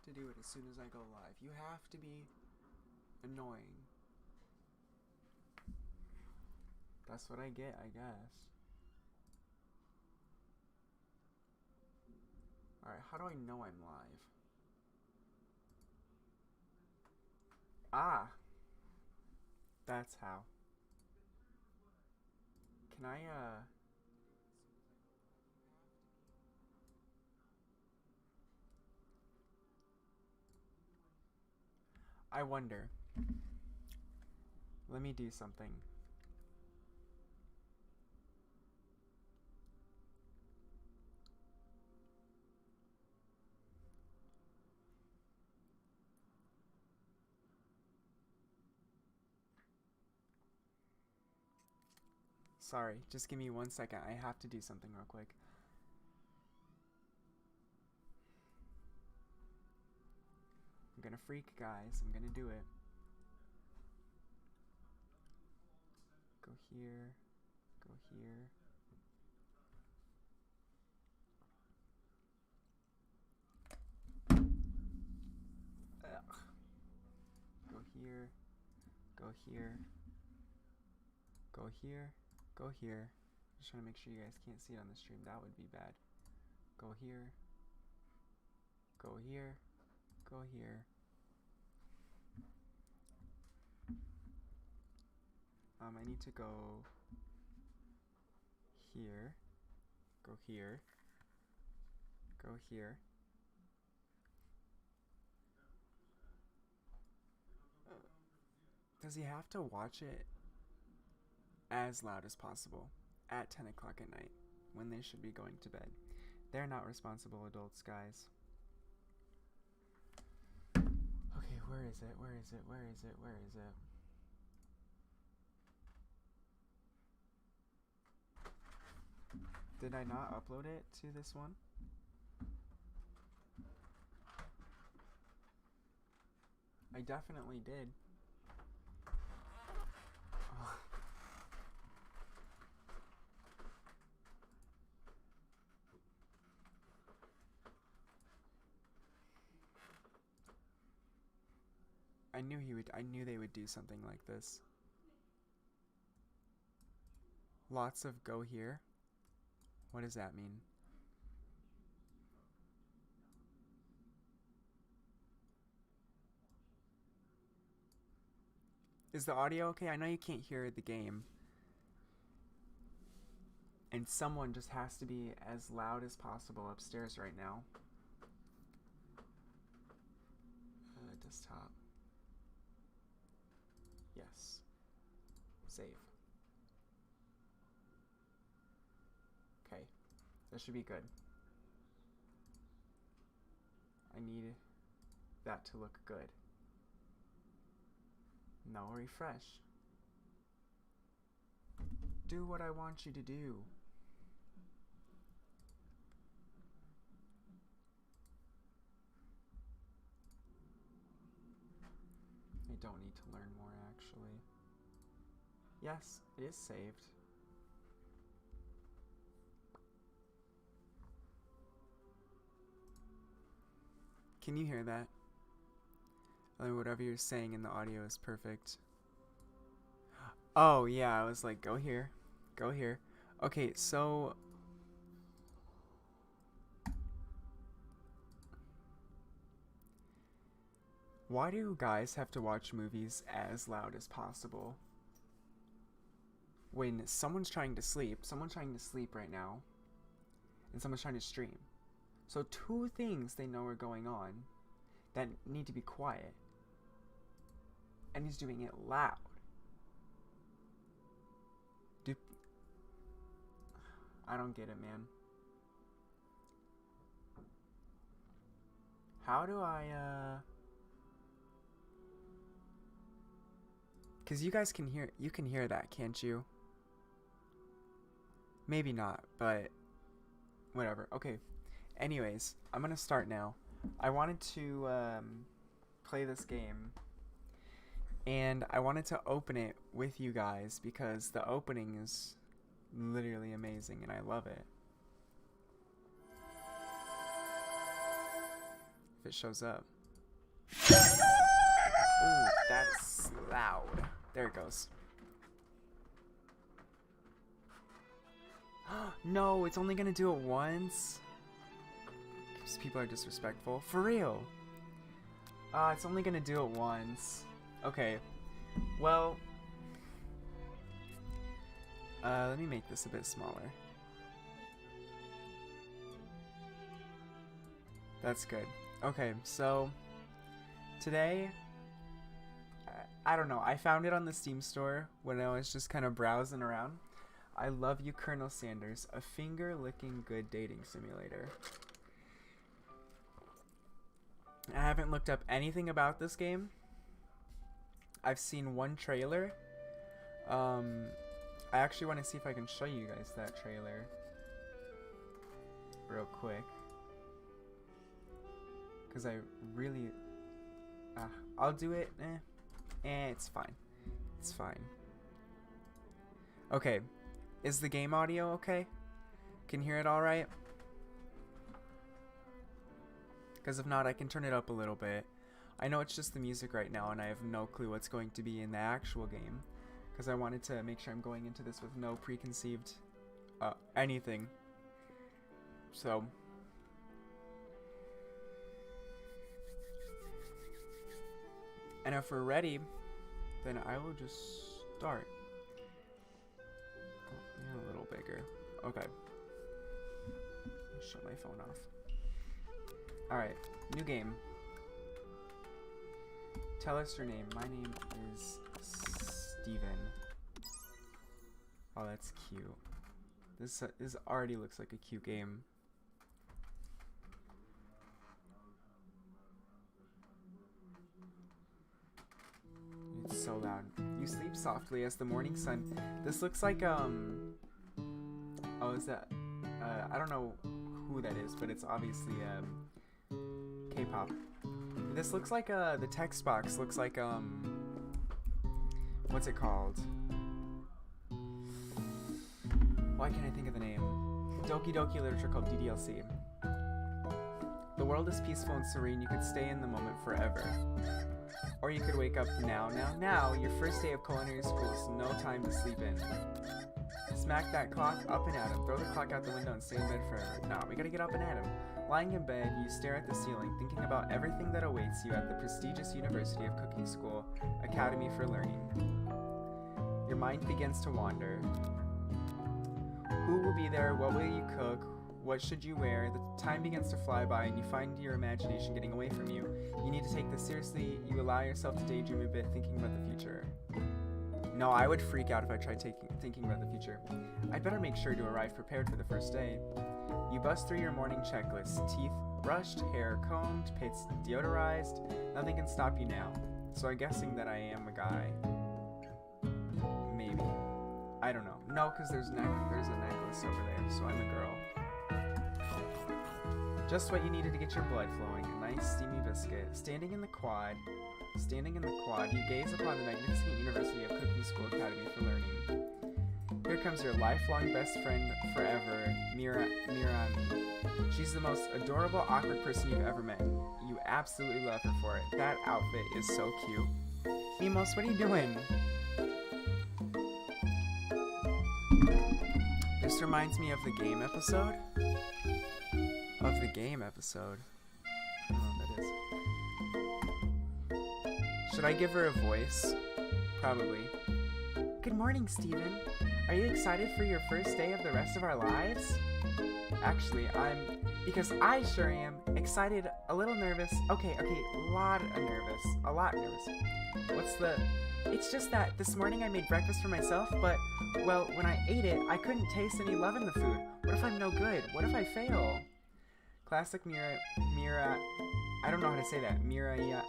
to do it as soon as I go live. You have to be annoying. That's what I get, I guess. Alright, how do I know I'm live? Ah! That's how. Can I, I wonder. Let me do something. Sorry, just give me 1 second. I have to do something real quick. I'm gonna freak, guys. I'm gonna do it. Go here. Go here. Ugh. Go here. Go here. Go here. Go here. Just trying to make sure you guys can't see it on the stream. That would be bad. Go here. Go here. Go here. I need to go here. Go here. Go here. Does he have to watch it as loud as possible at 10 o'clock at night when they should be going to bed? They're not responsible adults, guys. Okay, where is it? Where is it? Where is it? Where is it? Did I not upload it to this one? I definitely did. Oh. I knew they would do something like this. Lots of go here. What does that mean? Is the audio okay? I know you can't hear the game. And someone just has to be as loud as possible upstairs right now. Desktop. Yes. Save. Okay. That should be good. I need that to look good. No, refresh. Do what I want you to do. I don't need to learn more, actually. Yes, it is saved. Can you hear that? I mean, whatever you're saying in the audio is perfect. Oh, yeah, I was like, go here. Go here. Okay, so... why do guys have to watch movies as loud as possible? When someone's trying to sleep right now, and someone's trying to stream. So two things they know are going on that need to be quiet. And he's doing it loud. I don't get it, man. How do I, Because you guys can hear that, can't you? Maybe not, but whatever. Okay. Anyways, I'm gonna start now. I wanted to play this game, and I wanted to open it with you guys because the opening is literally amazing and I love it. If it shows up. Ooh, that's loud. There it goes. No, it's only gonna do it once. Because people are disrespectful. For real. It's only gonna do it once. Okay. Well. Let me make this a bit smaller. That's good. Okay, so today, I don't know, I found it on the Steam store when I was just kind of browsing around. I Love You, Colonel Sanders, a finger-licking good dating simulator. I haven't looked up anything about this game. I've seen one trailer. I actually want to see if I can show you guys that trailer real quick. Because I really... I'll do it. It's fine. It's fine. Okay. Is the game audio okay? Can you hear it alright? Because if not, I can turn it up a little bit. I know it's just the music right now, and I have no clue what's going to be in the actual game. Because I wanted to make sure I'm going into this with no preconceived anything. So... and if we're ready, then I will just start. Oh, a little bigger. Okay. Shut my phone off. Alright, new game. Tell us your name. My name is Steven. Oh, that's cute. This already looks like a cute game. It's so loud. You sleep softly as the morning sun. This looks like oh, is that I don't know who that is, but it's obviously K-pop. This looks like the text box looks like what's it called? Why can't I think of the name? Doki Doki Literature called DDLC. The world is peaceful and serene. You could stay in the moment forever. Or you could wake up now. Your first day of culinary school is no time to sleep in. Smack that clock up and at him. Throw the clock out the window and stay in bed forever. No, we gotta get up and at him. Lying in bed, you stare at the ceiling, thinking about everything that awaits you at the prestigious University of Cooking School, Academy for Learning. Your mind begins to wander. Who will be there? What will you cook? What should you wear? The time begins to fly by and you find your imagination getting away from you. You need to take this seriously. You allow yourself to daydream a bit, thinking about the future. No, I would freak out if I tried thinking about the future. I'd better make sure to arrive prepared for the first day. You bust through your morning checklist. Teeth brushed, hair combed, pits deodorized. Nothing can stop you now. So I'm guessing that I am a guy. Maybe. I don't know. No, because there's a necklace over there, so I'm a girl. Just what you needed to get your blood flowing. A nice steamy biscuit. Standing in the quad, you gaze upon the magnificent University of Cooking School Academy for Learning. Here comes your lifelong best friend forever, Mirami. She's the most adorable, awkward person you've ever met. You absolutely love her for it. That outfit is so cute. Mimos, what are you doing? This reminds me of the game episode. I don't know what that is. Should I give her a voice? Probably. Good morning, Steven. Are you excited for your first day of the rest of our lives? Actually, because I sure am. Excited, a little nervous. Okay, a lot nervous. It's just that this morning I made breakfast for myself, but, well, when I ate it, I couldn't taste any love in the food. What if I'm no good? What if I fail? Classic I don't know how to say that. Miriam?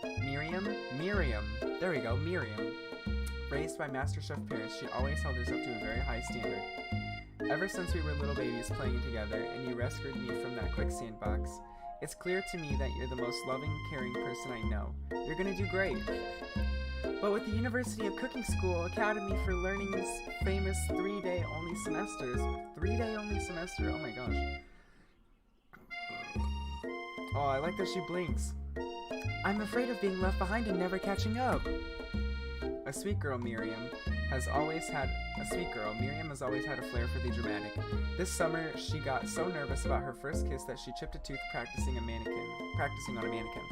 There we go, Miriam. Raised by Master Chef parents, she always held herself to a very high standard. Ever since we were little babies playing together, and you rescued me from that quicksand box, it's clear to me that you're the most loving, caring person I know. You're gonna do great. But with the University of Cooking School Academy for Learning's famous 3-day only semesters, oh my gosh. Oh, I like that she blinks. I'm afraid of being left behind and never catching up. A sweet girl, Miriam has always had a flair for the dramatic. This summer, she got so nervous about her first kiss that she chipped a tooth practicing on a mannequin.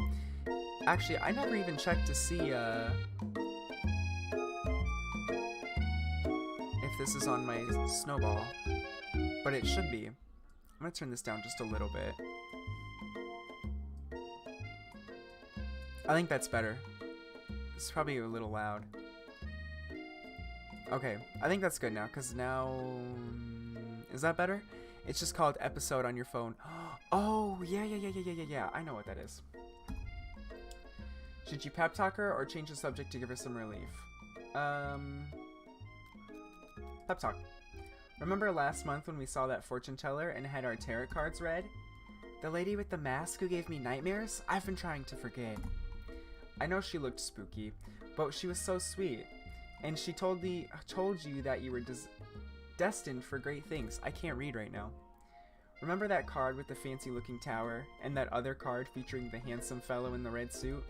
Actually, I never even checked to see if this is on my snowball, but it should be. I'm gonna turn this down just a little bit. I think that's better. It's probably a little loud. Okay, I think that's good now, because now... Is that better? It's just called episode on your phone. Oh, yeah, I know what that is. Should you pep talk her or change the subject to give her some relief? Pep talk. Remember last month when we saw that fortune teller and had our tarot cards read? The lady with the mask who gave me nightmares? I've been trying to forget. I know she looked spooky, but she was so sweet. And she told you that you were destined for great things. I can't read right now. Remember that card with the fancy looking tower, and that other card featuring the handsome fellow in the red suit?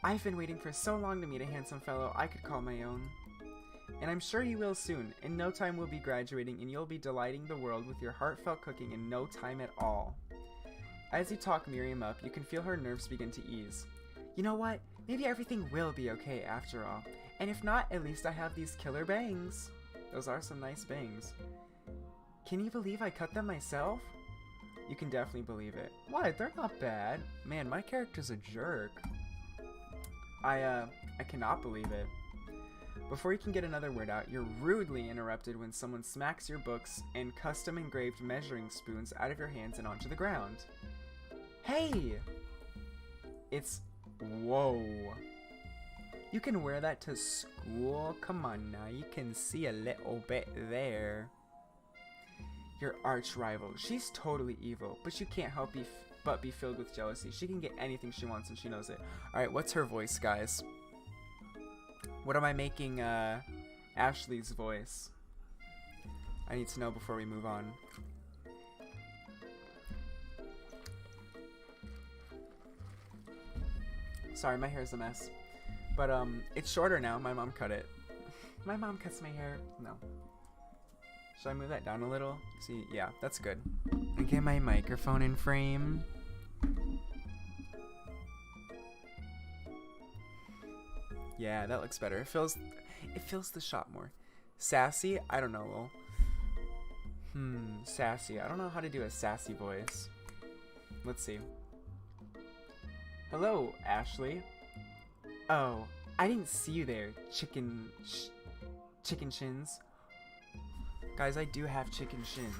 I've been waiting for so long to meet a handsome fellow I could call my own. And I'm sure you will soon. In no time we'll be graduating, and you'll be delighting the world with your heartfelt cooking in no time at all. As you talk Miriam up, you can feel her nerves begin to ease. You know what? Maybe everything will be okay after all. And if not, at least I have these killer bangs. Those are some nice bangs. Can you believe I cut them myself? You can definitely believe it. What? They're not bad. Man, my character's a jerk. I cannot believe it. Before you can get another word out, you're rudely interrupted when someone smacks your books and custom engraved measuring spoons out of your hands and onto the ground. Hey! It's... Whoa. You can wear that to school? Come on now, you can see a little bit there. Your arch rival. She's totally evil, but you can't help but be filled with jealousy. She can get anything she wants and she knows it. Alright, what's her voice, guys? What am I making Ashley's voice? I need to know before we move on. Sorry, my hair's a mess. But it's shorter now. My mom cut it. My mom cuts my hair. No. Should I move that down a little? See, yeah, that's good. And get my microphone in frame. Yeah, that looks better. It fills the shot more. Sassy? I don't know, Lil. Sassy. I don't know how to do a sassy voice. Let's see. Hello, Ashley. Oh, I didn't see you there, chicken shins. Guys, I do have chicken shins.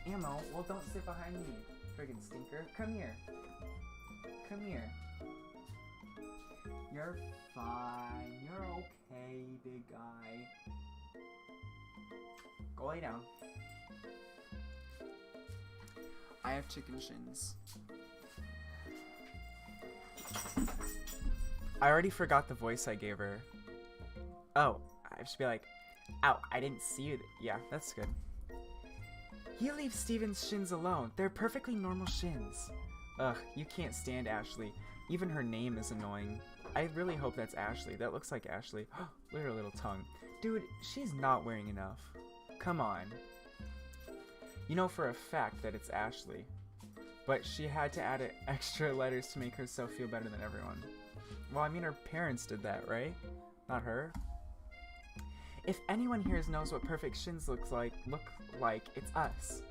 Ammo, well don't sit behind me, friggin' stinker. Come here. Come here. You're fine. You're okay, big guy. Go lay down. I have chicken shins. I already forgot the voice I gave her. Oh, I should be like, ow, I didn't see you. Yeah, that's good. You leave Steven's shins alone. They're perfectly normal shins. Ugh, you can't stand Ashley. Even her name is annoying. I really hope that's Ashley. That looks like Ashley. Look at her little tongue. Dude, she's not wearing enough. Come on. You know for a fact that it's Ashley. But she had to add extra letters to make herself feel better than everyone. Well, I mean, her parents did that, right? Not her. If anyone here knows what perfect shins look like, it's us.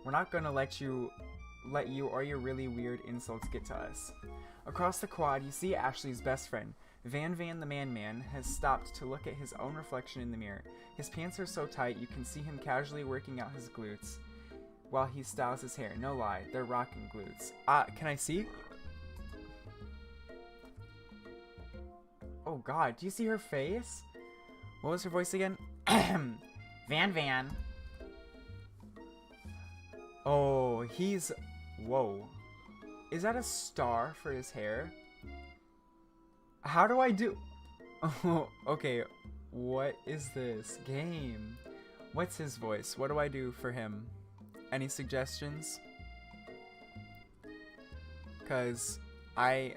We're not gonna let you or your really weird insults get to us. Across the quad, you see Ashley's best friend. Van the Man has stopped to look at his own reflection in the mirror. His pants are so tight you can see him casually working out his glutes while he styles his hair. No lie, they're rocking glutes. Can I see? Oh god, do you see her face? What was her voice again? Van. Oh, he's... Whoa. Is that a star for his hair? How do I do... Oh, okay. What is this game? What's his voice? What do I do for him? Any suggestions? Cause I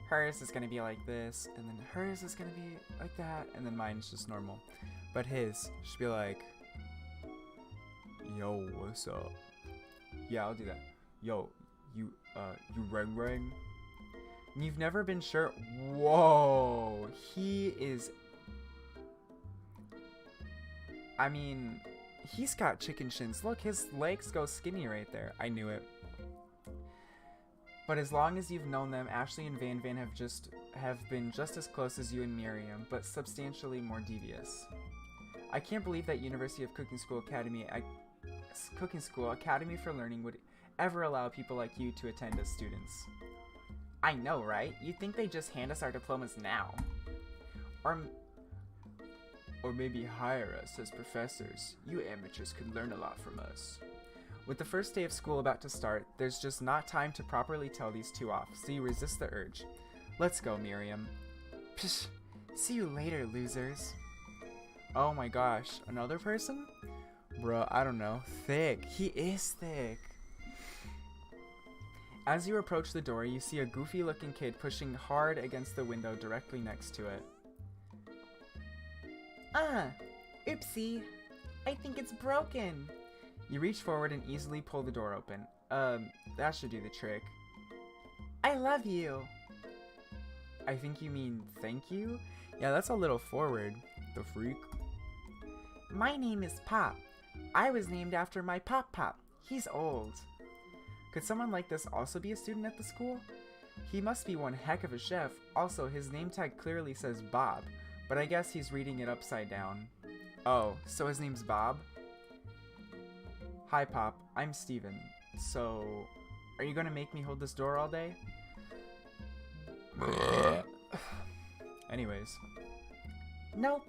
hers is gonna be like this, and then hers is gonna be like that, and then mine's just normal. But his should be like, yo, what's up? Yeah, I'll do that. Yo, you rang rang? You've never been sure? Whoa, he is. I mean, he's got chicken shins. Look, his legs go skinny right there. I knew it. But as long as you've known them, Ashley and Van Van have been just as close as you and Miriam, but substantially more devious. I can't believe that University of Cooking School Academy for Learning would ever allow people like you to attend as students. I know, right? You'd think they'd just hand us our diplomas now. Or maybe hire us as professors. You amateurs could learn a lot from us. With the first day of school about to start, there's just not time to properly tell these two off, so you resist the urge. Let's go, Miriam. Psh, see you later, losers. Oh my gosh, another person? Bruh, I don't know. Thick. He is thick. As you approach the door, you see a goofy-looking kid pushing hard against the window directly next to it. Oopsie. I think it's broken. You reach forward and easily pull the door open. That should do the trick. I love you. I think you mean thank you? Yeah, that's a little forward. The freak. My name is Pop. I was named after my Pop. He's old. Could someone like this also be a student at the school? He must be one heck of a chef. Also, his name tag clearly says Bob, but I guess he's reading it upside down. Oh, so his name's Bob? Hi, Pop. I'm Steven. So, are you gonna make me hold this door all day? Anyways. Nope.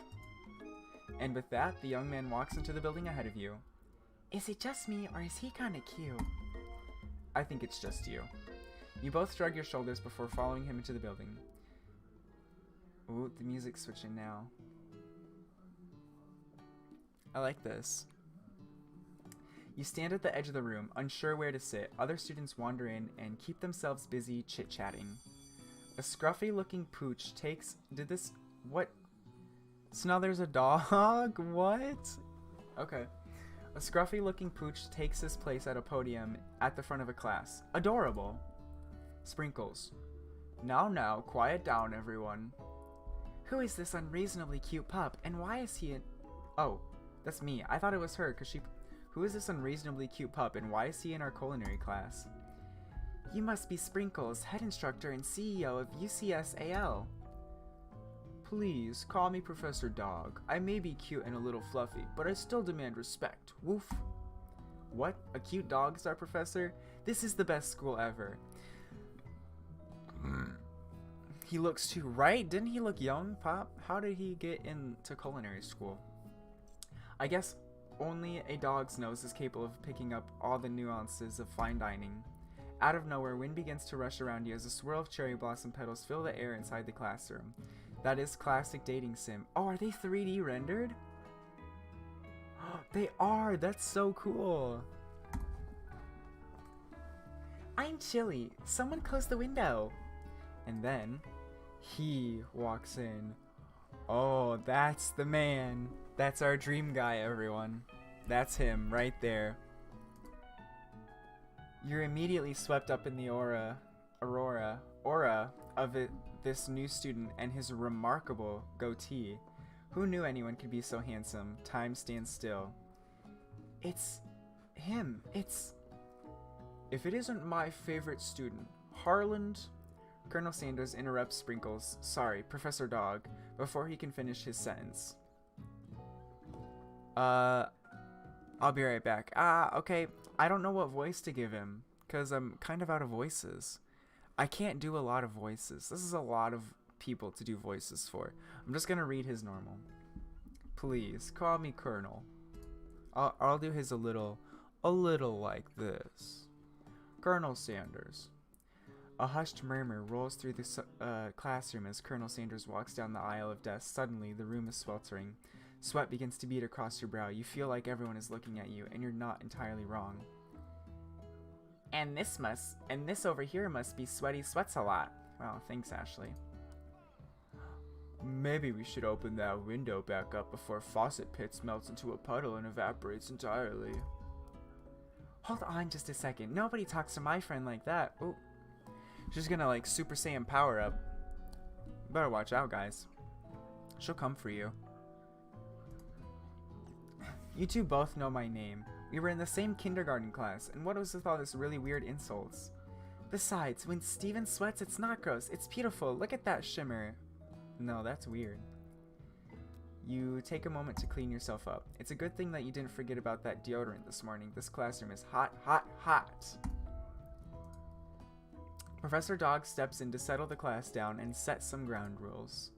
And with that, the young man walks into the building ahead of you. Is it just me, or is he kinda cute? I think it's just you. You both shrug your shoulders before following him into the building. Ooh, the music's switching now. I like this. You stand at the edge of the room, unsure where to sit. Other students wander in and keep themselves busy chit-chatting. A scruffy-looking pooch takes... What? So now there's a dog? What? Okay. A scruffy-looking pooch takes his place at a podium at the front of a class. Adorable. Sprinkles. Now, quiet down, everyone. Who is this unreasonably cute pup, and why is he in... Oh, that's me. I thought it was her, because she... Who is this unreasonably cute pup, and why is he in our culinary class? You must be Sprinkles, head instructor and CEO of UCSAL. Please, call me Professor Dog. I may be cute and a little fluffy, but I still demand respect. Woof. What? A cute dog is our professor? This is the best school ever. He looks too right. Didn't he look young, Pop? How did he get into culinary school? I guess only a dog's nose is capable of picking up all the nuances of fine dining. Out of nowhere, wind begins to rush around you as a swirl of cherry blossom petals fill the air inside the classroom. That is classic dating sim. Oh, are they 3D rendered? They are! That's so cool! I'm chilly. Someone close the window. And then, he walks in. Oh, that's the man. That's our dream guy, everyone. That's him, right there. You're immediately swept up in the aura of this new student and his remarkable goatee. Who knew anyone could be so handsome? Time stands still. It's him. If it isn't my favorite student, Harland... Colonel Sanders interrupts Sprinkles, sorry, Professor Dog, before he can finish his sentence. I'll be right back. Okay, I don't know what voice to give him, because I'm kind of out of voices. I can't do a lot of voices. This is a lot of people to do voices for. I'm just gonna read his normal. Please, call me Colonel. I'll do his a little like this. Colonel Sanders. A hushed murmur rolls through the classroom as Colonel Sanders walks down the aisle of desks. Suddenly, the room is sweltering. Sweat begins to bead across your brow. You feel like everyone is looking at you, and you're not entirely wrong. And this over here must be Sweaty Sweats a lot. Wow, thanks, Ashley. Maybe we should open that window back up before Faucet Pits melts into a puddle and evaporates entirely. Hold on just a second. Nobody talks to my friend like that. Ooh. She's gonna like Super Saiyan power up. Better watch out, guys. She'll come for you. You two both know my name. We were in the same kindergarten class, and what was with all this really weird insults? Besides, when Steven sweats, it's not gross. It's beautiful. Look at that shimmer. No, that's weird. You take a moment to clean yourself up. It's a good thing that you didn't forget about that deodorant this morning. This classroom is hot, hot, hot. Professor Dog steps in to settle the class down and set some ground rules.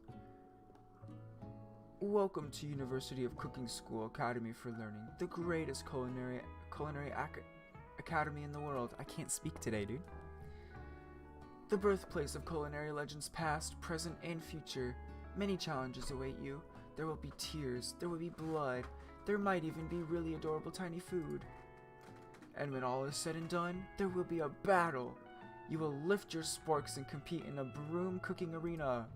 Welcome to University of Cooking School Academy for Learning, the greatest culinary academy in the world. I can't speak today, dude. The birthplace of culinary legends past, present, and future. Many challenges await you. There will be tears, there will be blood, there might even be really adorable tiny food. And when all is said and done, there will be a battle. You will lift your sporks and compete in a broom cooking arena.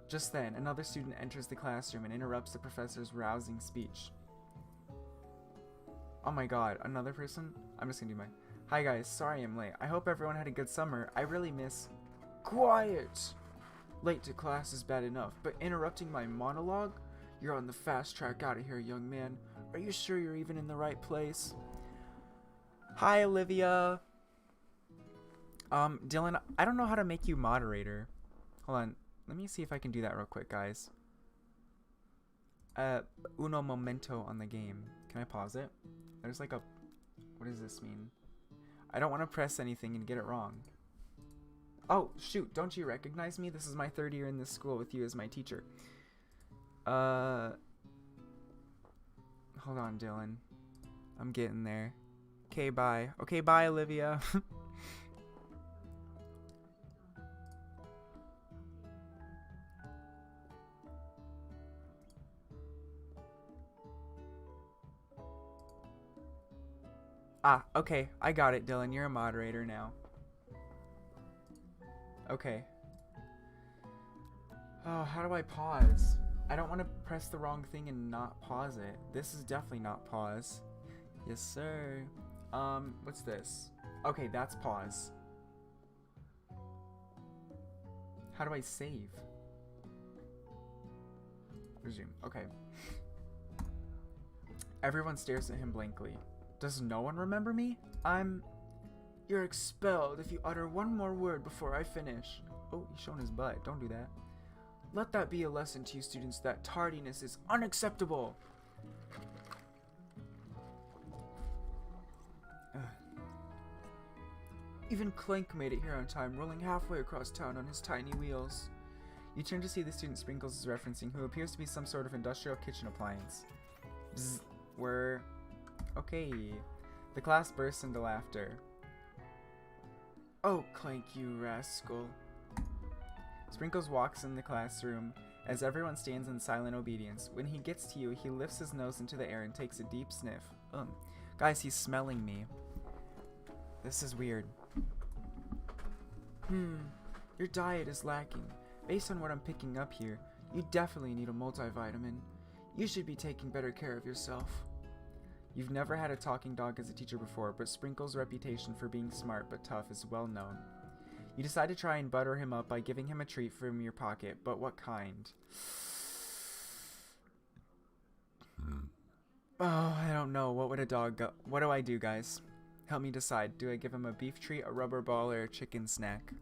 Just then, another student enters the classroom and interrupts the professor's rousing speech. Oh my god, another person? I'm just gonna do mine. Hi guys, sorry I'm late. I hope everyone had a good summer. I really miss... Quiet! Late to class is bad enough, but interrupting my monologue? You're on the fast track out of here, young man. Are you sure you're even in the right place? Hi, Olivia. Dylan, I don't know how to make you moderator. Hold on. Let me see if I can do that real quick, guys. Uno momento on the game. Can I pause it? There's like a... What does this mean? I don't want to press anything and get it wrong. Oh, shoot. Don't you recognize me? This is my third year in this school with you as my teacher. Hold on, Dylan. I'm getting there. Okay, bye. Okay, bye, Olivia. Ah, okay. I got it, Dylan. You're a moderator now. Okay. Oh, how do I pause? I don't want to press the wrong thing and not pause it. This is definitely not pause. Yes, sir. What's this? Okay, that's pause. How do I save? Resume. Okay. Everyone stares at him blankly. Does no one remember me? You're expelled if you utter one more word before I finish. Oh, he's showing his butt. Don't do that. Let that be a lesson to you students that tardiness is unacceptable. Even Clank made it here on time, rolling halfway across town on his tiny wheels. You turn to see the student Sprinkles is referencing, who appears to be some sort of industrial kitchen appliance. Bzz. We're... Okay. The class bursts into laughter. Oh, Clank, you rascal. Sprinkles walks in the classroom as everyone stands in silent obedience. When he gets to you, he lifts his nose into the air and takes a deep sniff. Guys, he's smelling me. This is weird. Your diet is lacking. Based on what I'm picking up here, you definitely need a multivitamin. You should be taking better care of yourself. You've never had a talking dog as a teacher before, but Sprinkles' reputation for being smart but tough is well known. You decide to try and butter him up by giving him a treat from your pocket, but what kind? Oh, I don't know. What would a dog go? What do I do, guys? Help me decide. Do I give him a beef treat, a rubber ball, or a chicken snack?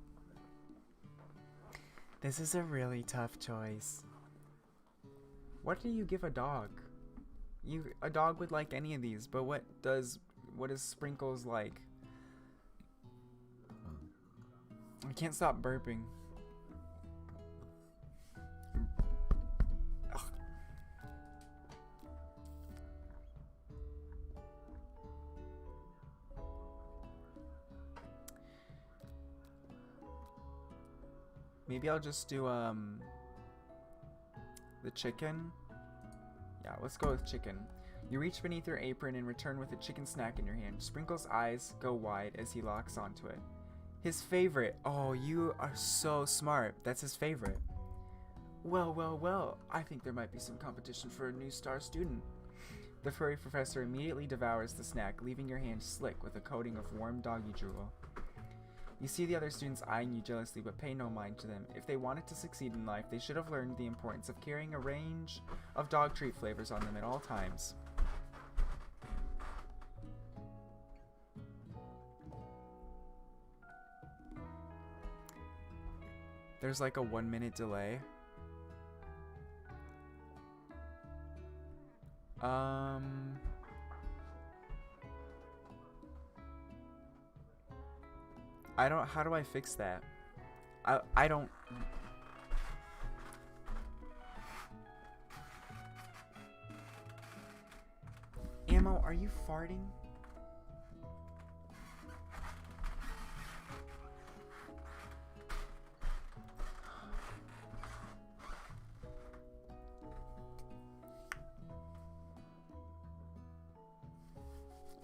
This is a really tough choice. What do you give a dog? A dog would like any of these, but what does Sprinkles like? I can't stop burping. Ugh. Maybe I'll just do the chicken. Yeah, let's go with chicken. You reach beneath your apron and return with a chicken snack in your hand. Sprinkle's eyes go wide as he locks onto it. His favorite. Oh, you are so smart. That's his favorite. Well, well, well. I think there might be some competition for a new star student. The furry professor immediately devours the snack, leaving your hand slick with a coating of warm doggy drool. You see the other students eyeing you jealously, but pay no mind to them. If they wanted to succeed in life, they should have learned the importance of carrying a range of dog treat flavors on them at all times. There's like a 1 minute delay. How do I fix that? I don't. Ammo, are you farting?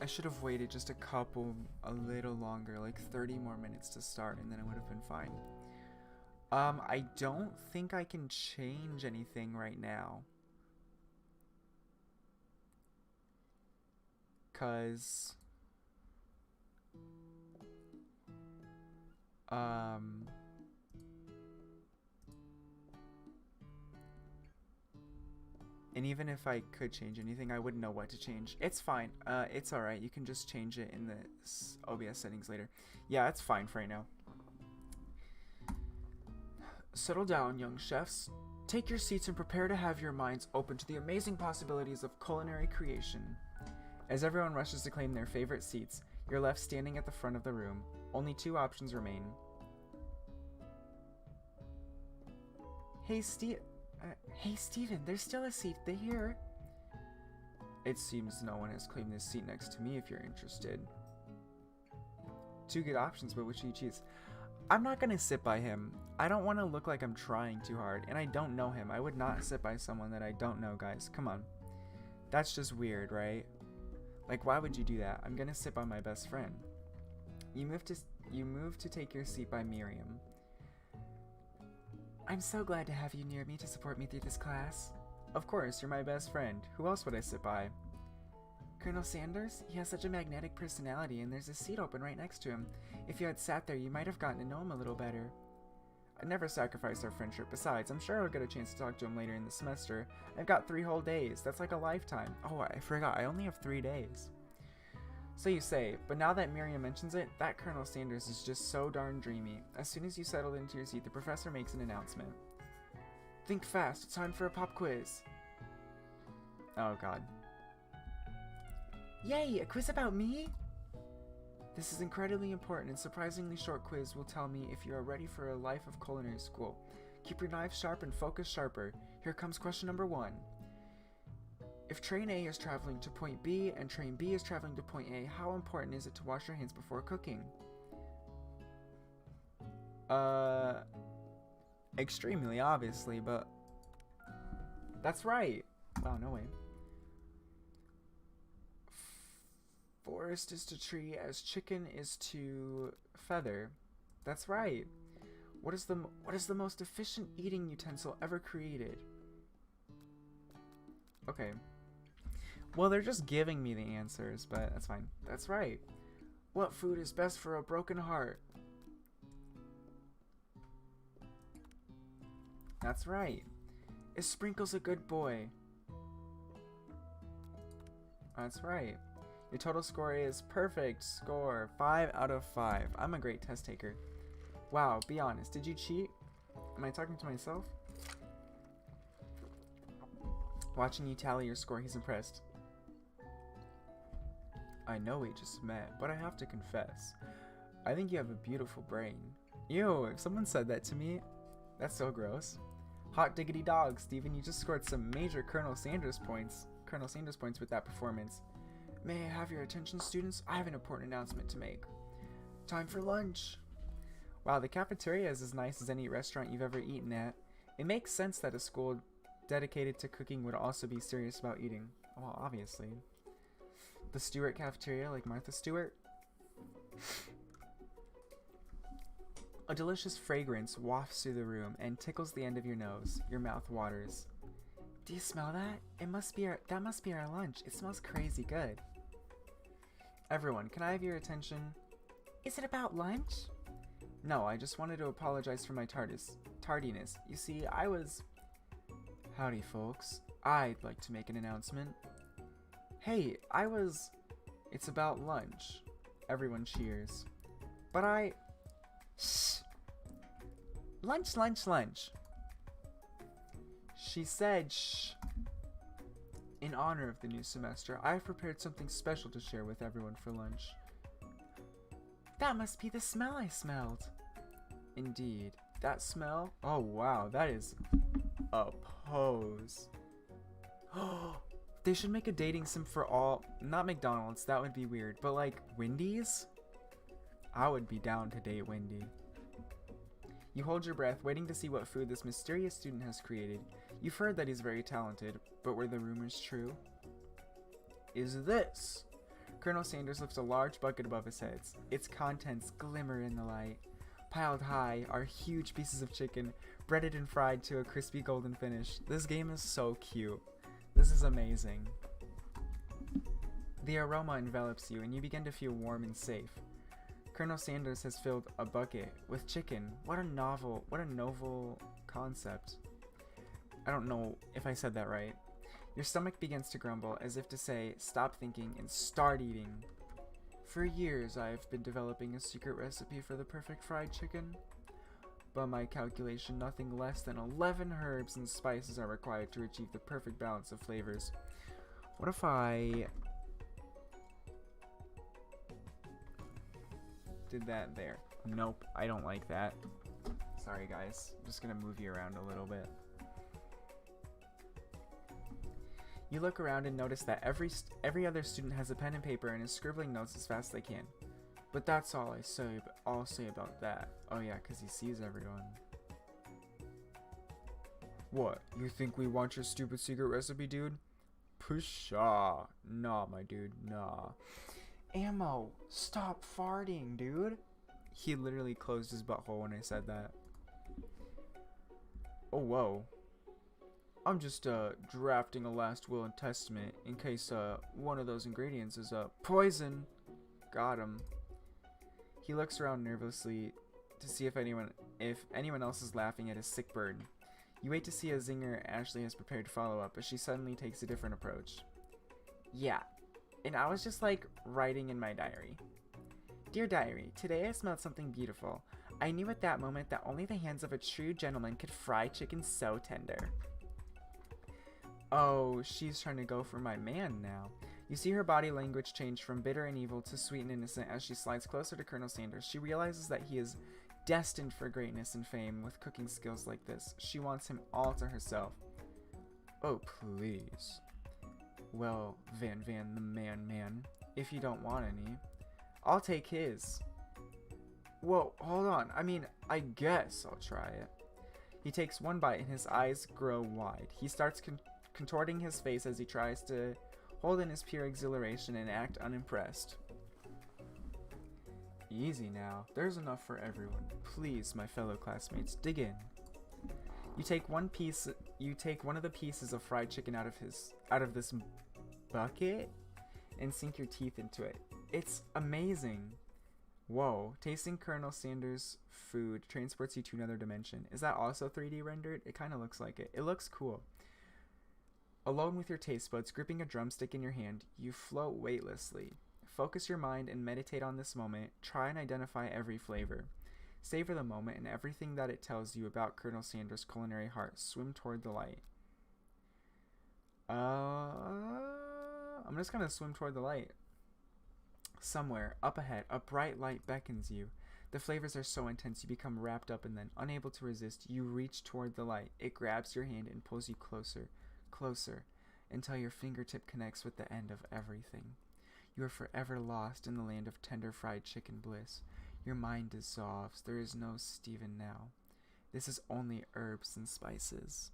I should have waited just a little longer, like 30 more minutes to start, and then it would have been fine. I don't think I can change anything right now. 'Cause and even if I could change anything, I wouldn't know what to change. It's fine. It's alright. You can just change it in the OBS settings later. Yeah, it's fine for right now. Settle down, young chefs. Take your seats and prepare to have your minds open to the amazing possibilities of culinary creation. As everyone rushes to claim their favorite seats, you're left standing at the front of the room. Only 2 options remain. Hey, Steven, there's still a seat here. It seems no one has claimed this seat next to me if you're interested. 2 good options, but which do you choose? I'm not gonna sit by him. I don't want to look like I'm trying too hard, and I don't know him. I would not sit by someone that I don't know, guys. Come on. That's just weird, right? Like, why would you do that? I'm gonna sit by my best friend. You move to take your seat by Miriam. I'm so glad to have you near me to support me through this class. Of course, you're my best friend. Who else would I sit by? Colonel Sanders? He has such a magnetic personality, and there's a seat open right next to him. If you had sat there, you might have gotten to know him a little better. I'd never sacrificed our friendship. Besides, I'm sure I'll get a chance to talk to him later in the semester. I've got 3 whole days. That's like a lifetime. Oh, I forgot. I only have 3 days. So you say, but now that Miriam mentions it, that Colonel Sanders is just so darn dreamy. As soon as you settle into your seat, the professor makes an announcement. Think fast. It's time for a pop quiz. Oh, God. Yay! A quiz about me? This is incredibly important and surprisingly short quiz will tell me if you are ready for a life of culinary school. Keep your knife sharp and focus sharper. Here comes question number 1. If train A is traveling to point B and train B is traveling to point A, how important is it to wash your hands before cooking? Extremely, obviously, but that's right. Wow, no way. Forest is to tree as chicken is to feather. That's right. What is the most efficient eating utensil ever created? Okay. Well, they're just giving me the answers, but that's fine. That's right. What food is best for a broken heart? That's right. Is Sprinkles a good boy? That's right. Your total score is perfect score, 5 out of 5. I'm a great test taker. Wow, be honest. Did you cheat? Am I talking to myself? Watching you tally your score, he's impressed. I know we just met, but I have to confess. I think you have a beautiful brain. Ew, if someone said that to me, that's so gross. Hot diggity dog, Steven, you just scored some major Colonel Sanders points with that performance. May I have your attention, students? I have an important announcement to make. Time for lunch. Wow, the cafeteria is as nice as any restaurant you've ever eaten at. It makes sense that a school dedicated to cooking would also be serious about eating. Well, obviously. The Stewart cafeteria, like Martha Stewart. A delicious fragrance wafts through the room and tickles the end of your nose. Your mouth waters. Do you smell that? That must be our lunch. It smells crazy good. Everyone, can I have your attention? Is it about lunch? No, I just wanted to apologize for my tardiness. You see, I was... Howdy, folks. I'd like to make an announcement. Hey, It's about lunch. Everyone cheers. But Shh! Lunch, lunch, lunch. She said shh. In honor of the new semester, I've prepared something special to share with everyone for lunch. That must be the smell I smelled. Indeed. That smell? Oh wow, that is a pose. They should make a dating sim for all, not McDonald's, that would be weird, but like Wendy's? I would be down to date Wendy. You hold your breath, waiting to see what food this mysterious student has created. You've heard that he's very talented, but were the rumors true? Is this? Colonel Sanders lifts a large bucket above his head. Its contents glimmer in the light. Piled high are huge pieces of chicken, breaded and fried to a crispy golden finish. This game is so cute. This is amazing. The aroma envelops you, and you begin to feel warm and safe. Colonel Sanders has filled a bucket with chicken. What a novel concept. I don't know if I said that right. Your stomach begins to grumble, as if to say, stop thinking and start eating. For years, I have been developing a secret recipe for the perfect fried chicken. By my calculation, nothing less than 11 herbs and spices are required to achieve the perfect balance of flavors. What if I did that there? Nope, I don't like that. Sorry guys, I'm just gonna move you around a little bit. You look around and notice that every other student has a pen and paper and is scribbling notes as fast as they can. But that's all I'll say about that. Oh yeah, because he sees everyone. What? You think we want your stupid secret recipe, dude? Pshaw. Nah, my dude, nah. Ammo, stop farting, dude. He literally closed his butthole when I said that. Oh, whoa. I'm just drafting a last will and testament in case one of those ingredients is poison. Got him. He looks around nervously to see if anyone else is laughing at his sick bird. You wait to see a zinger Ashley has prepared to follow up, but she suddenly takes a different approach. Yeah, and I was just like writing in my diary. Dear diary, today I smelled something beautiful. I knew at that moment that only the hands of a true gentleman could fry chicken so tender. Oh, she's trying to go for my man now. You see her body language change from bitter and evil to sweet and innocent as she slides closer to Colonel Sanders. She realizes that he is destined for greatness and fame with cooking skills like this. She wants him all to herself. Oh, please. Well, Van the man, if you don't want any, I'll take his. Whoa, hold on. I mean, I guess I'll try it. He takes one bite and his eyes grow wide. He starts contorting his face as he tries to hold in his pure exhilaration and act unimpressed. Easy now. There's enough for everyone. Please, my fellow classmates, dig in. You take one of the pieces of fried chicken out of this bucket and sink your teeth into it. It's amazing. Whoa, tasting Colonel Sanders' food transports you to another dimension. Is that also 3D rendered? It kind of looks like it. It looks cool. Alone with your taste buds, gripping a drumstick in your hand, you float weightlessly. Focus your mind and meditate on this moment. Try and identify every flavor. Savor the moment and everything that it tells you about Colonel Sanders' culinary heart. Swim toward the light. I'm just gonna swim toward the light. Somewhere, up ahead, a bright light beckons you. The flavors are so intense you become wrapped up in them. Unable to resist, you reach toward the light. It grabs your hand and pulls you closer, closer, until your fingertip connects with the end of everything. You are forever lost in the land of tender fried chicken bliss. Your mind dissolves. There is no Stephen now. This is only herbs and spices.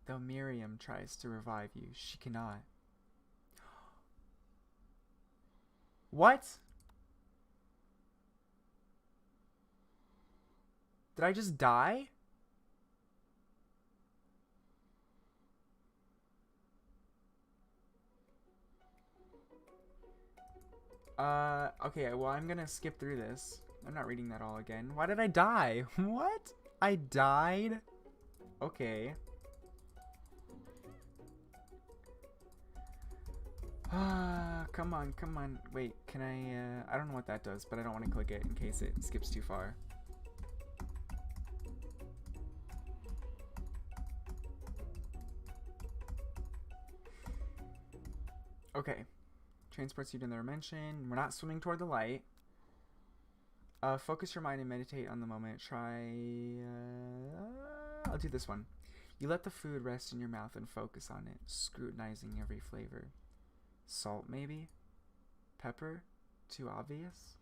Though Miriam tries to revive you, she cannot. What? Did I just die? Okay, well, I'm gonna skip through this. I'm not reading that all again. Why did I die? What? I died? Okay. Come on, come on. Wait, can I don't know what that does, but I don't want to click it in case it skips too far. Okay. Transports you to another dimension. We're not swimming toward the light. Focus your mind and meditate on the moment. I'll do this one. You let the food rest in your mouth and focus on it, scrutinizing every flavor. Salt, maybe? Pepper? Too obvious?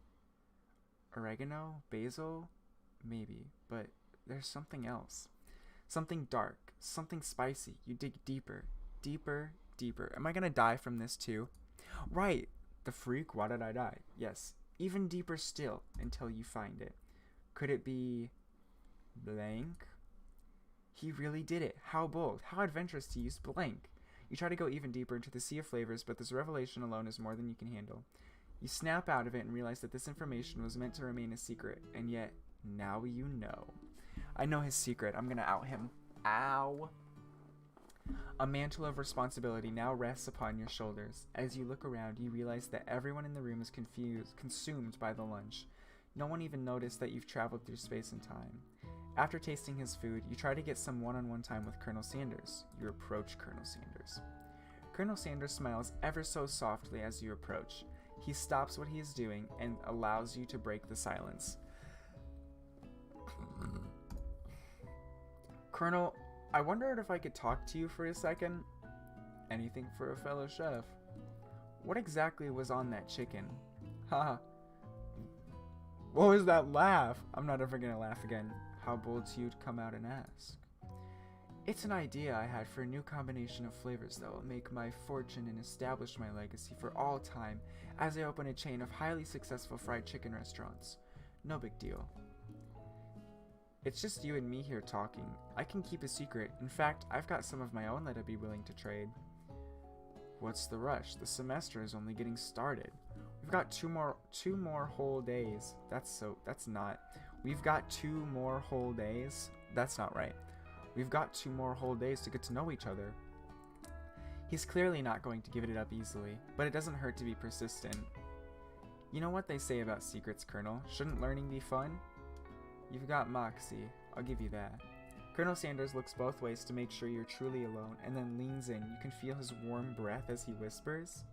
Oregano? Basil? Maybe. But there's something else. Something dark. Something spicy. You dig deeper. Deeper. Deeper. Am I gonna die from this too? Right. The freak? Why did I die? Yes. Even deeper still until you find it. Could it be blank? He really did it. How bold. How adventurous to use blank. You try to go even deeper into the sea of flavors, but this revelation alone is more than you can handle. You snap out of it and realize that this information was meant to remain a secret, and yet, now you know. I know his secret. I'm gonna out him. Ow. A mantle of responsibility now rests upon your shoulders. As you look around, you realize that everyone in the room is consumed by the lunch. No one even noticed that you've traveled through space and time. After tasting his food, you try to get some one-on-one time with Colonel Sanders. You approach Colonel Sanders. Colonel Sanders smiles ever so softly as you approach. He stops what he is doing and allows you to break the silence. Colonel, I wondered if I could talk to you for a second. Anything for a fellow chef. What exactly was on that chicken? Haha. What was that laugh? I'm not ever gonna laugh again. How bold to you to come out and ask. It's an idea I had for a new combination of flavors that will make my fortune and establish my legacy for all time as I open a chain of highly successful fried chicken restaurants. No big deal. It's just you and me here talking. I can keep a secret. In fact, I've got some of my own that I'd be willing to trade. What's the rush? The semester is only getting started. We've got two more whole days. We've got 2 more whole days. That's not right. We've got 2 more whole days to get to know each other. He's clearly not going to give it up easily, but it doesn't hurt to be persistent. You know what they say about secrets, Colonel? Shouldn't learning be fun? You've got moxie. I'll give you that. Colonel Sanders looks both ways to make sure you're truly alone, and then leans in. You can feel his warm breath as he whispers.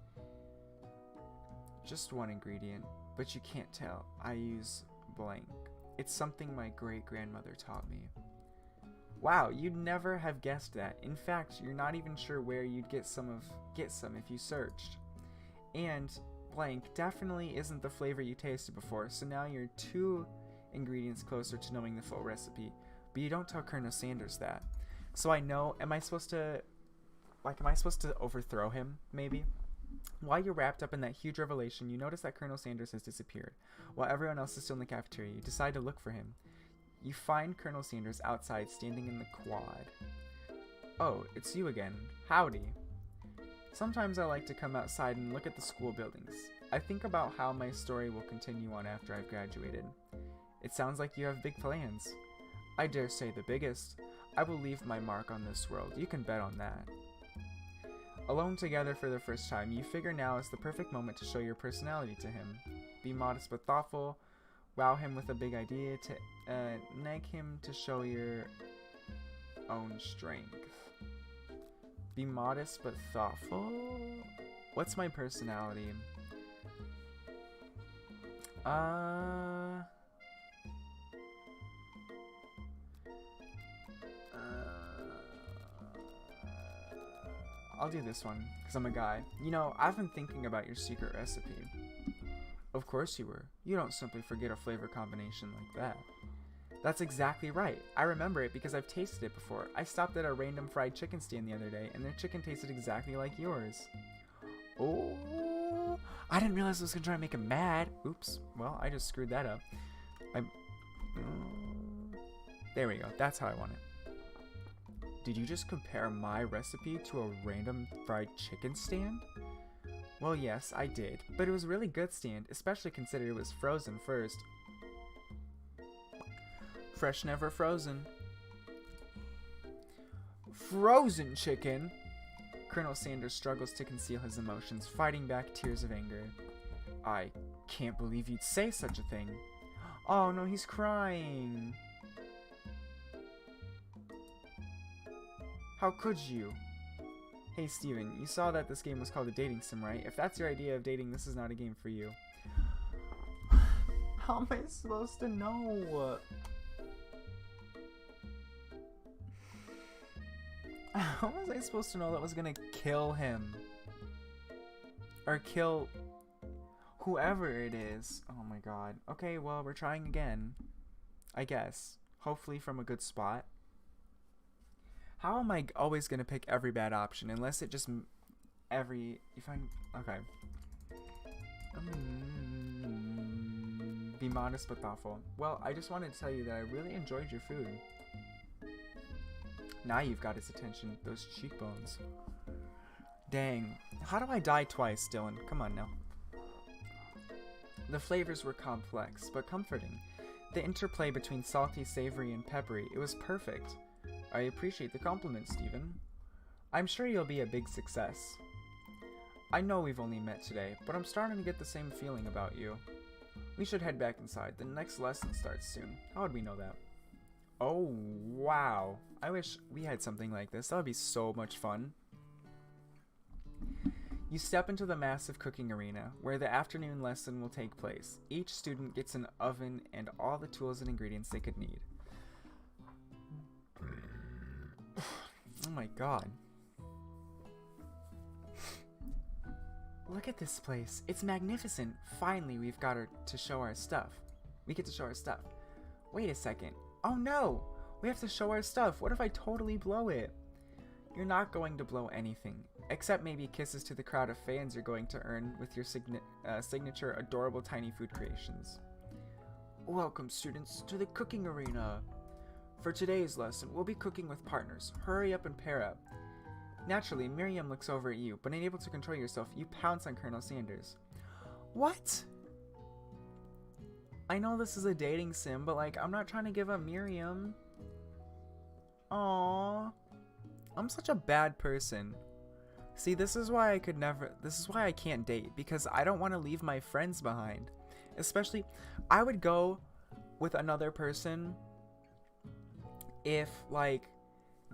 Just one ingredient, but you can't tell. I use blank. It's something my great-grandmother taught me. Wow, you'd never have guessed that. In fact, you're not even sure where you'd get some if you searched. And blank definitely isn't the flavor you tasted before, so now you're 2 ingredients closer to knowing the full recipe. But you don't tell Colonel Sanders that. So I know, am I supposed to overthrow him, maybe? While you're wrapped up in that huge revelation, you notice that Colonel Sanders has disappeared. While everyone else is still in the cafeteria, you decide to look for him. You find Colonel Sanders outside, standing in the quad. Oh, it's you again. Howdy. Sometimes I like to come outside and look at the school buildings. I think about how my story will continue on after I've graduated. It sounds like you have big plans. I dare say the biggest. I will leave my mark on this world. You can bet on that. Alone together for the first time, you figure now is the perfect moment to show your personality to him. Be modest but thoughtful. Wow him with a big idea to nag him to show your own strength. Be modest but thoughtful? What's my personality? I'll do this one, because I'm a guy. You know, I've been thinking about your secret recipe. Of course you were. You don't simply forget a flavor combination like that. That's exactly right. I remember it because I've tasted it before. I stopped at a random fried chicken stand the other day, and their chicken tasted exactly like yours. Oh, I didn't realize I was going to try to make him mad. Oops. Well, I just screwed that up. There we go. That's how I want it. Did you just compare my recipe to a random fried chicken stand? Well, yes, I did, but it was a really good stand, especially considering it was frozen first. Fresh, never frozen. Frozen chicken? Colonel Sanders struggles to conceal his emotions, fighting back tears of anger. I can't believe you'd say such a thing. Oh no, he's crying. How could you? Hey Steven, you saw that this game was called a dating sim, right? If that's your idea of dating, this is not a game for you. How am I supposed to know? How was I supposed to know that was gonna kill him? Or kill whoever it is? Oh my god. Okay, well, we're trying again. I guess. Hopefully from a good spot. How am I always gonna pick every bad option? Unless it just... If I'm... Okay. Be modest but thoughtful. Well, I just wanted to tell you that I really enjoyed your food. Now you've got his attention. Those cheekbones. Dang. How do I die twice, Dylan? Come on now. The flavors were complex, but comforting. The interplay between salty, savory, and peppery, it was perfect. I appreciate the compliment, Stephen. I'm sure you'll be a big success. I know we've only met today, but I'm starting to get the same feeling about you. We should head back inside. The next lesson starts soon. How would we know that? Oh, wow. I wish we had something like this. That would be so much fun. You step into the massive cooking arena, where the afternoon lesson will take place. Each student gets an oven and all the tools and ingredients they could need. Oh my god. Look at this place. It's magnificent. Finally, we've got to show our stuff. We get to show our stuff. Wait a second. Oh no! We have to show our stuff. What if I totally blow it? You're not going to blow anything. Except maybe kisses to the crowd of fans you're going to earn with your signature adorable tiny food creations. Welcome, students, to the cooking arena. For today's lesson, we'll be cooking with partners. Hurry up and pair up. Naturally, Miriam looks over at you, but unable to control yourself, you pounce on Colonel Sanders. What? I know this is a dating sim, but like, I'm not trying to give up Miriam. Aww. I'm such a bad person. See, this is why I can't date, because I don't want to leave my friends behind. Especially, I would go with another person if, like,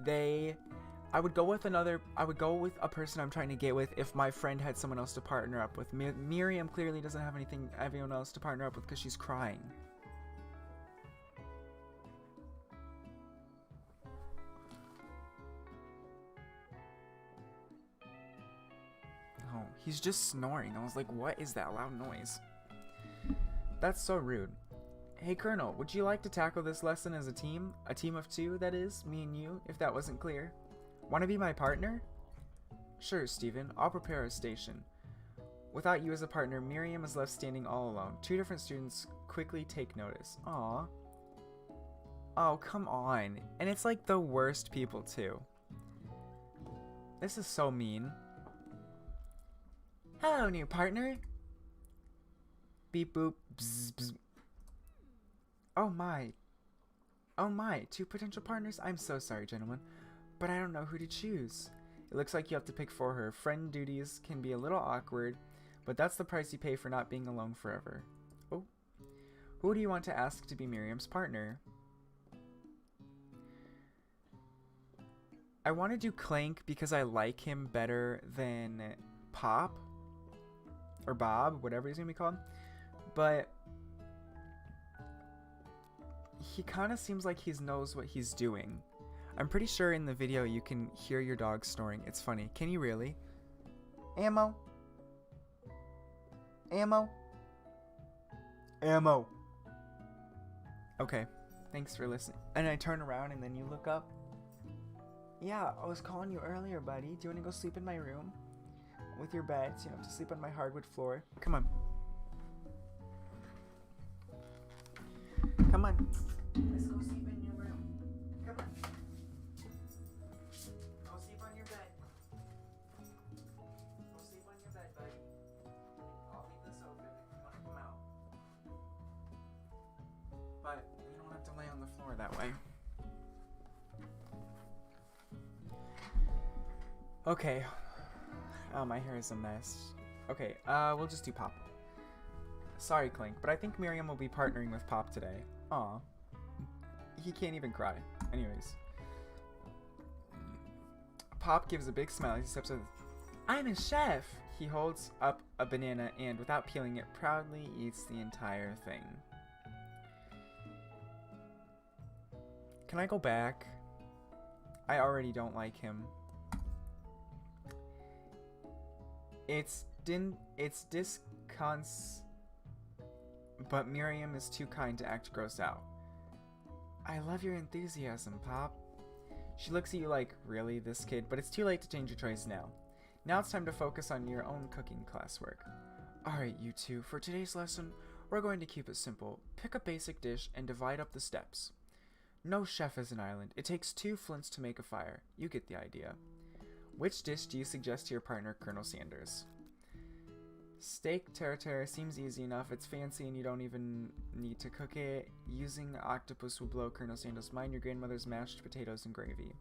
I would go with a person I'm trying to get with if my friend had someone else to partner up with. Miriam clearly doesn't have anyone else to partner up with because she's crying. Oh, he's just snoring. I was like, what is that loud noise? That's so rude. Hey Colonel, would you like to tackle this lesson as a team? A team of two, that is, me and you, if that wasn't clear. Want to be my partner? Sure, Stephen. I'll prepare a station. Without you as a partner, Miriam is left standing all alone. Two different students quickly take notice. Aww. Oh, come on. And it's like the worst people, too. This is so mean. Hello, new partner. Beep boop. Bzz, bzz. Oh my. Oh my. Two potential partners? I'm so sorry, gentlemen. But I don't know who to choose. It looks like you have to pick for her. Friend duties can be a little awkward, but that's the price you pay for not being alone forever. Oh. Who do you want to ask to be Miriam's partner? I want to do Clank because I like him better than Pop. Or Bob, whatever he's going to be called. But he kind of seems like he knows what he's doing. I'm pretty sure in the video you can hear your dog snoring. It's funny. Can you really? Ammo. Ammo. Ammo. Okay. Thanks for listening. And I turn around and then you look up. Yeah, I was calling you earlier, buddy. Do you want to go sleep in my room? With your bed, so you don't have to sleep on my hardwood floor. Come on. Come on. Let's go sleep in your room. Come on. Go sleep on your bed. Go sleep on your bed, buddy. I'll leave this open if you want to come out. But you don't have to lay on the floor that way. Okay. Oh, my hair is a mess. Okay, we'll just do Pop. Sorry, Clink, but I think Miriam will be partnering with Pop today. Aw. He can't even cry. Anyways. Pop gives a big smile as he steps up. I'm a chef! He holds up a banana and, without peeling it, proudly eats the entire thing. Can I go back? I already don't like him. It's discons, but Miriam is too kind to act grossed out. I love your enthusiasm, Pop. She looks at you like, really, this kid? But it's too late to change your choice now. Now it's time to focus on your own cooking classwork. Alright, you two, for today's lesson, we're going to keep it simple. Pick a basic dish and divide up the steps. No chef is an island. It takes 2 flints to make a fire. You get the idea. Which dish do you suggest to your partner, Colonel Sanders? Steak tartare seems easy enough. It's fancy and you don't even need to cook it. Using octopus will blow Colonel Sanders' mind. Your grandmother's mashed potatoes and gravy.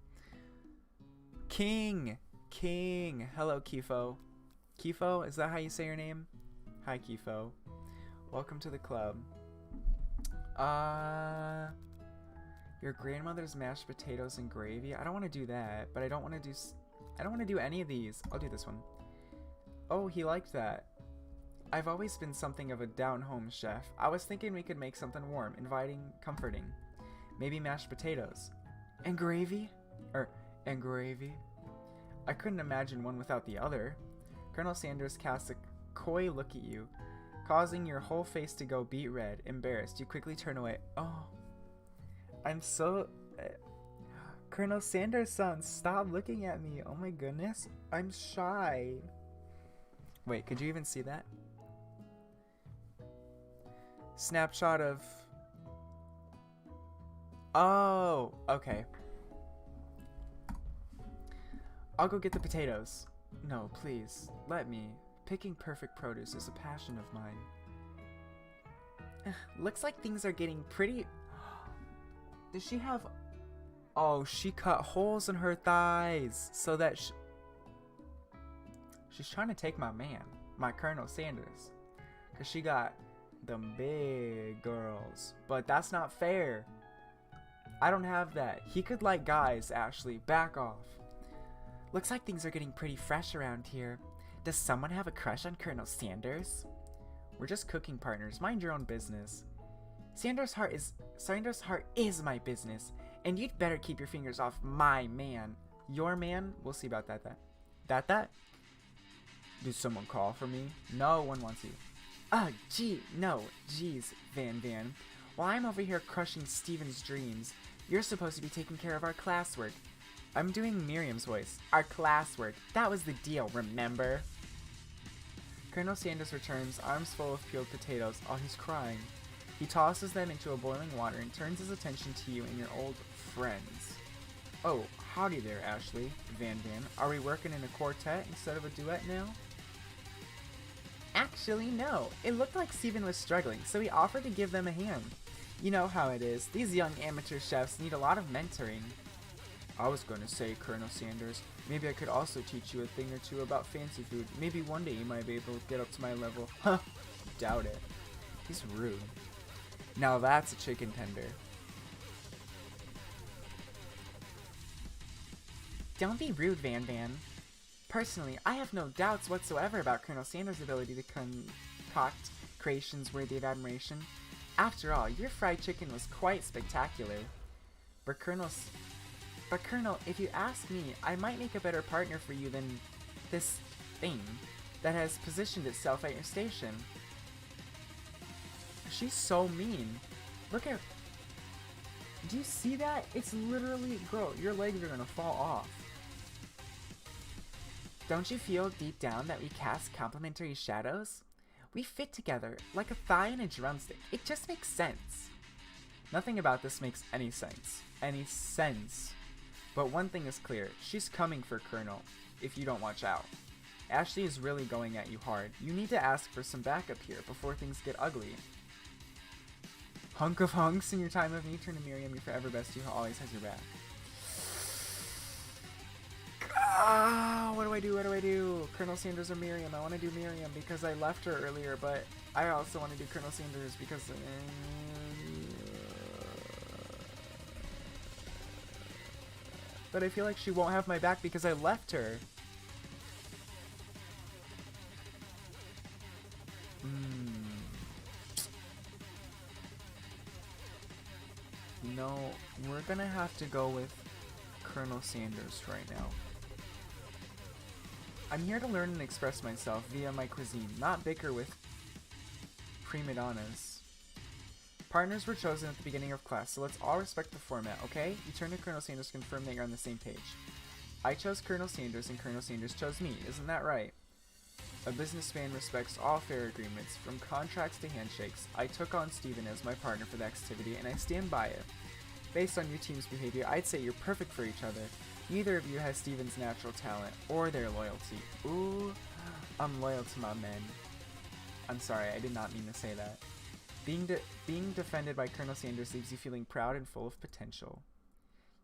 King! King! Hello, Kifo. Kifo, is that how you say your name? Hi, Kifo. Welcome to the club. Your grandmother's mashed potatoes and gravy? I don't want to do that, but I don't want to do any of these. I'll do this one. Oh, he liked that. I've always been something of a down-home chef. I was thinking we could make something warm, inviting, comforting. Maybe mashed potatoes. And gravy? And gravy? I couldn't imagine one without the other. Colonel Sanders casts a coy look at you, causing your whole face to go beet red. Embarrassed, you quickly turn away. Oh, I'm so... Colonel Sanders-san, stop looking at me. Oh my goodness. I'm shy. Wait, could you even see that? Snapshot of... Oh, okay. I'll go get the potatoes. No, please, let me. Picking perfect produce is a passion of mine. Looks like things are getting pretty... Does she have... Oh, she cut holes in her thighs so that she's trying to take my man, my Colonel Sanders, because she got them big girls. But that's not fair. I don't have that. He could like guys, Ashley. Back off. Looks like things are getting pretty fresh around here. Does someone have a crush on Colonel Sanders? We're just cooking partners. Mind your own business. Sanders' heart is my business. And you'd better keep your fingers off my man. Your man? We'll see about that. That? Did someone call for me? No one wants you. Jeez, Van. While I'm over here crushing Steven's dreams, you're supposed to be taking care of our classwork. I'm doing Miriam's voice. Our classwork. That was the deal, remember? Colonel Sanders returns, arms full of peeled potatoes. Oh, he's crying. He tosses them into a boiling water and turns his attention to you and your old friends. Oh, howdy there, Ashley. Van. Are we working in a quartet instead of a duet now? Actually, no. It looked like Steven was struggling, so he offered to give them a hand. You know how it is. These young amateur chefs need a lot of mentoring. I was going to say, Colonel Sanders, maybe I could also teach you a thing or two about fancy food. Maybe one day you might be able to get up to my level. Huh, doubt it. He's rude. Now that's a chicken tender. Don't be rude, Van. Personally, I have no doubts whatsoever about Colonel Sanders' ability to concoct creations worthy of admiration. After all, your fried chicken was quite spectacular. But Colonel, if you ask me, I might make a better partner for you than this thing that has positioned itself at your station. She's so mean. Look at... Do you see that? It's literally, bro, your legs are gonna fall off. Don't you feel deep down that we cast complementary shadows? We fit together like a thigh and a drumstick. It just makes sense. Nothing about this makes any sense. Any sense. But one thing is clear. She's coming for Colonel, if you don't watch out. Ashley is really going at you hard. You need to ask for some backup here before things get ugly. Hunk of hunks in your time of need, turn to Miriam, your forever bestie who always has your back. What do I do? What do I do? Colonel Sanders or Miriam? I want to do Miriam because I left her earlier, but I also want to do Colonel Sanders because... but I feel like she won't have my back because I left her. No, we're gonna have to go with Colonel Sanders right now. I'm here to learn and express myself via my cuisine, not bicker with prima donnas. Partners were chosen at the beginning of class, so let's all respect the format, okay? You turn to Colonel Sanders to confirm that you're on the same page. I chose Colonel Sanders and Colonel Sanders chose me, isn't that right? A businessman respects all fair agreements, from contracts to handshakes. I took on Steven as my partner for the activity, and I stand by it. Based on your team's behavior, I'd say you're perfect for each other. Neither of you has Steven's natural talent, or their loyalty. Ooh, I'm loyal to my men. I'm sorry, I did not mean to say that. Being defended by Colonel Sanders leaves you feeling proud and full of potential.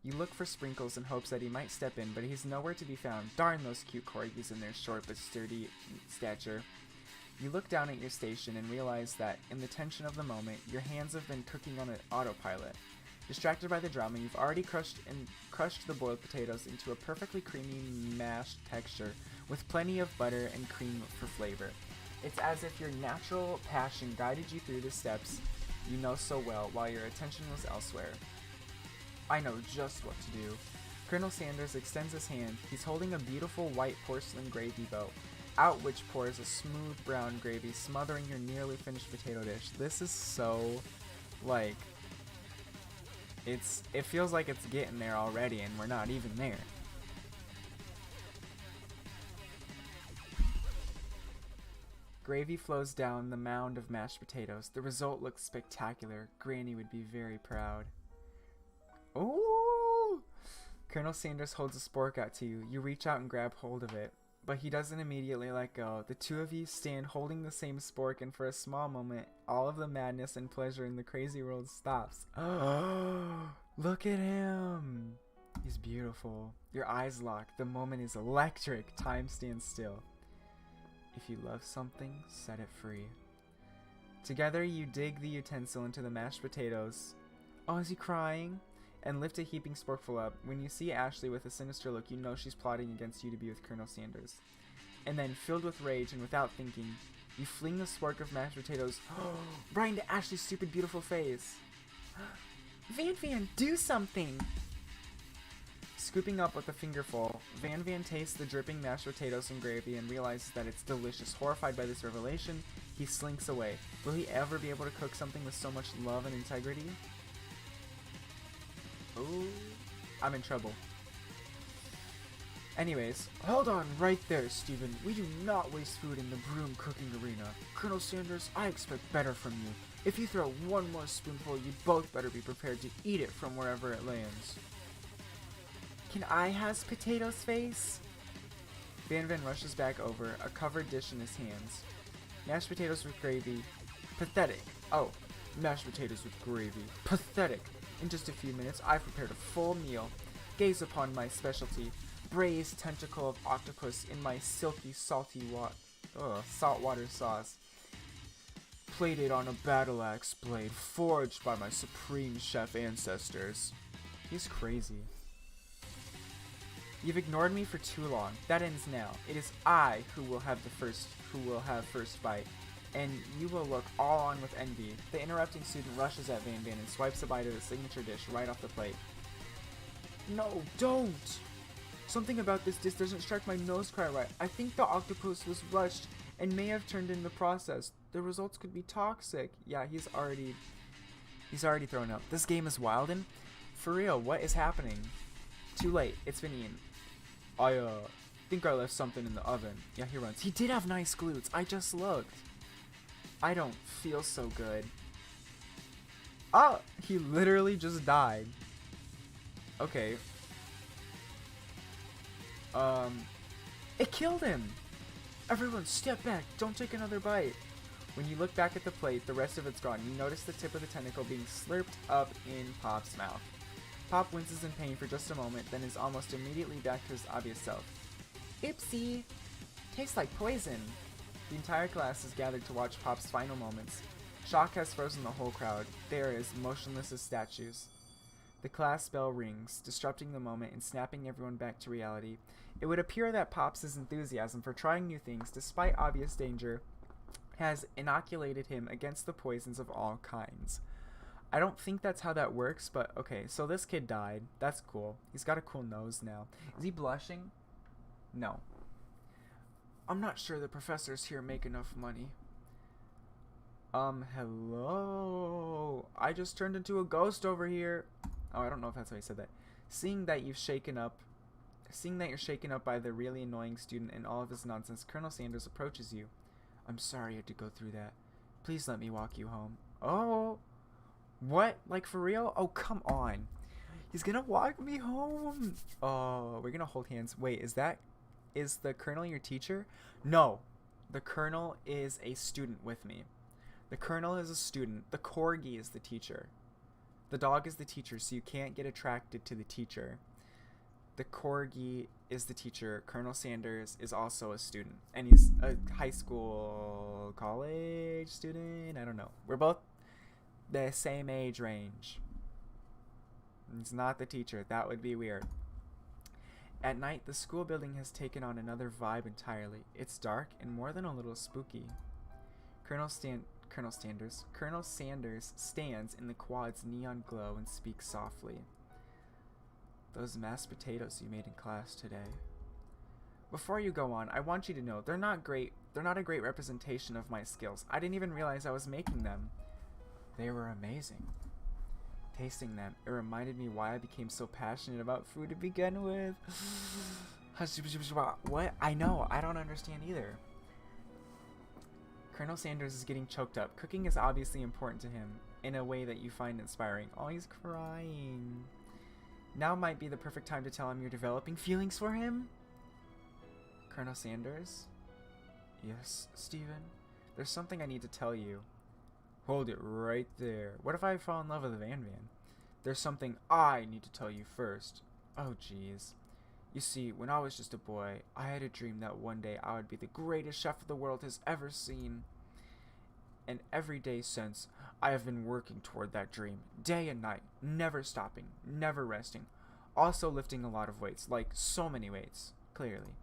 You look for Sprinkles in hopes that he might step in, but he's nowhere to be found. Darn those cute corgis in their short but sturdy stature. You look down at your station and realize that, in the tension of the moment, your hands have been cooking on an autopilot. Distracted by the drama, you've already crushed the boiled potatoes into a perfectly creamy mashed texture with plenty of butter and cream for flavor. It's as if your natural passion guided you through the steps you know so well while your attention was elsewhere. I know just what to do. Colonel Sanders extends his hand. He's holding a beautiful white porcelain gravy boat, out which pours a smooth brown gravy smothering your nearly finished potato dish. This is so, like... It feels like it's getting there already, and we're not even there. Gravy flows down the mound of mashed potatoes. The result looks spectacular. Granny would be very proud. Ooh! Colonel Sanders holds a spork out to you. You reach out and grab hold of it, but he doesn't immediately let go. The two of you stand holding the same spork, and for a small moment, all of the madness and pleasure in the crazy world stops. Oh, look at him! He's beautiful. Your eyes lock. The moment is electric. Time stands still. If you love something, set it free. Together, you dig the utensil into the mashed potatoes. Oh, is he crying? And lift a heaping sporkful up. When you see Ashley with a sinister look, you know she's plotting against you to be with Colonel Sanders. And then, filled with rage and without thinking, you fling the spork of mashed potatoes right into Ashley's stupid beautiful face. Van, do something! Scooping up with a fingerful, Van tastes the dripping mashed potatoes and gravy and realizes that it's delicious. Horrified by this revelation, he slinks away. Will he ever be able to cook something with so much love and integrity? Ooh, I'm in trouble. Anyways, hold on right there, Steven. We do not waste food in the broom cooking arena. Colonel Sanders, I expect better from you. If you throw one more spoonful, you both better be prepared to eat it from wherever it lands. Can I has potatoes face? Van rushes back over, a covered dish in his hands. Mashed potatoes with gravy. Pathetic. Oh, mashed potatoes with gravy. Pathetic. In just a few minutes, I've prepared a full meal. Gaze upon my specialty. Braised tentacle of octopus in my silky, salty saltwater sauce. Plated on a battle axe blade forged by my supreme chef ancestors. He's crazy. You've ignored me for too long. That ends now. It is I who will have first bite, and you will look all on with envy. The interrupting student rushes at Van and swipes a bite of the signature dish right off the plate. No, don't! Something about this dish doesn't strike my nose quite right. I think the octopus was rushed and may have turned in the process. The results could be toxic. Yeah, he's already thrown up. This game is wild, and For real, what is happening? Too late. It's been eaten. I think I left something in the oven. Yeah, he runs. He did have nice glutes. I just looked. I don't feel so good. Oh, he literally just died. Okay. It killed him. Everyone step back. Don't take another bite. When you look back at the plate, the rest of it's gone. You notice the tip of the tentacle being slurped up in Pop's mouth. Pop winces in pain for just a moment, then is almost immediately back to his obvious self. Oopsie! Tastes like poison. The entire class is gathered to watch Pop's final moments. Shock has frozen the whole crowd. They are as motionless as statues. The class bell rings, disrupting the moment and snapping everyone back to reality. It would appear that Pop's enthusiasm for trying new things, despite obvious danger, has inoculated him against the poisons of all kinds. I don't think that's how that works, but okay, so this kid died. That's cool. He's got a cool nose now. Is he blushing? No. I'm not sure the professors here make enough money. Hello? I just turned into a ghost over here. Oh, I don't know if that's how he said that. Seeing that you're shaken up by the really annoying student and all of his nonsense, Colonel Sanders approaches you. I'm sorry you had to go through that. Please let me walk you home. Oh, what? Like for real? Oh, come on. He's gonna walk me home. Oh, we're gonna hold hands. Wait, is the Colonel your teacher? No, the Colonel is a student with me. The Colonel is a student. The Corgi is the teacher. The dog is the teacher, so you can't get attracted to the teacher. The Corgi is the teacher. Colonel Sanders is also a student. And he's a high school, college student. I don't know. We're both the same age range. He's not the teacher. That would be weird. At night, the school building has taken on another vibe entirely. It's dark and more than a little spooky. Colonel Sanders stands in the quad's neon glow and speaks softly. Those mashed potatoes you made in class today. Before you go on, I want you to know they're not great. They're not a great representation of my skills. I didn't even realize I was making them. They were amazing. Tasting them, it reminded me why I became so passionate about food to begin with. What? I know. I don't understand either. Colonel Sanders is getting choked up. Cooking is obviously important to him in a way that you find inspiring. Oh, he's crying. Now might be the perfect time to tell him you're developing feelings for him. Colonel Sanders? Yes, Stephen? There's something I need to tell you. Hold it right there. What if I fall in love with Van Van? There's something I need to tell you first. Oh, jeez. You see, when I was just a boy, I had a dream that one day I would be the greatest chef the world has ever seen. And every day since, I have been working toward that dream, day and night, never stopping, never resting. Also lifting a lot of weights, like so many weights, clearly.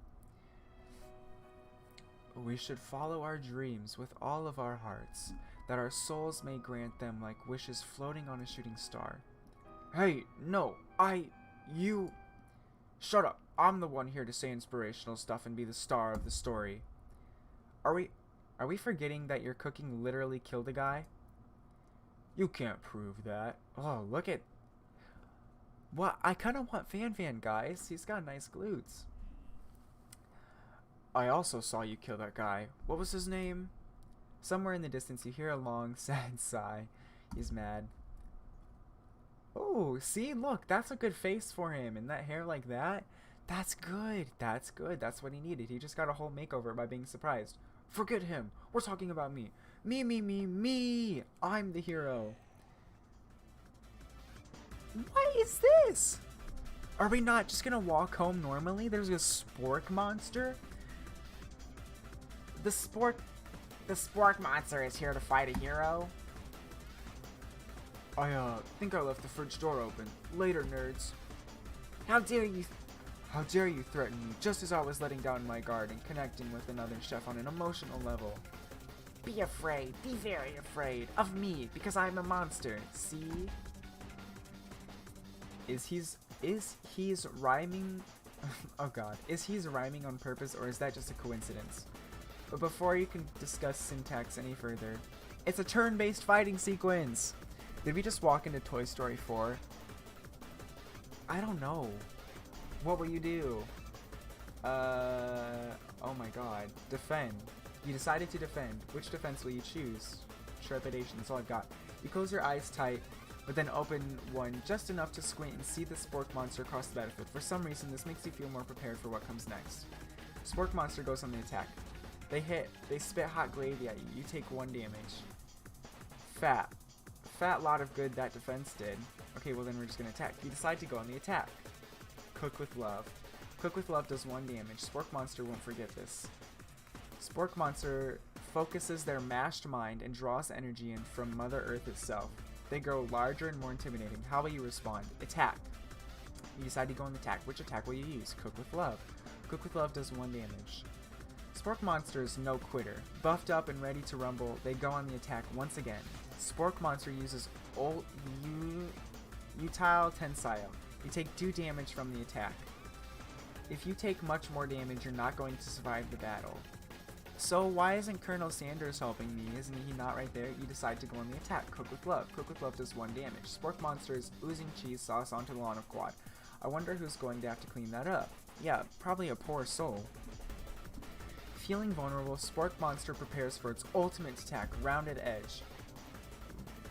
We should follow our dreams with all of our hearts, that our souls may grant them like wishes floating on a shooting star. Hey, no, you... Shut up. I'm the one here to say inspirational stuff and be the star of the story. Are we forgetting that your cooking literally killed a guy? You can't prove that. Oh, look at... What? I kind of want Van Van, guys. He's got nice glutes. I also saw you kill that guy. What was his name? Somewhere in the distance, you hear a long, sad sigh. He's mad. Oh, see? Look, that's a good face for him. And that hair like that? That's good. That's good. That's what he needed. He just got a whole makeover by being surprised. Forget him. We're talking about me. Me. I'm the hero. What is this? Are we not just gonna walk home normally? There's a spork monster? The spork monster is here to fight a hero. I think I left the fridge door open. Later, nerds. How dare you threaten me just as I was letting down my guard and connecting with another chef on an emotional level. Be afraid, be very afraid of me because I'm a monster. See? Is he's rhyming? Oh god. Is he's rhyming on purpose or is that just a coincidence? But before you can discuss syntax any further, it's a turn-based fighting sequence. Did we just walk into Toy Story 4? I don't know. What will you do? Oh my god. Defend. You decided to defend. Which defense will you choose? Trepidation, that's all I've got. You close your eyes tight, but then open one just enough to squint and see the spork monster across the battlefield. For some reason, this makes you feel more prepared for what comes next. Spork monster goes on the attack. They hit. They spit hot gravy at you. You take 1 damage. Fat. Fat lot of good that defense did. Okay, well then we're just gonna attack. You decide to go on the attack. Cook with love. Cook with love does 1 damage. Spork monster won't forget this. Spork monster focuses their mashed mind and draws energy in from Mother Earth itself. They grow larger and more intimidating. How will you respond? Attack. You decide to go on the attack. Which attack will you use? Cook with love. Cook with love does 1 damage. Spork monster is no quitter. Buffed up and ready to rumble, they go on the attack once again. Spork monster uses Utile Tensile. You take 2 damage from the attack. If you take much more damage, you're not going to survive the battle. So why isn't Colonel Sanders helping me? Isn't he not right there? You decide to go on the attack. Cook with love. Cook with love does 1 damage. Spork monster is oozing cheese sauce onto the lawn of quad. I wonder who's going to have to clean that up. Yeah, probably a poor soul. Feeling vulnerable, Spork monster prepares for its ultimate attack, Rounded Edge.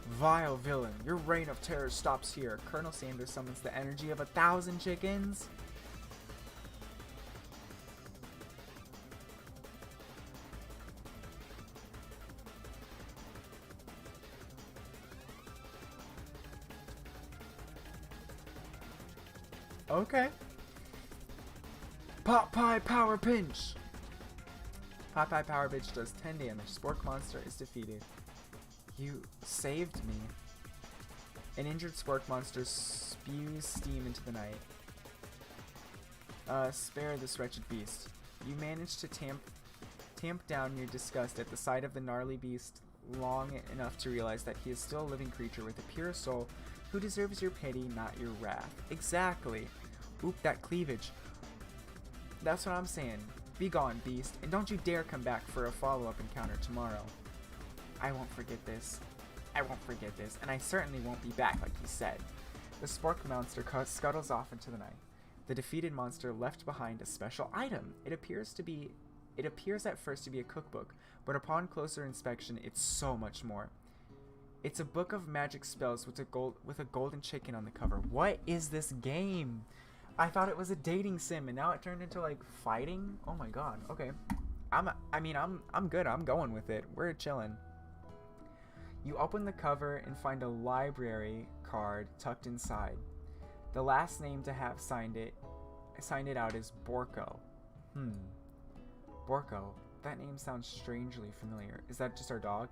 Vile villain, your reign of terror stops here. Colonel Sanders summons the energy of 1,000 chickens. Okay. Pot Pie Power Pinch. Pot Pie Power Pinch does 10 damage. Spork monster is defeated. You saved me. An injured Spork monster spews steam into the night. Spare this wretched beast. You manage to tamp down your disgust at the sight of the gnarly beast long enough to realize that he is still a living creature with a pure soul who deserves your pity, not your wrath. Exactly. Oop, that cleavage. That's what I'm saying. Be gone, beast, and don't you dare come back for a follow-up encounter tomorrow. I won't forget this. I won't forget this, and I certainly won't be back like he said. The Spork monster scuttles off into the night. The defeated monster left behind a special item. It appears at first to be a cookbook, but upon closer inspection, it's so much more. It's a book of magic spells with a golden chicken on the cover. What is this game? I thought it was a dating sim, and now it turned into like fighting. Oh my god. Okay, I'm good. I'm going with it. We're chilling. You open the cover and find a library card tucked inside. The last name to have signed it out is Borko. Borko. That name sounds strangely familiar. Is that just our dog?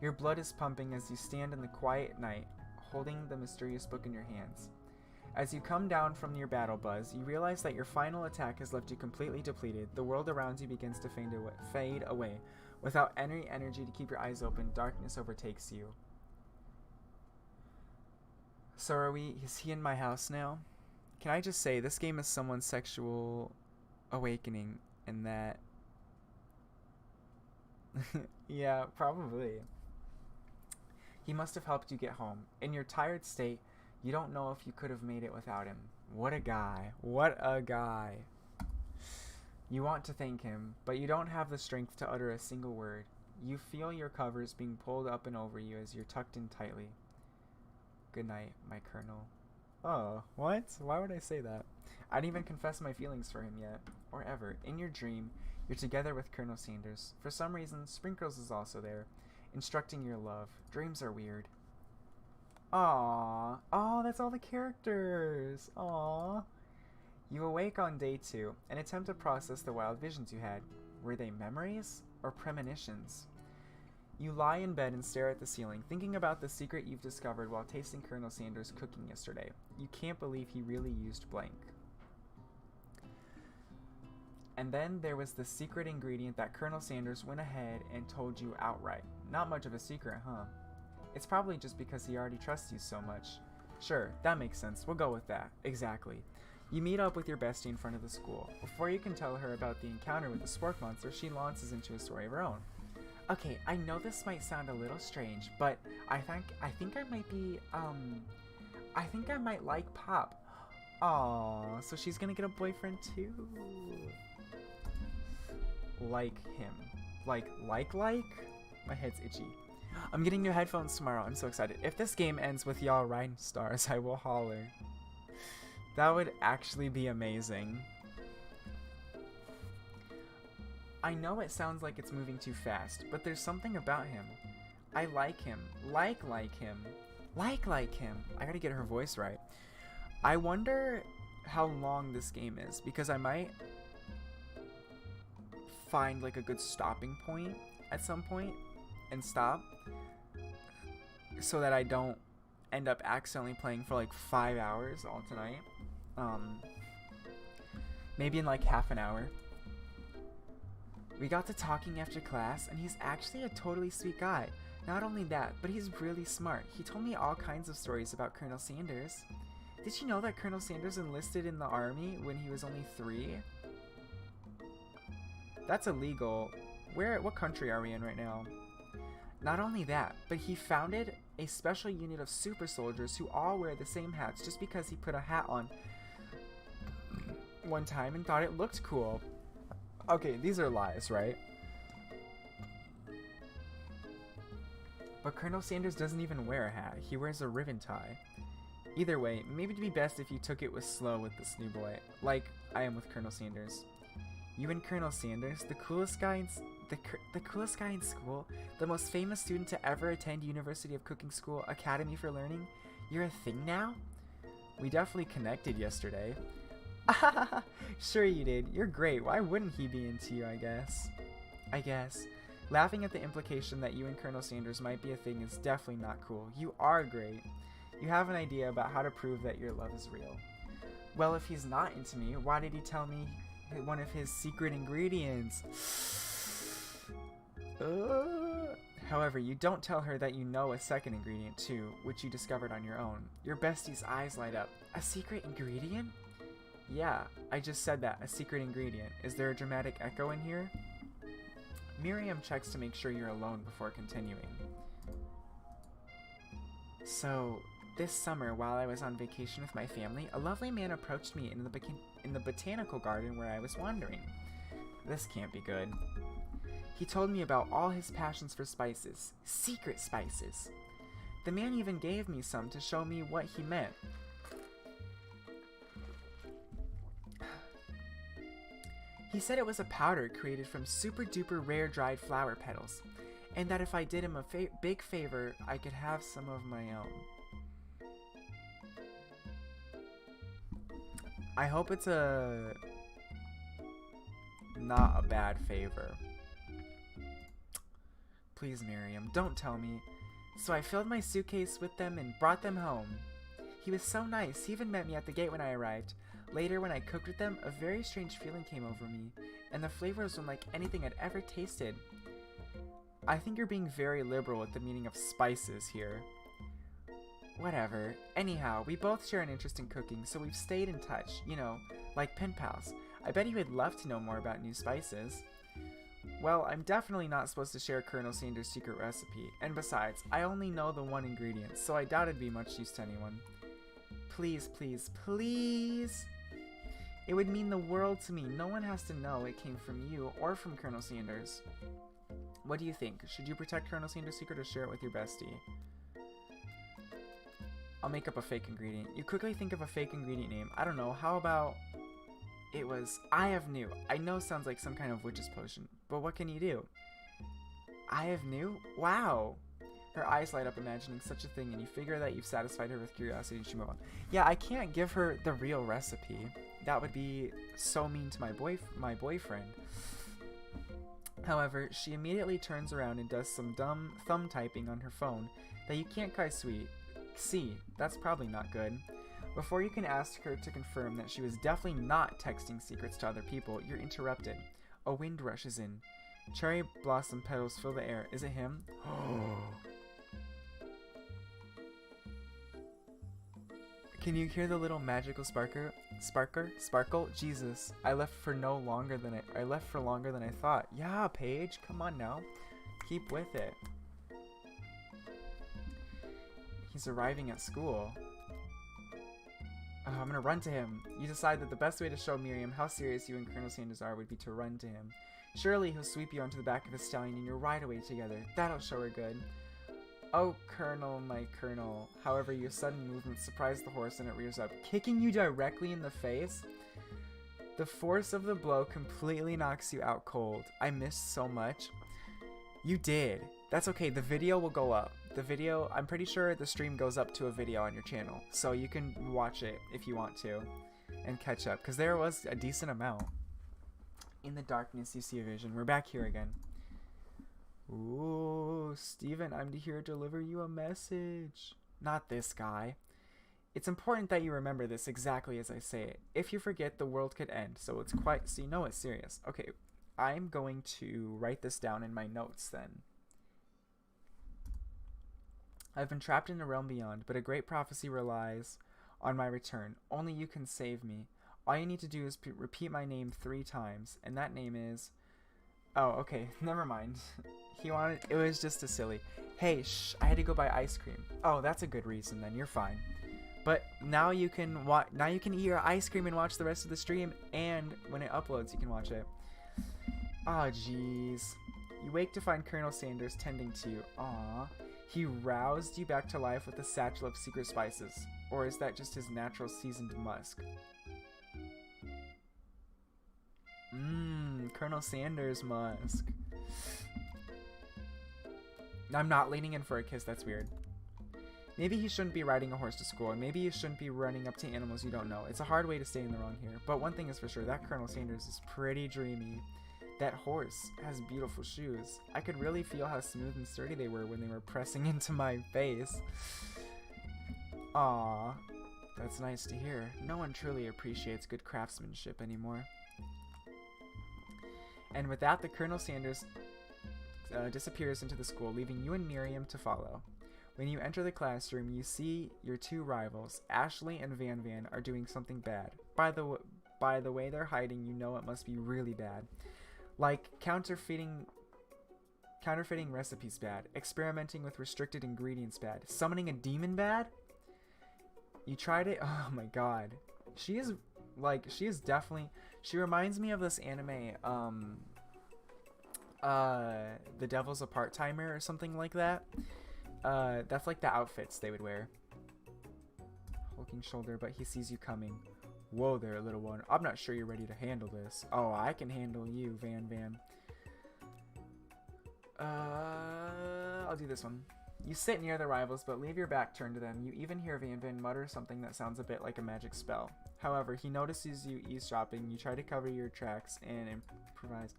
Your blood is pumping as you stand in the quiet night, holding the mysterious book in your hands. As you come down from your battle buzz, you realize that your final attack has left you completely depleted. The world around you begins to fade away. Without any energy to keep your eyes open, darkness overtakes you. So is he in my house now? Can I just say, this game is someone's sexual awakening, and that... yeah, probably. He must have helped you get home. In your tired state, you don't know if you could have made it without him. What a guy. What a guy. You want to thank him, but you don't have the strength to utter a single word. You feel your covers being pulled up and over you as you're tucked in tightly. Good night, my colonel. Oh, what? Why would I say that? I didn't even confess my feelings for him yet, or ever. In your dream, you're together with Colonel Sanders. For some reason, Sprinkles is also there, instructing your love. Dreams are weird. Aww. Oh, that's all the characters. Aww. You awake on day 2 and attempt to process the wild visions you had. Were they memories or premonitions? You lie in bed and stare at the ceiling, thinking about the secret you've discovered while tasting Colonel Sanders' cooking yesterday. You can't believe he really used blank. And then there was the secret ingredient that Colonel Sanders went ahead and told you outright. Not much of a secret, huh? It's probably just because he already trusts you so much. Sure, that makes sense. We'll go with that. Exactly. You meet up with your bestie in front of the school. Before you can tell her about the encounter with the Spork monster, she launches into a story of her own. Okay, I know this might sound a little strange, but I think I might be, I think I might like Pop. Aw, so she's gonna get a boyfriend too. Like him. Like? My head's itchy. I'm getting new headphones tomorrow. I'm so excited. If this game ends with y'all riding stars, I will holler. That would actually be amazing. I know it sounds like it's moving too fast, but there's something about him. I like him. Like him. Like him. I gotta get her voice right. I wonder how long this game is, because I might find like a good stopping point at some point and stop, so that I don't end up accidentally playing for like 5 hours all tonight. Maybe in like half an hour. We got to talking after class, and he's actually a totally sweet guy. Not only that, but he's really smart. He told me all kinds of stories about Colonel Sanders. Did you know that Colonel Sanders enlisted in the army when he was only 3? That's illegal. What country are we in right now? Not only that, but he founded a special unit of super soldiers who all wear the same hats just because he put a hat on one time and thought it looked cool. Okay, these are lies, right? But Colonel Sanders doesn't even wear a hat. He wears a ribbon tie. Either way, maybe it'd be best if you took it slow with this new boy, like I am with Colonel Sanders. You and Colonel Sanders, the coolest guy in school, the most famous student to ever attend University of Cooking School Academy for Learning, you're a thing now? We definitely connected yesterday. Sure you did. You're great. Why wouldn't he be into you, I guess. Laughing at the implication that you and Colonel Sanders might be a thing is definitely not cool. You are great. You have an idea about how to prove that your love is real. Well, if he's not into me, why did he tell me one of his secret ingredients? However, you don't tell her that you know a second ingredient too, which you discovered on your own. Your bestie's eyes light up. A secret ingredient? Yeah, I just said that, a secret ingredient. Is there a dramatic echo in here? Miriam checks to make sure you're alone before continuing. So, this summer, while I was on vacation with my family, a lovely man approached me in the botanical garden where I was wandering. This can't be good. He told me about all his passions for spices. Secret spices. The man even gave me some to show me what he meant. He said it was a powder created from super duper rare dried flower petals, and that if I did him a big favor, I could have some of my own. I hope it's not a bad favor. Please, Miriam, don't tell me. So I filled my suitcase with them and brought them home. He was so nice. He even met me at the gate when I arrived. Later, when I cooked with them, a very strange feeling came over me, and the flavor was unlike anything I'd ever tasted. I think you're being very liberal with the meaning of spices here. Whatever. Anyhow, we both share an interest in cooking, so we've stayed in touch, you know, like pen pals. I bet you would love to know more about new spices. Well, I'm definitely not supposed to share Colonel Sanders' secret recipe, and besides, I only know the one ingredient, so I doubt it'd be much use to anyone. Please, please, please! It would mean the world to me. No one has to know it came from you or from Colonel Sanders. What do you think? Should you protect Colonel Sanders' secret or share it with your bestie? I'll make up a fake ingredient. You quickly think of a fake ingredient name. I don't know, how about... It was Eye of New. I know sounds like some kind of witch's potion, but what can you do? Eye of New? Wow! Her eyes light up imagining such a thing, and you figure that you've satisfied her with curiosity and she moves on. Yeah, I can't give her the real recipe. That would be so mean to my boyfriend. However, she immediately turns around and does some dumb thumb typing on her phone that you can't quite see. That's probably not good. Before you can ask her to confirm that she was definitely not texting secrets to other people, you're interrupted. A wind rushes in. Cherry blossom petals fill the air. Is it him? Can you hear the little magical sparkle? Jesus, I left for longer than I thought. Yeah, Paige, come on now. Keep with it. He's arriving at school. I'm gonna run to him. You decide that the best way to show Miriam how serious you and Colonel Sanders are would be to run to him. Surely he'll sweep you onto the back of his stallion and you'll ride away together. That'll show her good. Oh, Colonel, my Colonel. However, your sudden movement surprised the horse and it rears up, kicking you directly in the face. The force of the blow completely knocks you out cold. I missed so much. You did. That's okay. The video will go up. The video, I'm pretty sure the stream goes up to a video on your channel. So you can watch it if you want to and catch up. Because there was a decent amount. In the darkness, you see a vision. We're back here again. Ooh, Steven, I'm here to deliver you a message. Not this guy. It's important that you remember this exactly as I say it. If you forget, the world could end. So you know it's serious. Okay, I'm going to write this down in my notes then. I've been trapped in a realm beyond, but a great prophecy relies on my return. Only you can save me. All you need to do is repeat my name 3 times, and that name is... Oh, okay, never mind. It was just a silly. Hey, shh, I had to go buy ice cream. Oh, that's a good reason then, you're fine. But now you can eat your ice cream and watch the rest of the stream, and when it uploads, you can watch it. Oh, jeez. You wake to find Colonel Sanders tending to you. Aww. He roused you back to life with a satchel of secret spices. Or is that just his natural seasoned musk? Colonel Sanders musk. I'm not leaning in for a kiss, that's weird. Maybe he shouldn't be riding a horse to school, and maybe you shouldn't be running up to animals you don't know. It's a hard way to stay in the wrong here. But one thing is for sure, that Colonel Sanders is pretty dreamy. That horse has beautiful shoes. I could really feel how smooth and sturdy they were when they were pressing into my face. Aww. That's nice to hear. No one truly appreciates good craftsmanship anymore. And with that, the Colonel Sanders disappears into the school, leaving you and Miriam to follow. When you enter the classroom, you see your 2 rivals, Ashley and Van Van, are doing something bad. By the way they're hiding, you know it must be really bad. Like counterfeiting recipes bad, experimenting with restricted ingredients bad, summoning a demon bad? You tried it? Oh my god. She is definitely, she reminds me of this anime, The Devil's a Part-Timer or something like that. That's like the outfits they would wear. Hulking shoulder, but he sees you coming. Whoa there, little one. I'm not sure you're ready to handle this. Oh, I can handle you, Van Van. I'll do this one. You sit near the rivals, but leave your back turned to them. You even hear Van Van mutter something that sounds a bit like a magic spell. However, he notices you eavesdropping. You try to cover your tracks and improvise.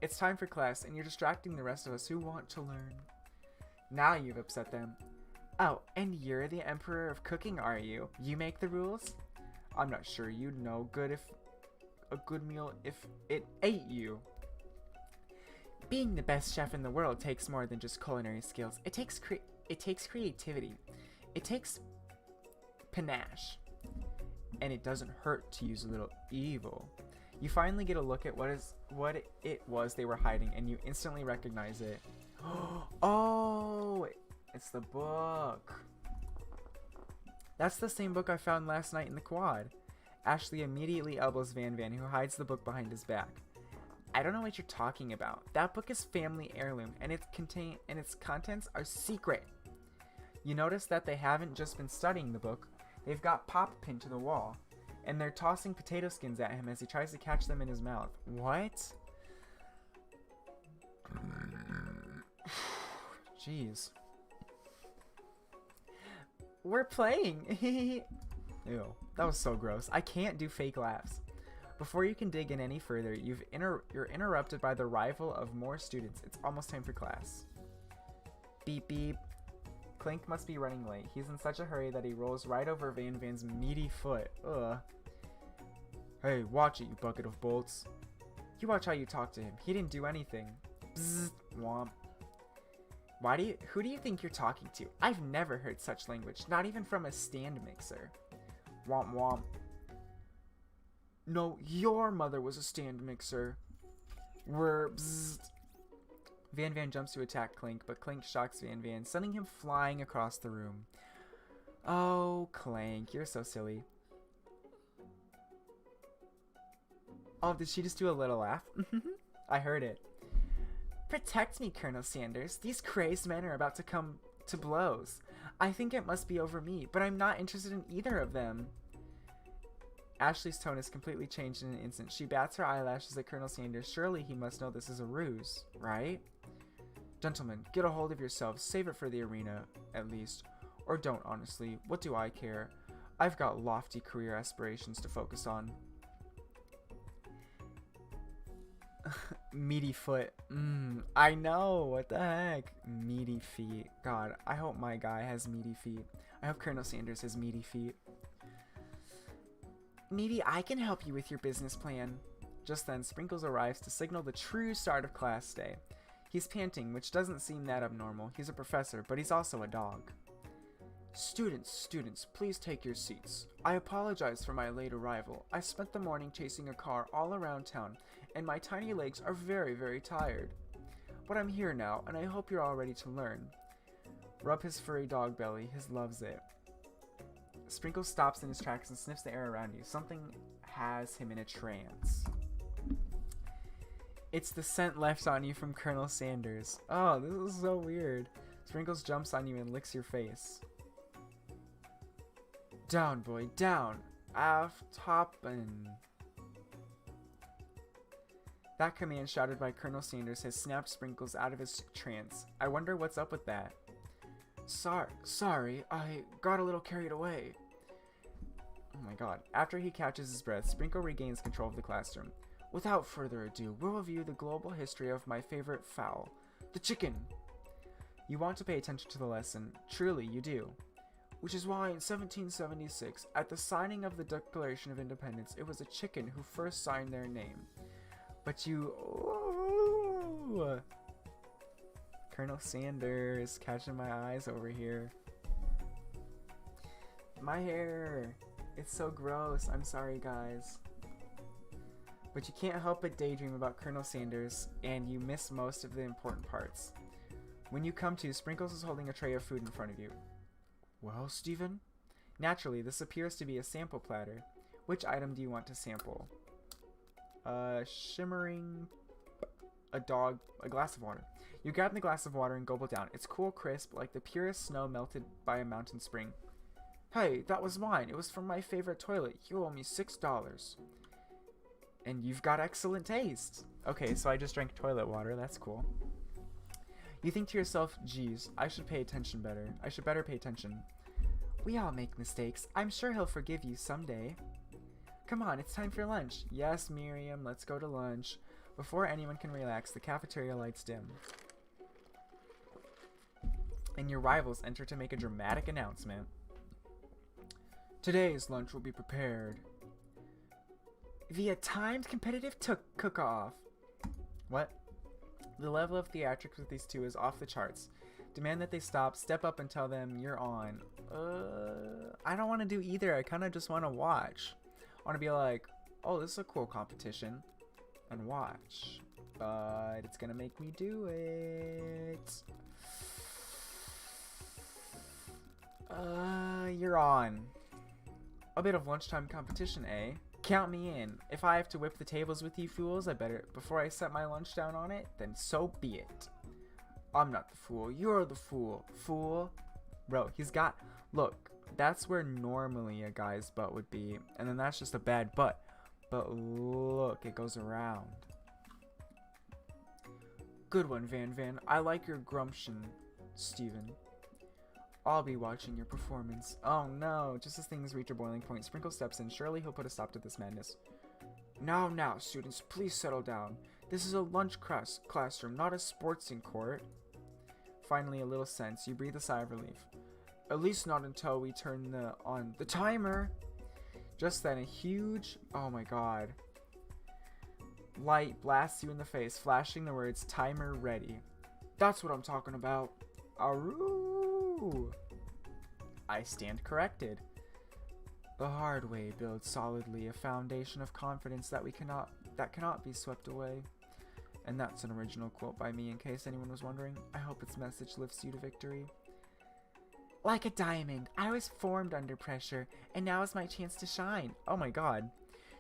It's time for class, and you're distracting the rest of us who want to learn. Now you've upset them. Oh, and you're the Emperor of Cooking, are you? You make the rules? I'm not sure you'd know a good meal if it ate you. Being the best chef in the world takes more than just culinary skills. It takes creativity. It takes panache. And it doesn't hurt to use a little evil. You finally get a look at what it was they were hiding, and you instantly recognize it. Oh, it's the book. That's the same book I found last night in the quad. Ashley immediately elbows Van Van, who hides the book behind his back. I don't know what you're talking about. That book is family heirloom, and its contents are secret. You notice that they haven't just been studying the book. They've got Pop pinned to the wall, and they're tossing potato skins at him as he tries to catch them in his mouth. What? Jeez. We're playing. Ew, that was so gross. I can't do fake laughs. Before you can dig in any further, you're interrupted by the arrival of more students. It's almost time for class. Beep beep. Clink must be running late. He's in such a hurry that he rolls right over Van Van's meaty foot. Ugh. Hey, watch it, you bucket of bolts. You watch how you talk to him. He didn't do anything. Bzzz. Womp. Who do you think you're talking to? I've never heard such language, not even from a stand mixer. Womp womp. No, your mother was a stand mixer. Bzzzt. Van Van jumps to attack Clink, but Clink shocks Van Van, sending him flying across the room. Oh, Clank, you're so silly. Oh, did she just do a little laugh? I heard it. Protect me, Colonel Sanders. These crazed men are about to come to blows. I think it must be over me, but I'm not interested in either of them. Ashley's tone has completely changed in an instant. She bats her eyelashes at Colonel Sanders. Surely he must know this is a ruse, right? Gentlemen, get a hold of yourselves. Save it for the arena, at least. Or don't, honestly. What do I care? I've got lofty career aspirations to focus on. Meaty foot. I know. What the heck? Meaty feet. God, I hope my guy has meaty feet. I hope Colonel Sanders has meaty feet. Maybe I can help you with your business plan. Just then, Sprinkles arrives to signal the true start of class day. He's panting, which doesn't seem that abnormal. He's a professor, but he's also a dog. Students, please take your seats. I apologize for my late arrival. I spent the morning chasing a car all around town, and my tiny legs are very, very tired. But I'm here now, and I hope you're all ready to learn. Rub his furry dog belly. His loves it. Sprinkles stops in his tracks and sniffs the air around you. Something has him in a trance. It's the scent left on you from Colonel Sanders. Oh, this is so weird. Sprinkles jumps on you and licks your face. Down, boy, down. Auftoppen. That command shouted by Colonel Sanders has snapped Sprinkles out of his trance. I wonder what's up with that. Sorry, I got a little carried away. Oh my god. After he catches his breath, Sprinkle regains control of the classroom. Without further ado, we'll review the global history of my favorite fowl, the chicken. You want to pay attention to the lesson. Truly, you do. Which is why in 1776, at the signing of the Declaration of Independence, it was a chicken who first signed their name. But you... Ooh. Colonel Sanders catching my eyes over here. My hair. It's so gross. I'm sorry, guys. But you can't help but daydream about Colonel Sanders, and you miss most of the important parts. When you come to, Sprinkles is holding a tray of food in front of you. Well, Stephen? Naturally, this appears to be a sample platter. Which item do you want to sample? Shimmering... a glass of water. You grab the glass of water and gobble down. It's cool, crisp, like the purest snow melted by a mountain spring. Hey, that was mine. It was from my favorite toilet. You owe me $6. And you've got excellent taste. Okay, so I just drank toilet water. That's cool. You think to yourself, geez, I should pay attention better. I should better pay attention. We all make mistakes. I'm sure he'll forgive you someday. Come on, it's time for lunch. Yes, Miriam, let's go to lunch. Before anyone can relax, the cafeteria lights dim. And your rivals enter to make a dramatic announcement. Today's lunch will be prepared via timed competitive cook-off. What? The level of theatrics with these two is off the charts. Demand that they stop, step up and tell them you're on. I don't want to do either. I kind of just want to watch. I want to be like, oh, this is a cool competition. And watch. But it's going to make me do it. You're on. A bit of lunchtime competition, eh? Count me in. If I have to whip the tables with you fools, I better, before I set my lunch down on it, then so be it. I'm not the fool. You're the fool. Fool. Bro, he's got, look, that's where normally a guy's butt would be. And then that's just a bad butt. But look, it goes around. Good one, Van. I like your grumption, Steven. I'll be watching your performance. Oh no, just as things reach a boiling point, Sprinkle steps in. Surely he'll put a stop to this madness. Now, students, please settle down. This is a lunch classroom, not a sportsing court. Finally, a little sense. You breathe a sigh of relief. At least not until we turn on the timer. Just then, a huge, oh my god, light blasts you in the face, flashing the words, timer ready. That's what I'm talking about. Aroo! I stand corrected. The hard way builds solidly a foundation of confidence that cannot be swept away. And that's an original quote by me, in case anyone was wondering. I hope its message lifts you to victory. Like a diamond. I was formed under pressure, and now is my chance to shine. Oh my god.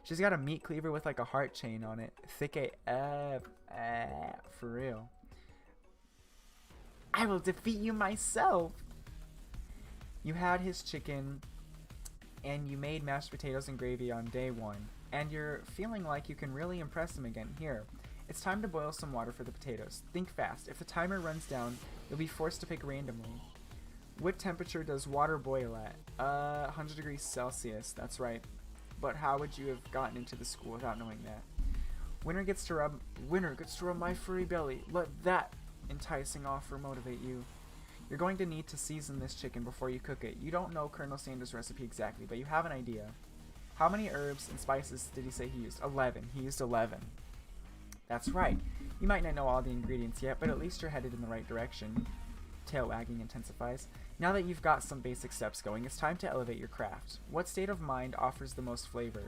She's got a meat cleaver with like a heart chain on it. Thick AF. For real. I will defeat you myself. You had his chicken, and you made mashed potatoes and gravy on day 1. And you're feeling like you can really impress him again. Here, it's time to boil some water for the potatoes. Think fast. If the timer runs down, you'll be forced to pick randomly. What temperature does water boil at? 100 degrees Celsius. That's right. But how would you have gotten into the school without knowing that? Winner gets to rub my furry belly. Let that enticing offer motivate you. You're going to need to season this chicken before you cook it. You don't know Colonel Sanders' recipe exactly, but you have an idea. How many herbs and spices did he say he used? 11. He used 11. That's right. You might not know all the ingredients yet, but at least you're headed in the right direction. Tail wagging intensifies. Now that you've got some basic steps going, it's time to elevate your craft. What state of mind offers the most flavor?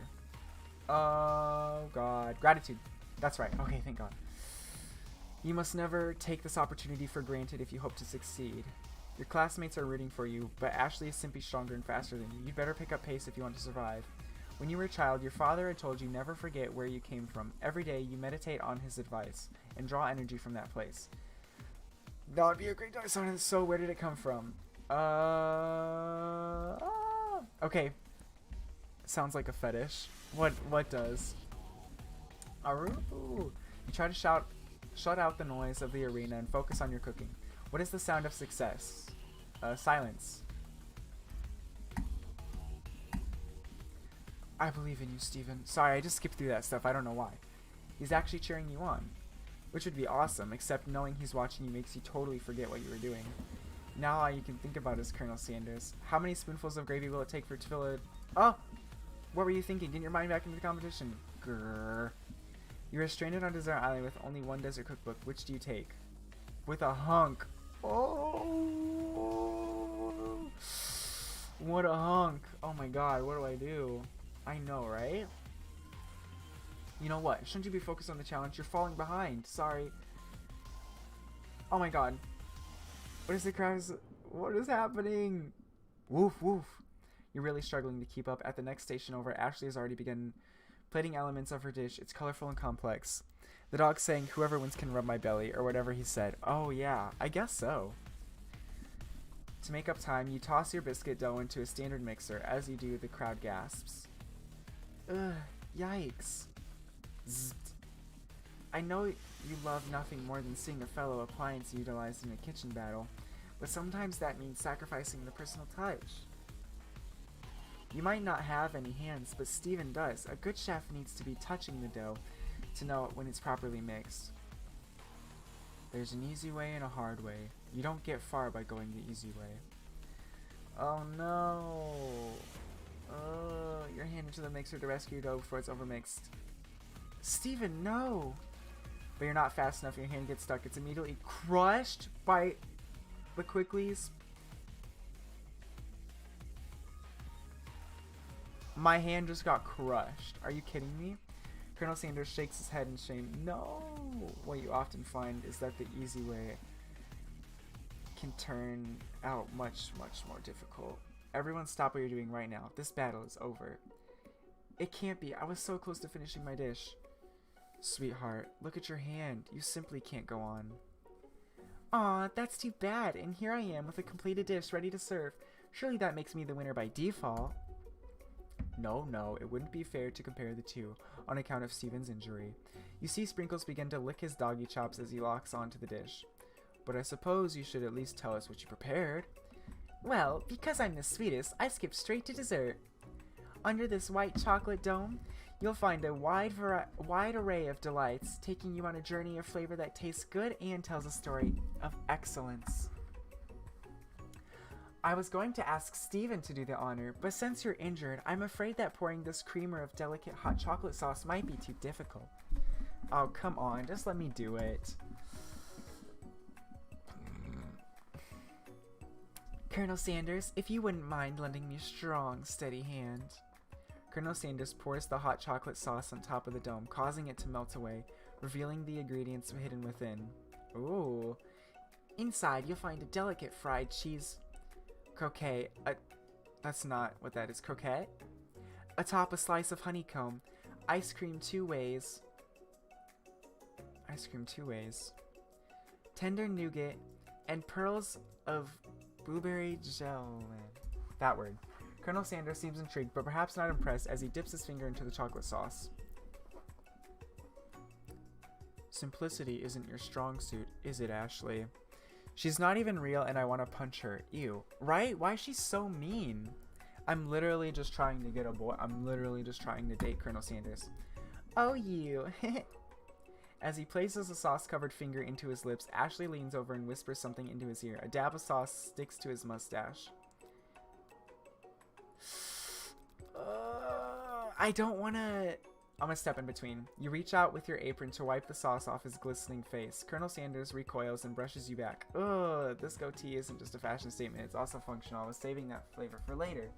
Oh, God. Gratitude. That's right. Okay, thank God. You must never take this opportunity for granted if you hope to succeed. Your classmates are rooting for you, but Ashley is simply stronger and faster than you. You'd better pick up pace if you want to survive. When you were a child, your father had told you never forget where you came from. Every day, you meditate on his advice and draw energy from that place. That would be a great dice on it. So where did it come from? Okay. Sounds like a fetish. What does? Aru. You try to shut out the noise of the arena and focus on your cooking. What is the sound of success? Silence. I believe in you, Steven. Sorry, I just skipped through that stuff. I don't know why. He's actually cheering you on. Which would be awesome, except knowing he's watching you makes you totally forget what you were doing. Now all you can think about is Colonel Sanders. How many spoonfuls of gravy will it take for it to fill a... Oh! What were you thinking? Get your mind back into the competition. Grrr. You are stranded on Desert Island with only one desert cookbook. Which do you take? With a hunk. Oh! What a hunk. Oh my god, what do I do? I know, right? You know what? Shouldn't you be focused on the challenge? You're falling behind. Sorry. Oh my god. What is the cries? What is happening? Woof, woof. You're really struggling to keep up. At the next station over, Ashley has already begun plating elements of her dish. It's colorful and complex. The dog's saying, whoever wins can rub my belly, or whatever he said. Oh yeah, I guess so. To make up time, you toss your biscuit dough into a standard mixer. As you do, the crowd gasps. Ugh, yikes. Zzzt. I know you love nothing more than seeing a fellow appliance utilized in a kitchen battle, but sometimes that means sacrificing the personal touch. You might not have any hands, but Steven does. A good chef needs to be touching the dough to know when it's properly mixed. There's an easy way and a hard way. You don't get far by going the easy way. Oh no! Your hand into the mixer to rescue your dough before it's overmixed. Steven, no! But you're not fast enough, your hand gets stuck. It's immediately crushed by the Quicklies. My hand just got crushed. Are you kidding me? Colonel Sanders shakes his head in shame. No! What you often find is that the easy way can turn out much, much more difficult. Everyone stop what you're doing right now. This battle is over. It can't be. I was so close to finishing my dish. Sweetheart, look at your hand. You simply can't go on. Aw, that's too bad. And here I am with a completed dish ready to serve. Surely that makes me the winner by default. No, it wouldn't be fair to compare the two on account of Steven's injury. You see Sprinkles begin to lick his doggy chops as he locks onto the dish. But I suppose you should at least tell us what you prepared. Well, because I'm the sweetest, I skipped straight to dessert. Under this white chocolate dome, you'll find a wide array of delights, taking you on a journey of flavor that tastes good and tells a story of excellence. I was going to ask Steven to do the honor, but since you're injured, I'm afraid that pouring this creamer of delicate hot chocolate sauce might be too difficult. Oh, come on, just let me do it. Colonel Sanders, if you wouldn't mind lending me a strong, steady hand. Colonel Sanders pours the hot chocolate sauce on top of the dome, causing it to melt away, revealing the ingredients hidden within. Ooh. Inside, you'll find a delicate fried cheese Croquet. That's not what that is. Croquet? Atop a slice of honeycomb. Ice cream 2 ways. Ice cream 2 ways. Tender nougat and pearls of blueberry gel. That word. Colonel Sanders seems intrigued, but perhaps not impressed as he dips his finger into the chocolate sauce. Simplicity isn't your strong suit, is it, Ashley? She's not even real and I want to punch her. Ew. Right? Why is she so mean? I'm literally just trying to get a boy. I'm literally just trying to date Colonel Sanders. Oh, you. As he places a sauce-covered finger into his lips, Ashley leans over and whispers something into his ear. A dab of sauce sticks to his mustache. I don't want to... I'm going to step in between. You reach out with your apron to wipe the sauce off his glistening face. Colonel Sanders recoils and brushes you back. Ugh, this goatee isn't just a fashion statement. It's also functional. I was saving that flavor for later.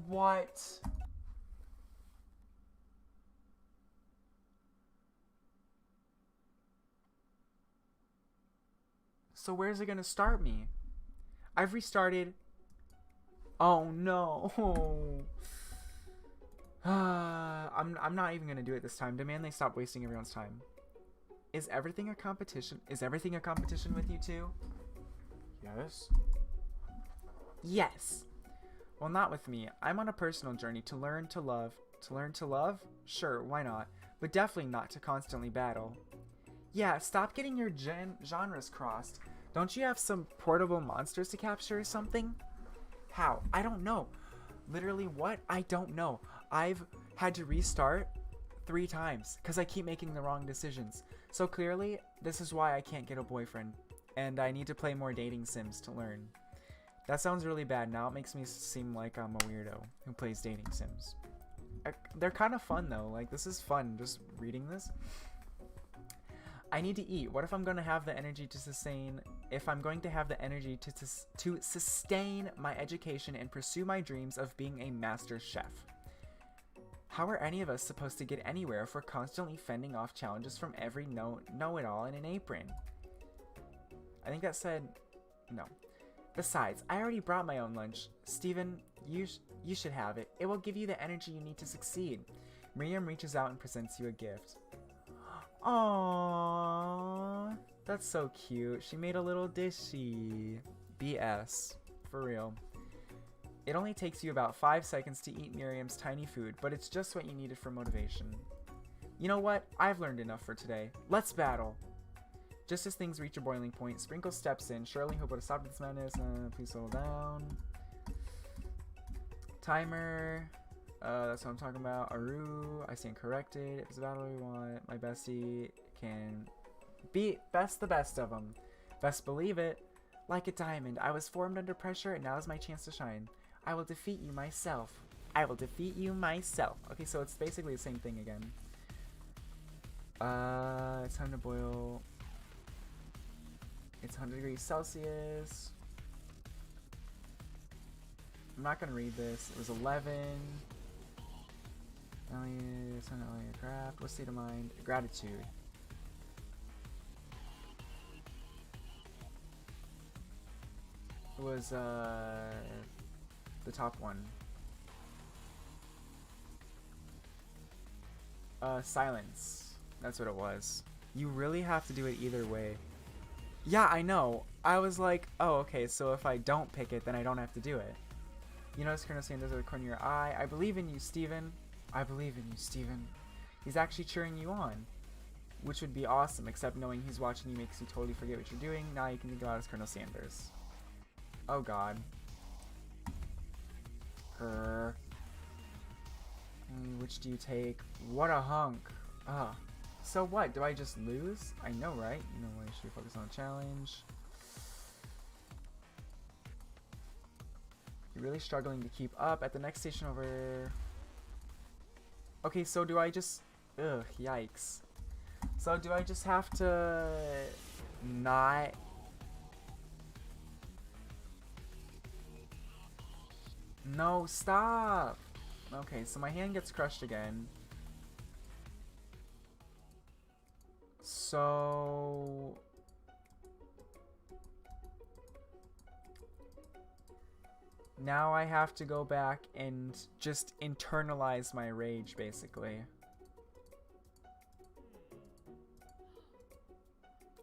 What? So where's it going to start me? I've restarted. Oh, no. I'm not even gonna do it this time. Demand they stop wasting everyone's time. Is everything a competition? Is everything a competition with you two? Yes. Yes. Well, not with me. I'm on a personal journey to learn to love. To learn to love? Sure, why not? But definitely not to constantly battle. Yeah, stop getting your genres crossed. Don't you have some portable monsters to capture or something? How? I don't know. Literally what? I don't know. I've had to restart 3 times because I keep making the wrong decisions. So clearly, this is why I can't get a boyfriend. And I need to play more dating sims to learn. That sounds really bad. Now it makes me seem like I'm a weirdo who plays dating sims. They're kind of fun though. Like, this is fun just reading this. I need to eat. What if I'm going to have the energy to sustain... If I'm going to have the energy to sustain my education and pursue my dreams of being a master chef? How are any of us supposed to get anywhere if we're constantly fending off challenges from every know-it-all in an apron? I think that said no. Besides, I already brought my own lunch. Steven, you should have it. It will give you the energy you need to succeed. Miriam reaches out and presents you a gift. Aww, that's so cute. She made a little dishy. BS. For real. It only takes you about 5 seconds to eat Miriam's tiny food, but it's just what you needed for motivation. You know what? I've learned enough for today. Let's battle! Just as things reach a boiling point, Sprinkle steps in. Surely he'll put a stop to this madness. Please slow down. Timer. That's what I'm talking about. Aru, I stand corrected. If it's a battle you want, my bestie can beat the best of them. Best believe it. Like a diamond, I was formed under pressure, and now is my chance to shine. I will defeat you myself. I will defeat you myself. Okay, so it's basically the same thing again. It's time to boil. It's 100 degrees Celsius. I'm not gonna read this. It was 11. Elliot, craft. What state of mind? Gratitude. It was the top one. Silence. That's what it was. You really have to do it either way. Yeah, I know. I was like, oh, okay, so if I don't pick it, then I don't have to do it. You notice Colonel Sanders at the corner of your eye. I believe in you, Steven. I believe in you, Steven. He's actually cheering you on. Which would be awesome, except knowing he's watching you makes you totally forget what you're doing. Now you can think about it as Colonel Sanders. Oh, God. Which do you take? What a hunk. Ugh. So what? Do I just lose? I know, right? You know, I should focus on the challenge. You're really struggling to keep up. At the next station over... Okay, so do I just... Ugh, yikes. So do I just have to... not... No, stop! Okay, so my hand gets crushed again. So... Now I have to go back and just internalize my rage, basically.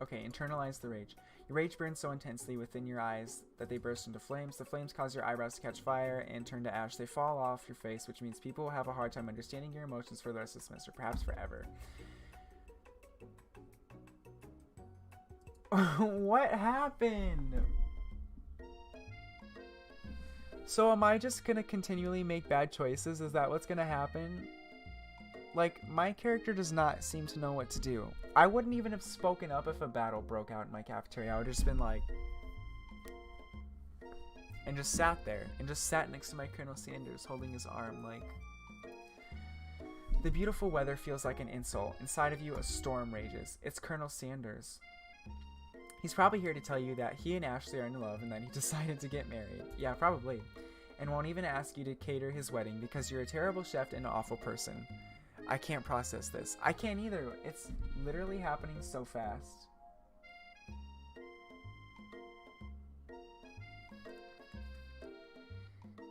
Okay, internalize the rage. Your rage burns so intensely within your eyes that they burst into flames. The flames cause your eyebrows to catch fire and turn to ash. They fall off your face, which means people will have a hard time understanding your emotions for the rest of the semester, perhaps forever. What happened? So am I just gonna continually make bad choices? Is that what's gonna happen? Like, my character does not seem to know what to do. I wouldn't even have spoken up if a battle broke out in my cafeteria. I would have just been like... and just sat there. And just sat next to my Colonel Sanders, holding his arm, like... The beautiful weather feels like an insult. Inside of you, a storm rages. It's Colonel Sanders. He's probably here to tell you that he and Ashley are in love and that he decided to get married. Yeah, probably. And won't even ask you to cater his wedding because you're a terrible chef and an awful person. I can't process this. I can't either. It's literally happening so fast.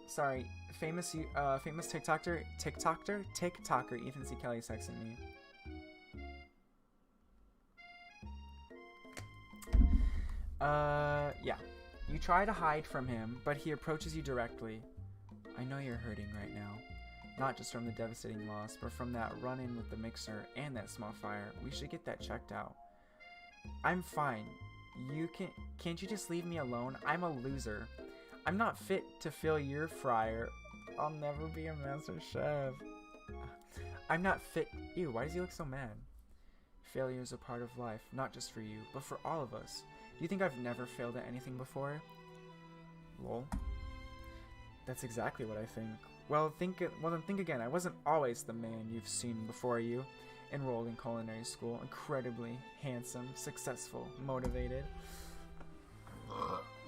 Sorry, famous TikToker Ethan C. Kelly texting me. Yeah. You try to hide from him, but he approaches you directly. I know you're hurting right now. Not just from the devastating loss, but from that run-in with the mixer and that small fire. We should get that checked out. I'm fine. Can't you just leave me alone? I'm a loser. I'm not fit to fill your fryer. I'll never be a master chef. I'm not fit. Ew, why does he look so mad? Failure is a part of life, not just for you, but for all of us. Do you think I've never failed at anything before? Lol. That's exactly what I think. Well, then think again. I wasn't always the man you've seen before you. Enrolled in culinary school, incredibly handsome, successful, motivated.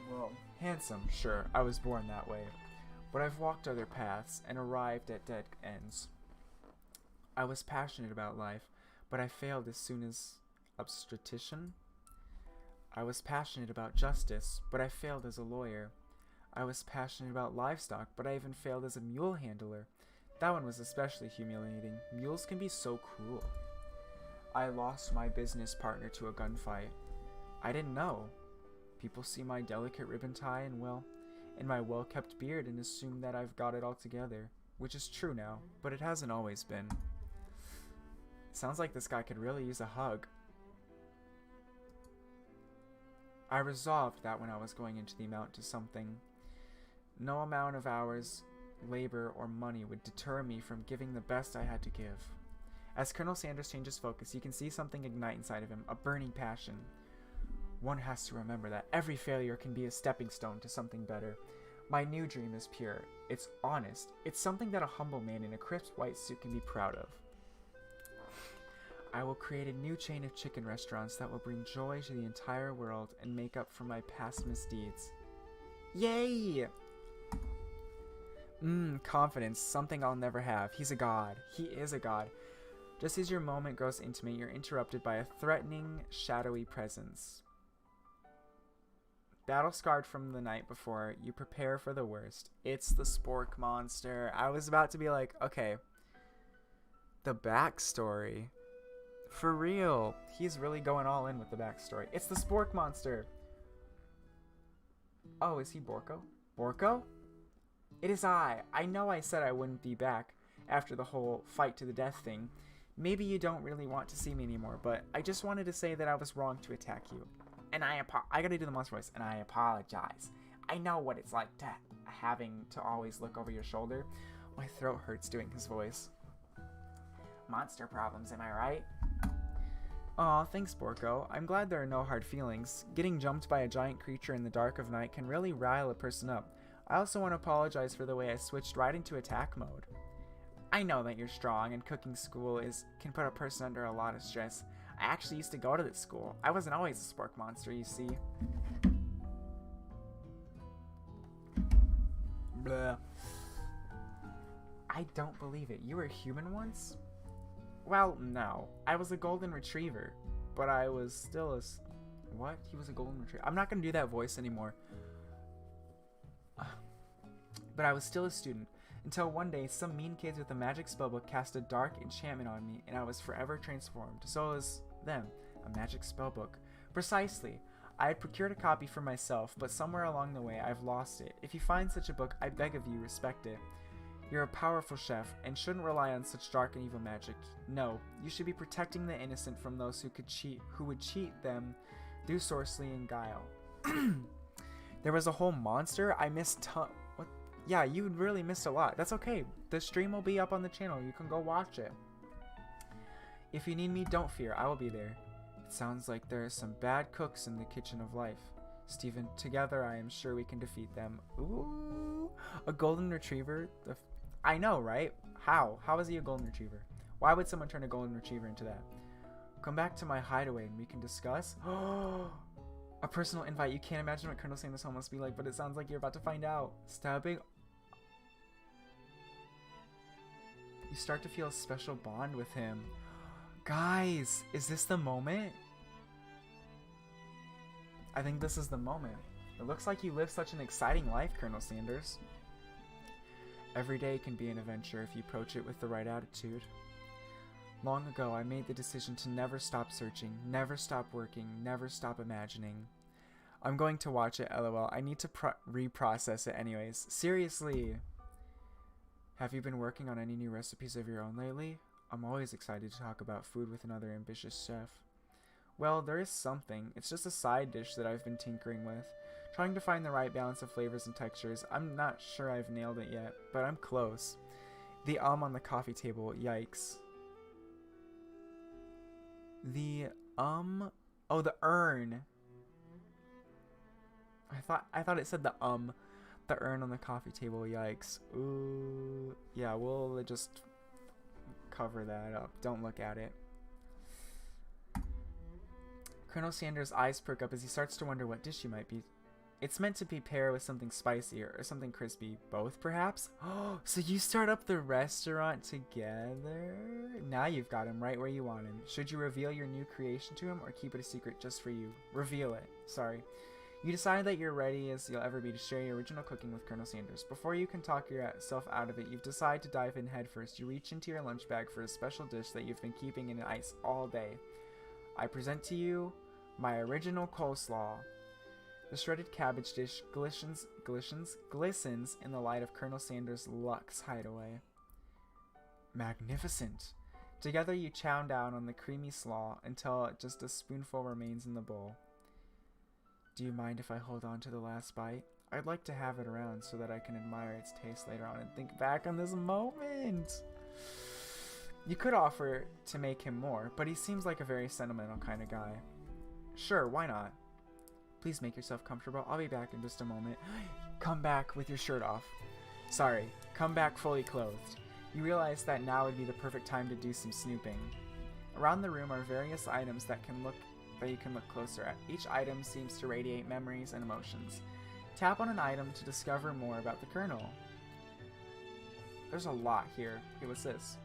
Well, handsome, sure, I was born that way. But I've walked other paths and arrived at dead ends. I was passionate about life, but I failed as soon as obstetrician. I was passionate about justice, but I failed as a lawyer. I was passionate about livestock, but I even failed as a mule handler. That one was especially humiliating. Mules can be so cruel. I lost my business partner to a gunfight. I didn't know. People see my delicate ribbon tie and my well-kept beard and assume that I've got it all together, which is true now, but it hasn't always been. Sounds like this guy could really use a hug. I resolved that when I was going into the amount to something, no amount of hours, labor, or money would deter me from giving the best I had to give. As Colonel Sanders changes focus, you can see something ignite inside of him, a burning passion. One has to remember that every failure can be a stepping stone to something better. My new dream is pure. It's honest. It's something that a humble man in a crisp white suit can be proud of. I will create a new chain of chicken restaurants that will bring joy to the entire world and make up for my past misdeeds. Yay! Confidence, something I'll never have. He's a god. He is a god. Just as your moment grows intimate, you're interrupted by a threatening, shadowy presence. Battle scarred from the night before, you prepare for the worst. It's the Spork monster. I was about to be like, okay, the backstory. For real. He's really going all in with the backstory. It's the Spork monster. Oh, is he Borko? Borko? It is I. I know I said I wouldn't be back after the whole fight to the death thing. Maybe you don't really want to see me anymore, but I just wanted to say that I was wrong to attack you. And I gotta do the monster voice, and I apologize. I know what it's like to having to always look over your shoulder. My throat hurts doing his voice. Monster problems, am I right? Aw, thanks, Borko. I'm glad there are no hard feelings. Getting jumped by a giant creature in the dark of night can really rile a person up. I also want to apologize for the way I switched right into attack mode. I know that you're strong, and cooking school can put a person under a lot of stress. I actually used to go to this school. I wasn't always a Spork monster, you see. Blah. I don't believe it. You were human once? Well, no. I was a golden retriever. But I was still a... What? He was a golden retriever? I'm not going to do that voice anymore. But I was still a student, until one day some mean kids with a magic spellbook cast a dark enchantment on me, and I was forever transformed. So was them. A magic spellbook. Precisely. I had procured a copy for myself, but somewhere along the way I've lost it. If you find such a book, I beg of you, respect it. You're a powerful chef, and shouldn't rely on such dark and evil magic. No, you should be protecting the innocent from those who would cheat them through sorcery and guile. There was a whole monster? I missed what? Yeah, you really missed a lot. That's okay. The stream will be up on the channel. You can go watch it. If you need me, don't fear. I will be there. It sounds like there are some bad cooks in the kitchen of life. Stephen, together I am sure we can defeat them. Ooh, a golden retriever? I know, right? How? How is he a golden retriever? Why would someone turn a golden retriever into that? Come back to my hideaway and we can discuss. A personal invite. You can't imagine what Colonel Sanders' home must be like, but it sounds like you're about to find out. Stabbing. You start to feel a special bond with him. Guys, is this the moment? I think this is the moment. It looks like you live such an exciting life, Colonel Sanders. Every day can be an adventure if you approach it with the right attitude. Long ago, I made the decision to never stop searching, never stop working, never stop imagining. I'm going to watch it, lol. I need to reprocess it anyways. Seriously! Have you been working on any new recipes of your own lately? I'm always excited to talk about food with another ambitious chef. Well, there is something. It's just a side dish that I've been tinkering with. Trying to find the right balance of flavors and textures. I'm not sure I've nailed it yet, but I'm close. The on the coffee table, yikes. Oh, the urn. I thought it said the urn on the coffee table, yikes. Ooh, yeah, we'll just cover that up. Don't look at it. Colonel Sanders' eyes perk up as he starts to wonder what dish you might be. It's meant to be paired with something spicy or something crispy. Both, perhaps? Oh, so you start up the restaurant together? Now you've got him right where you want him. Should you reveal your new creation to him or keep it a secret just for you? Reveal it. Sorry. You decide that you're ready as you'll ever be to share your original cooking with Colonel Sanders. Before you can talk yourself out of it, you've decided to dive in head first. You reach into your lunch bag for a special dish that you've been keeping in ice all day. I present to you my original coleslaw. The shredded cabbage dish glistens in the light of Colonel Sanders' luxe hideaway. Magnificent! Together you chow down on the creamy slaw until just a spoonful remains in the bowl. Do you mind if I hold on to the last bite? I'd like to have it around so that I can admire its taste later on and think back on this moment. You could offer to make him more, but he seems like a very sentimental kind of guy. Sure, why not? Please make yourself comfortable. I'll be back in just a moment. Come back with your shirt off. Sorry, come back fully clothed. You realize that now would be the perfect time to do some snooping. Around the room are various items that you can look closer at. Each item seems to radiate memories and emotions. Tap on an item to discover more about the Colonel. There's a lot here. Okay, what's this?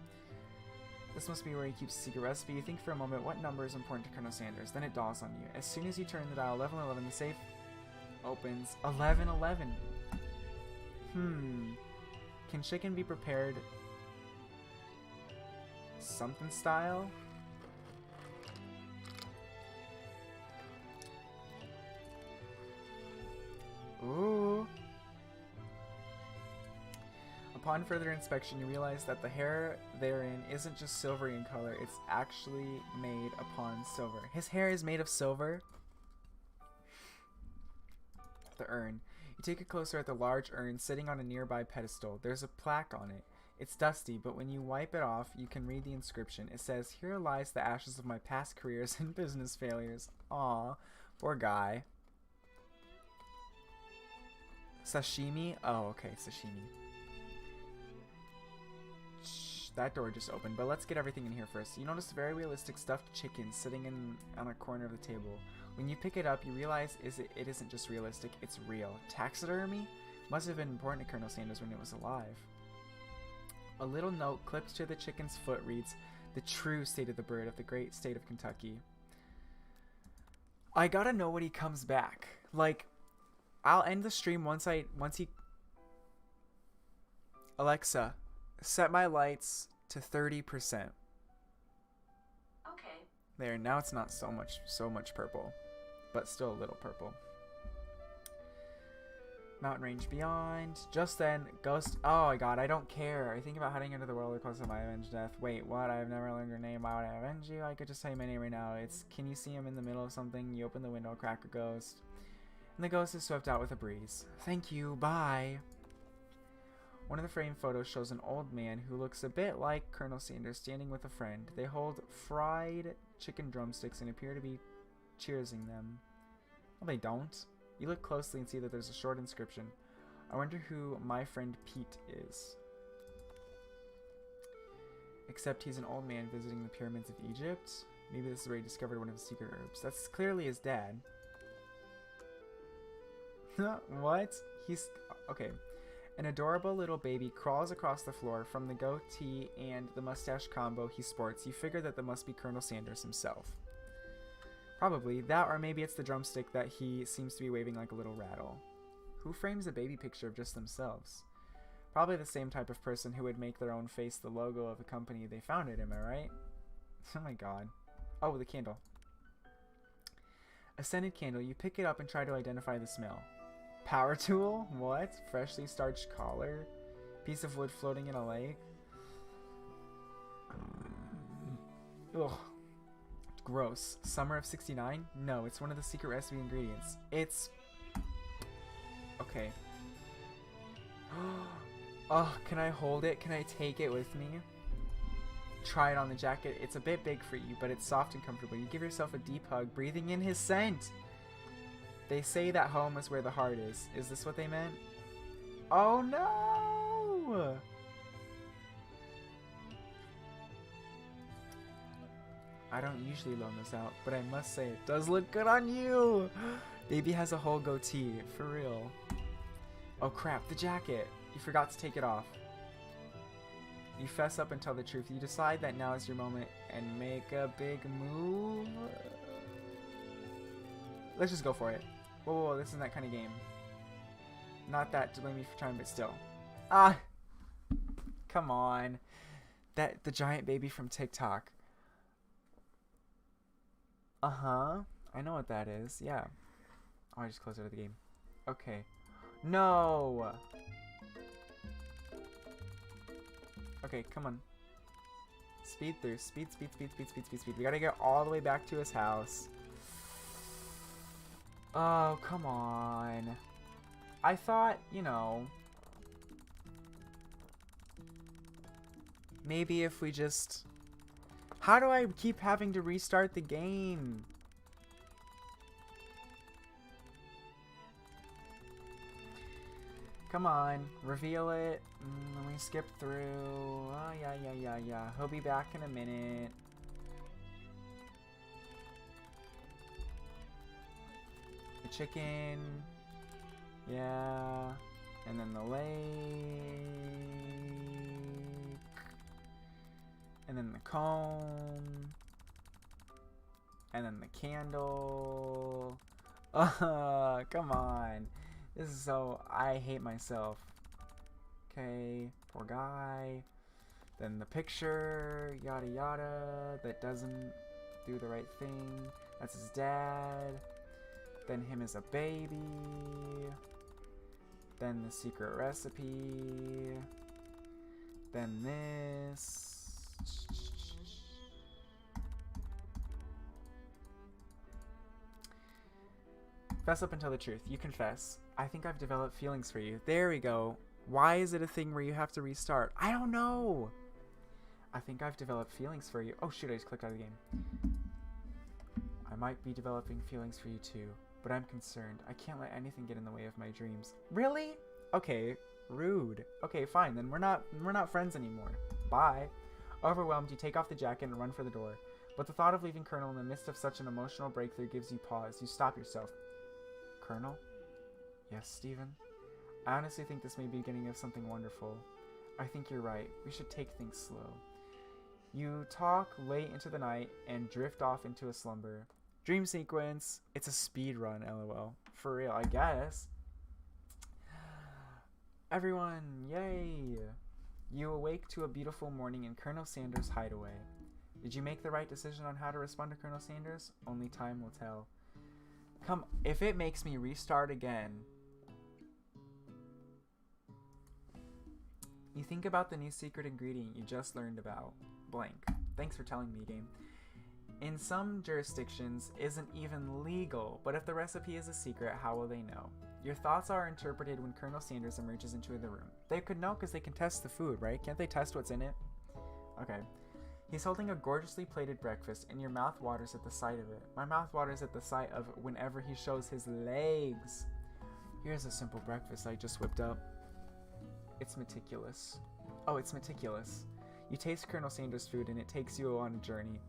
This must be where he keeps a secret recipe. You think for a moment, what number is important to Colonel Sanders? Then it dawns on you. As soon as you turn the dial 1111, the safe opens. 1111. Can chicken be prepared something style? Ooh. Upon further inspection, you realize that the hair therein isn't just silvery in color, it's actually made upon silver. His hair is made of silver? The urn. You take a closer at the large urn sitting on a nearby pedestal. There's a plaque on it. It's dusty, but when you wipe it off, you can read the inscription. It says, "Here lies the ashes of my past careers and business failures." Aw, poor guy. Sashimi? Oh, okay, sashimi. That door just opened, but let's get everything in here first. You notice a very realistic stuffed chicken sitting on a corner of the table. When you pick it up, you realize it isn't just realistic, it's real. Taxidermy? Must have been important to Colonel Sanders when it was alive. A little note clipped to the chicken's foot reads, "The true state of the bird of the great state of Kentucky." I gotta know when he comes back. Like, I'll end the stream once he... Alexa, set my lights to 30%. Okay. There, now it's not so much purple, but still a little purple. Mountain range beyond. Just then, ghost. Oh my god, I don't care. I think about heading into the world close to my avenged death. Wait, what? I've never learned your name. Why would I avenge you? I could just tell you my name right now. It's. Can you see him in the middle of something? You open the window, crack a ghost, and the ghost is swept out with a breeze. Thank you. Bye. One of the framed photos shows an old man who looks a bit like Colonel Sanders standing with a friend. They hold fried chicken drumsticks and appear to be cheersing them. Well, they don't. You look closely and see that there's a short inscription. I wonder who my friend Pete is. Except he's an old man visiting the pyramids of Egypt. Maybe this is where he discovered one of his secret herbs. That's clearly his dad. What? He's... Okay. An adorable little baby crawls across the floor. From the goatee and the mustache combo he sports, you figure that must be Colonel Sanders himself. Probably. That, or maybe it's the drumstick that he seems to be waving like a little rattle. Who frames a baby picture of just themselves? Probably the same type of person who would make their own face the logo of a company they founded, am I right? Oh my god. Oh, the candle. A scented candle. You pick it up and try to identify the smell. Power tool? What? Freshly starched collar? Piece of wood floating in a lake? Ugh. Gross. Summer of 69? No, it's one of the secret recipe ingredients. It's... Okay. Oh, can I hold it? Can I take it with me? Try it on the jacket. It's a bit big for you, but it's soft and comfortable. You give yourself a deep hug, breathing in his scent. They say that home is where the heart is. Is this what they meant? Oh no! I don't usually loan this out, but I must say it does look good on you! Baby has a whole goatee, for real. Oh crap, the jacket! You forgot to take it off. You fess up and tell the truth. You decide that now is your moment and make a big move. Let's just go for it. Whoa, this isn't that kind of game. Not that to blame me for trying, but still. Ah! Come on. The giant baby from TikTok. Uh-huh. I know what that is. Yeah. Oh, I just closed out of the game. Okay. No! Okay, come on. Speed through. Speed. We gotta get all the way back to his house. Oh, come on. I thought, you know... Maybe if we just... How do I keep having to restart the game? Come on, reveal it. Let me skip through. Oh, yeah. He'll be back in a minute. The chicken. Yeah. And then the lake. And then the comb. And then the candle. Come on. This is so... I hate myself. Okay, poor guy. Then the picture, yada yada, that doesn't do the right thing. That's his dad. Then him as a baby. Then the secret recipe. Then this. Fess up and tell the truth. You confess. I think I've developed feelings for you. There we go. Why is it a thing where you have to restart? I don't know. I think I've developed feelings for you. Oh shoot, I just clicked out of the game. I might be developing feelings for you too, but I'm concerned. I can't let anything get in the way of my dreams. Really? Okay, rude. Okay, fine, then we're not friends anymore. Bye. Overwhelmed, you take off the jacket and run for the door. But the thought of leaving Colonel in the midst of such an emotional breakthrough gives you pause. You stop yourself. Colonel? Yes, Stephen? I honestly think this may be the beginning of something wonderful. I think you're right. We should take things slow. You talk late into the night and drift off into a slumber. Dream sequence. It's a speed run, lol. For real, I guess. Everyone, yay! You awake to a beautiful morning in Colonel Sanders' hideaway. Did you make the right decision on how to respond to Colonel Sanders? Only time will tell. Come, if it makes me restart again. You think about the new secret ingredient you just learned about. Blank. Thanks for telling me, game. In some jurisdictions, isn't even legal, but if the recipe is a secret, how will they know? Your thoughts are interpreted when Colonel Sanders emerges into the room. They could know because they can test the food, right? Can't they test what's in it? Okay. He's holding a gorgeously plated breakfast, and your mouth waters at the sight of it. My mouth waters at the sight of whenever he shows his legs. Here's a simple breakfast I just whipped up. It's meticulous. Oh, it's meticulous. You taste Colonel Sanders' food, and it takes you on a journey.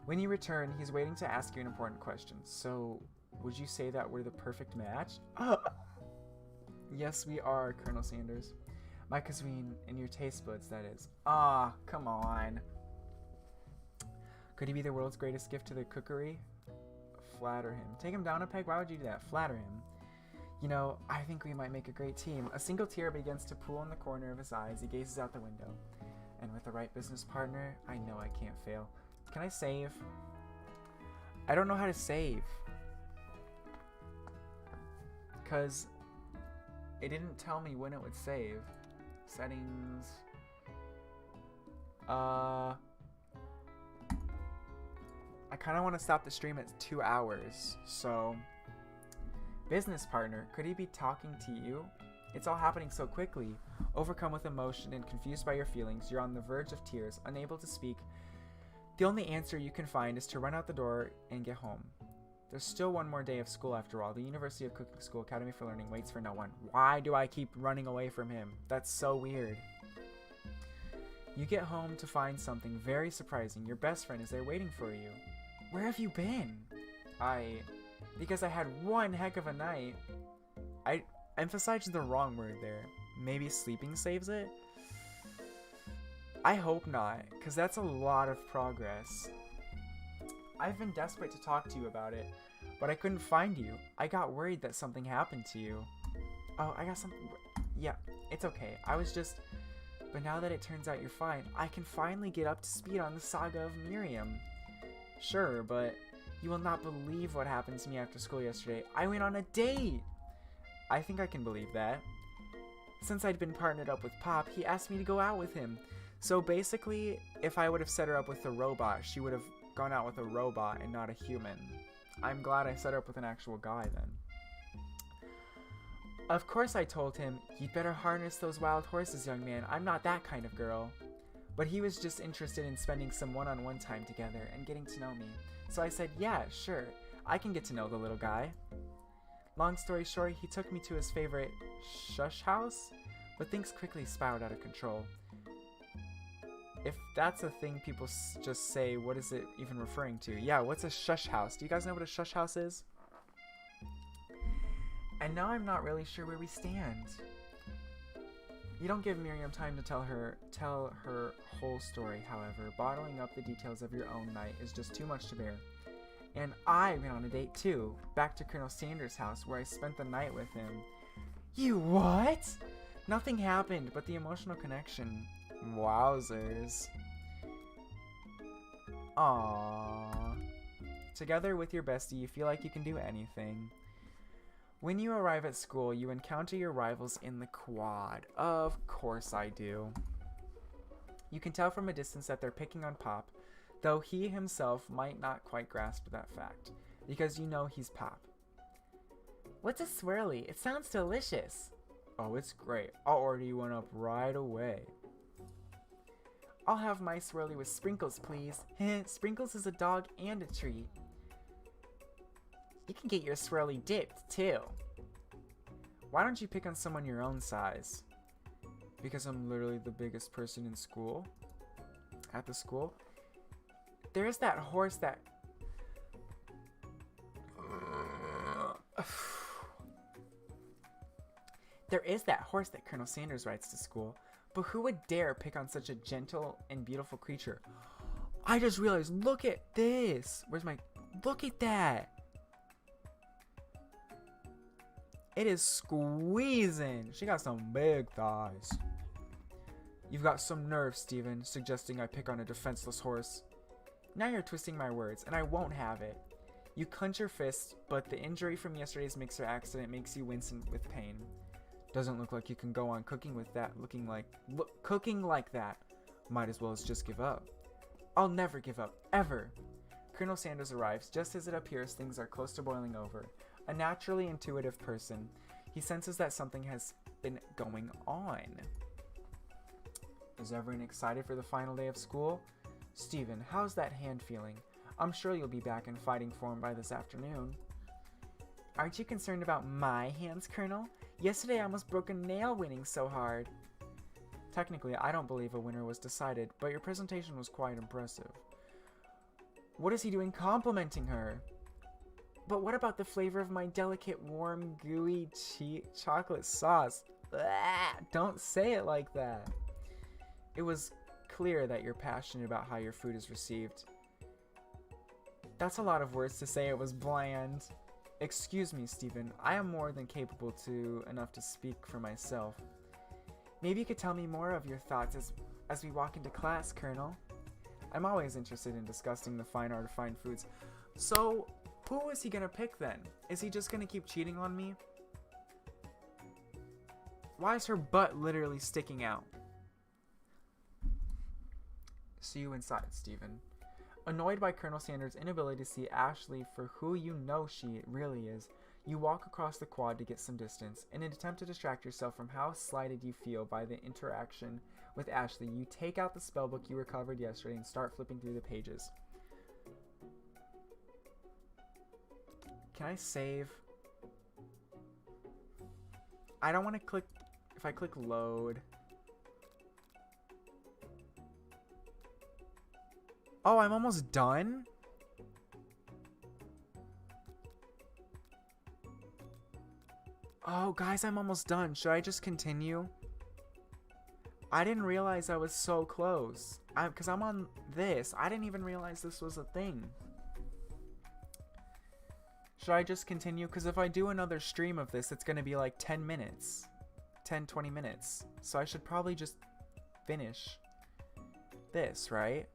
When you return, he's waiting to ask you an important question. So, would you say that we're the perfect match? Yes, we are, Colonel Sanders. My cuisine and your taste buds, that is. Ah, come on. Could he be the world's greatest gift to the cookery? Flatter him. Take him down a peg? Why would you do that? Flatter him. You know, I think we might make a great team. A single tear begins to pool in the corner of his eye as he gazes out the window. And with the right business partner, I know I can't fail. Can I save? I don't know how to save. Because it didn't tell me when it would save. Settings. I kind of want to stop the stream at 2 hours, so... Business partner, could he be talking to you? It's all happening so quickly. Overcome with emotion and confused by your feelings, you're on the verge of tears, unable to speak. The only answer you can find is to run out the door and get home. There's still one more day of school after all. The University of Cooking School Academy for Learning waits for no one. Why do I keep running away from him? That's so weird. You get home to find something very surprising. Your best friend is there waiting for you. Where have you been? Because I had one heck of a night. I emphasized the wrong word there. Maybe sleeping saves it? I hope not, because that's a lot of progress. I've been desperate to talk to you about it, but I couldn't find you. I got worried that something happened to you. Oh, I got something. Yeah, it's okay. I was just... But now that it turns out you're fine, I can finally get up to speed on the saga of Miriam. Sure, but you will not believe what happened to me after school yesterday. I went on a date! I think I can believe that. Since I'd been partnered up with Pop, he asked me to go out with him. So basically, if I would have set her up with a robot, she would have gone out with a robot and not a human. I'm glad I set her up with an actual guy then. Of course I told him, you'd better harness those wild horses, young man. I'm not that kind of girl. But he was just interested in spending some one-on-one time together and getting to know me. So I said, yeah, sure, I can get to know the little guy. Long story short, he took me to his favorite shush house, but things quickly spiraled out of control. If that's a thing people just say, what is it even referring to? Yeah, what's a shush house? Do you guys know what a shush house is? And now I'm not really sure where we stand. You don't give Miriam time to tell her whole story, however. Bottling up the details of your own night is just too much to bear. And I went on a date too, back to Colonel Sanders' house where I spent the night with him. You what? Nothing happened but the emotional connection. Wowzers. Aww. Together with your bestie, you feel like you can do anything. When you arrive at school, you encounter your rivals in the quad. Of course I do. You can tell from a distance that they're picking on Pop, though he himself might not quite grasp that fact, because you know he's Pop. What's a swirly? It sounds delicious. Oh, it's great. I'll order you one up right away. I'll have my swirly with sprinkles, please. Sprinkles is a dog and a treat. You can get your swirly dipped, too. Why don't you pick on someone your own size? Because I'm literally the biggest person in school? At the school? There's that horse that... There is that horse that Colonel Sanders rides to school, but who would dare pick on such a gentle and beautiful creature? I just realized, look at this! Where's my... Look at that! It is squeezing. She got some big thighs. You've got some nerve, Steven, suggesting I pick on a defenseless horse. Now you're twisting my words, and I won't have it. You clench your fist, but the injury from yesterday's mixer accident makes you wince with pain. Doesn't look like you can go on cooking with that cooking like that. Might as well just give up. I'll never give up, ever. Colonel Sanders arrives just as it appears things are close to boiling over. A naturally intuitive person, he senses that something has been going on. Is everyone excited for the final day of school? Steven, how's that hand feeling? I'm sure you'll be back in fighting form by this afternoon. Aren't you concerned about my hands, Colonel? Yesterday I almost broke a nail winning so hard. Technically, I don't believe a winner was decided, but your presentation was quite impressive. What is he doing complimenting her? But what about the flavor of my delicate, warm, gooey chocolate sauce? Blah, don't say it like that. It was clear that you're passionate about how your food is received. That's a lot of words to say it was bland. Excuse me, Stephen. I am more than capable enough to speak for myself. Maybe you could tell me more of your thoughts as we walk into class, Colonel. I'm always interested in discussing the fine art of fine foods. So, who is he gonna pick then? Is he just gonna keep cheating on me? Why is her butt literally sticking out? See you inside, Stephen. Annoyed by Colonel Sanders' inability to see Ashley for who you know she really is, you walk across the quad to get some distance. In an attempt to distract yourself from how slighted you feel by the interaction with Ashley, you take out the spellbook you recovered yesterday and start flipping through the pages. Can I save? I don't want to click... If I click load... Oh, I'm almost done? Oh, guys, I'm almost done. Should I just continue? I didn't realize I was so close. Because I'm on this. I didn't even realize this was a thing. Should I just continue? Because if I do another stream of this, it's going to be like 10 minutes. 10, 20 minutes. So I should probably just finish this, right?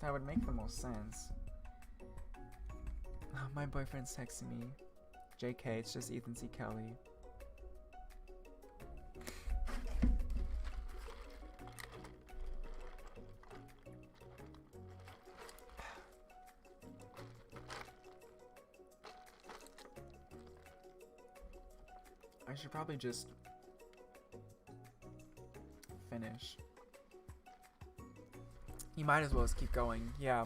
That would make the most sense. Oh, my boyfriend's texting me. JK, it's just Ethan C. Kelly. I should probably just finish. You might as well just keep going. Yeah.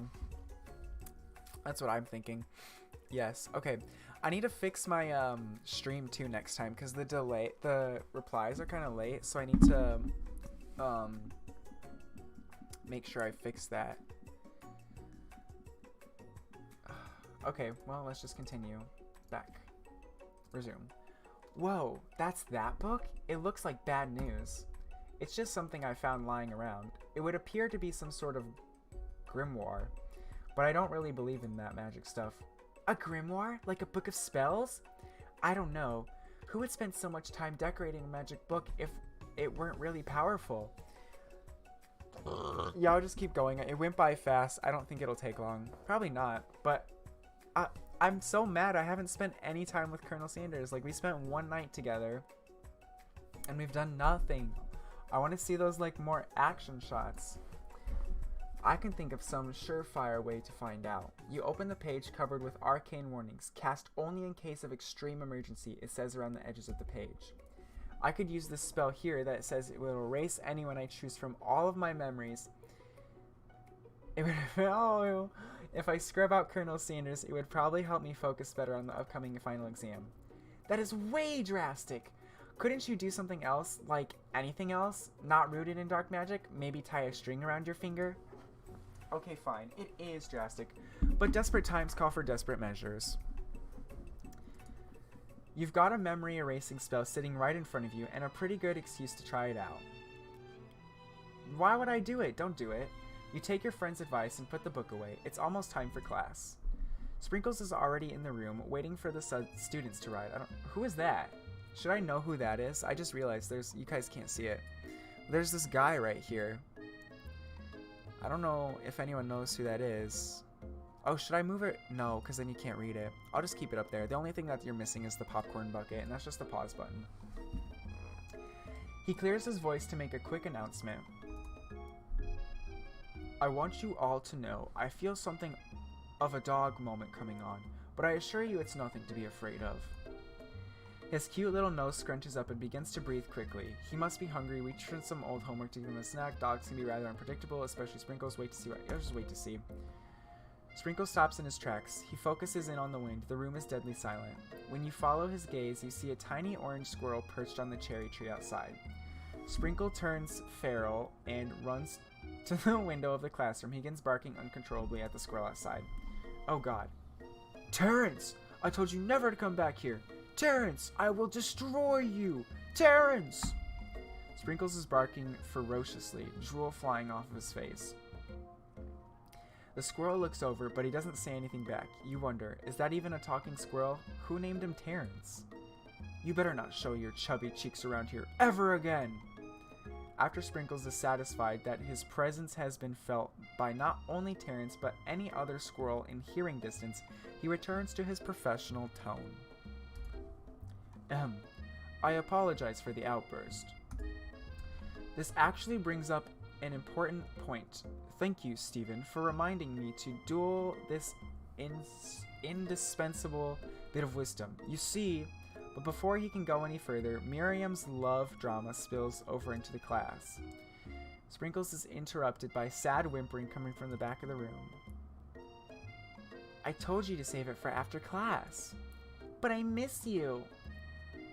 That's what I'm thinking. Yes. Okay. I need to fix my stream too next time because the replies are kind of late, so I need to make sure I fix that. Okay, well, let's just continue. Back. Resume. Whoa, that's that book? It looks like bad news. It's just something I found lying around. It would appear to be some sort of grimoire, but I don't really believe in that magic stuff. A grimoire? Like a book of spells? I don't know. Who would spend so much time decorating a magic book if it weren't really powerful? Yeah, I'll just keep going. It went by fast. I don't think it'll take long. Probably not, but I'm so mad I haven't spent any time with Colonel Sanders. Like, we spent one night together, and we've done nothing. I want to see those, like, more action shots. I can think of some surefire way to find out. You open the page covered with arcane warnings. Cast only in case of extreme emergency, it says around the edges of the page. I could use this spell here that says it will erase anyone I choose from all of my memories. If I scrub out Colonel Sanders, it would probably help me focus better on the upcoming final exam. That is way drastic. Couldn't you do something else, like anything else, not rooted in dark magic? Maybe tie a string around your finger? Okay, fine. It is drastic, but desperate times call for desperate measures. You've got a memory erasing spell sitting right in front of you and a pretty good excuse to try it out. Why would I do it? Don't do it. You take your friend's advice and put the book away. It's almost time for class. Sprinkles is already in the room, waiting for the students to arrive. Who is that? Should I know who that is? I just realized you guys can't see it. There's this guy right here. I don't know if anyone knows who that is. Oh, should I move it? No, because then you can't read it. I'll just keep it up there. The only thing that you're missing is the popcorn bucket, and that's just the pause button. He clears his voice to make a quick announcement. I want you all to know I feel something of a dog moment coming on, but I assure you it's nothing to be afraid of. His cute little nose scrunches up and begins to breathe quickly. He must be hungry. We tried some old homework to give him a snack. Dogs can be rather unpredictable, especially Sprinkles. Wait to see what. I'll just wait to see. Sprinkles stops in his tracks. He focuses in on the wind. The room is deadly silent. When you follow his gaze, you see a tiny orange squirrel perched on the cherry tree outside. Sprinkle turns feral and runs to the window of the classroom. He begins barking uncontrollably at the squirrel outside. Oh God. Terrence! I told you never to come back here! Terrence! I will destroy you! Terrence! Sprinkles is barking ferociously, drool flying off of his face. The squirrel looks over, but he doesn't say anything back. You wonder, is that even a talking squirrel? Who named him Terrence? You better not show your chubby cheeks around here ever again! After Sprinkles is satisfied that his presence has been felt by not only Terrence but any other squirrel in hearing distance, he returns to his professional tone. I apologize for the outburst. This actually brings up an important point. Thank you, Stephen, for reminding me to duel this indispensable bit of wisdom. You see, but before he can go any further, Miriam's love drama spills over into the class. Sprinkles is interrupted by sad whimpering coming from the back of the room. I told you to save it for after class. But I miss you.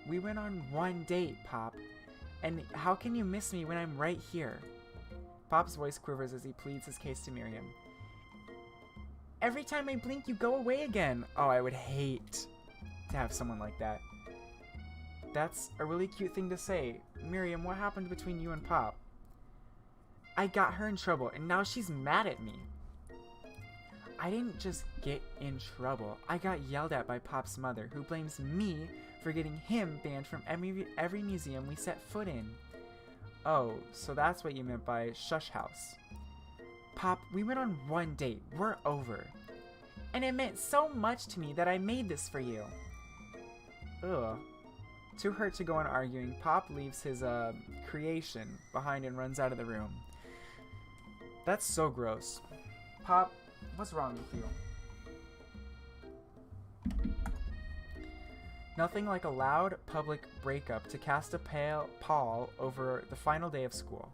We went on one date, Pop. And how can you miss me when I'm right here? Pop's voice quivers as he pleads his case to Miriam. Every time I blink, you go away again. Oh, I would hate to have someone like that. That's a really cute thing to say. Miriam, what happened between you and Pop? I got her in trouble, and now she's mad at me. I didn't just get in trouble. I got yelled at by Pop's mother, who blames me for getting him banned from every museum we set foot in. Oh, so that's what you meant by shush house. Pop, we went on one date. We're over. And it meant so much to me that I made this for you. Ugh. Too hurt to go on arguing, Pop leaves his creation behind and runs out of the room. That's so gross. Pop, what's wrong with you? Nothing like a loud public breakup to cast a pall over the final day of school.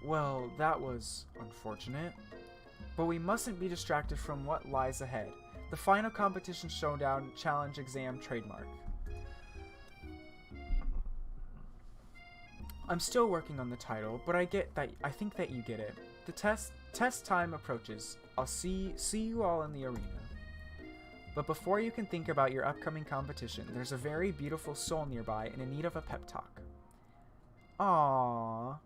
Well, that was unfortunate. But we mustn't be distracted from what lies ahead. The final competition showdown challenge exam trademark. I'm still working on the title, but I think that you get it. The test time approaches. I'll see you all in the arena. But before you can think about your upcoming competition, there's a very beautiful soul nearby and in need of a pep talk. Aww.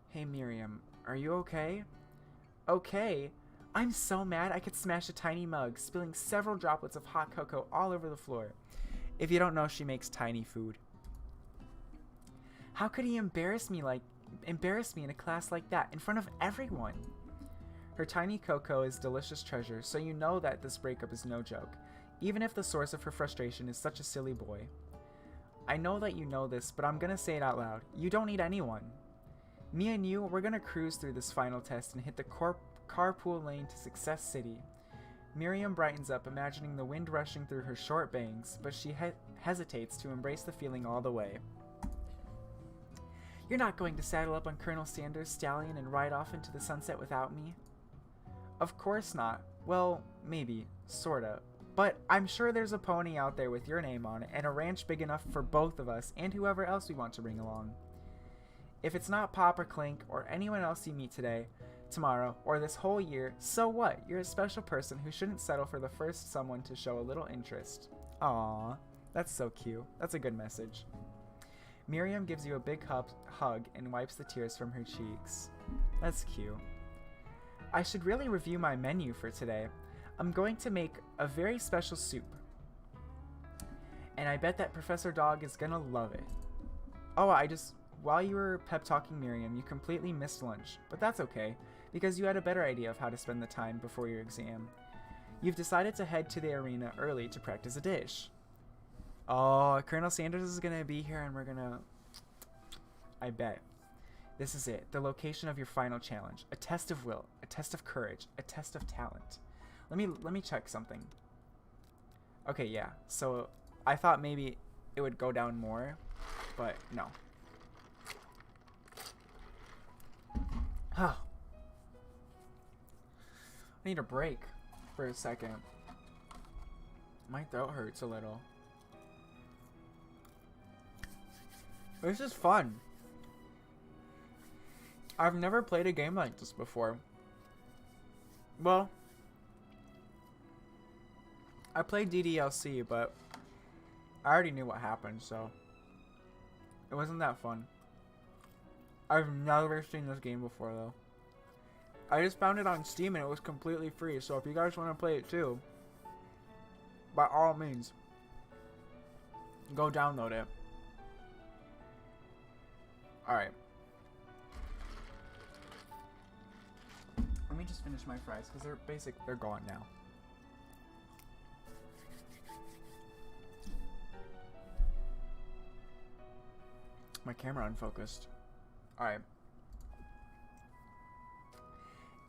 Hey Miriam, are you okay? Okay? I'm so mad I could smash a tiny mug, spilling several droplets of hot cocoa all over the floor. If you don't know, she makes tiny food. How could he embarrass me in a class like that, in front of everyone? Her tiny cocoa is delicious treasure, so you know that this breakup is no joke, even if the source of her frustration is such a silly boy. I know that you know this, but I'm gonna say it out loud. You don't need anyone. Me and you, we're gonna cruise through this final test and hit the carpool lane to Success City. Miriam brightens up, imagining the wind rushing through her short bangs, but she hesitates to embrace the feeling all the way. You're not going to saddle up on Colonel Sanders' stallion and ride off into the sunset without me? Of course not. Well, maybe. Sorta. But I'm sure there's a pony out there with your name on it, and a ranch big enough for both of us and whoever else we want to bring along. If it's not Pop or Clink or anyone else you meet today, tomorrow, or this whole year, so what? You're a special person who shouldn't settle for the first someone to show a little interest. Aww. That's so cute. That's a good message. Miriam gives you a big hug and wipes the tears from her cheeks. That's cute. I should really review my menu for today. I'm going to make a very special soup. And I bet that Professor Dog is gonna love it. Oh, while you were pep talking Miriam, you completely missed lunch. But that's okay, because you had a better idea of how to spend the time before your exam. You've decided to head to the arena early to practice a dish. Oh, Colonel Sanders is gonna be here and we're gonna... I bet. This is it. The location of your final challenge. A test of will. A test of courage. A test of talent. Let me check something. Okay, yeah. So I thought maybe it would go down more, but no. I need a break for a second. My throat hurts a little. This is fun. I've never played a game like this before. Well, I played DDLC, but I already knew what happened, so it wasn't that fun. I've never seen this game before, though. I just found it on Steam and it was completely free, so if you guys want to play it too, by all means, go download it. Alright. Let me just finish my fries, because they're gone now. My camera unfocused. Alright.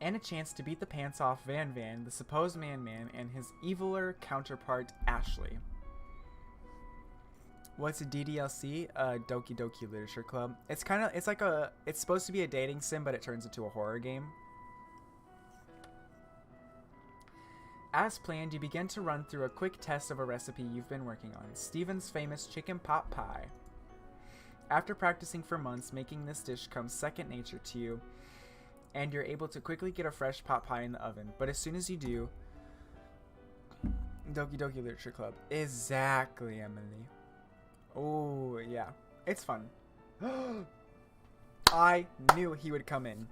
And a chance to beat the pants off Van Van, the supposed Man-Man, and his eviler counterpart, Ashley. What's a DDLC? Doki Doki Literature Club. It's supposed to be a dating sim, but it turns into a horror game. As planned, you begin to run through a quick test of a recipe you've been working on, Steven's famous chicken pot pie. After practicing for months, making this dish comes second nature to you, and you're able to quickly get a fresh pot pie in the oven. But as soon as you do... Doki Doki Literature Club. Exactly, Emily. Oh, yeah. It's fun. I knew he would come in.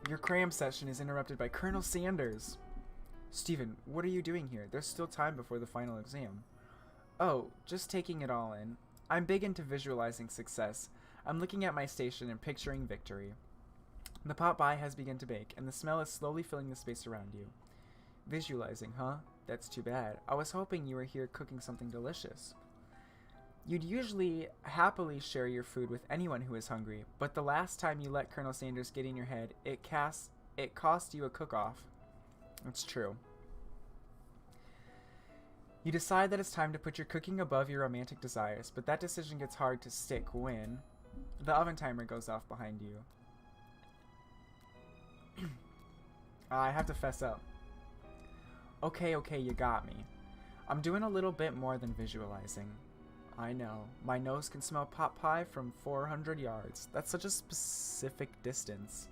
Your cram session is interrupted by Colonel Sanders. Steven, what are you doing here? There's still time before the final exam. Oh, just taking it all in. I'm big into visualizing success. I'm looking at my station and picturing victory. The pot pie has begun to bake, and the smell is slowly filling the space around you. Visualizing, huh? That's too bad. I was hoping you were here cooking something delicious. You'd usually happily share your food with anyone who is hungry, but the last time you let Colonel Sanders get in your head, it cost you a cook-off. It's true. You decide that it's time to put your cooking above your romantic desires, but that decision gets hard to stick when the oven timer goes off behind you. I have to fess up. Okay, you got me. I'm doing a little bit more than visualizing. I know. My nose can smell pot pie from 400 yards. That's such a specific distance.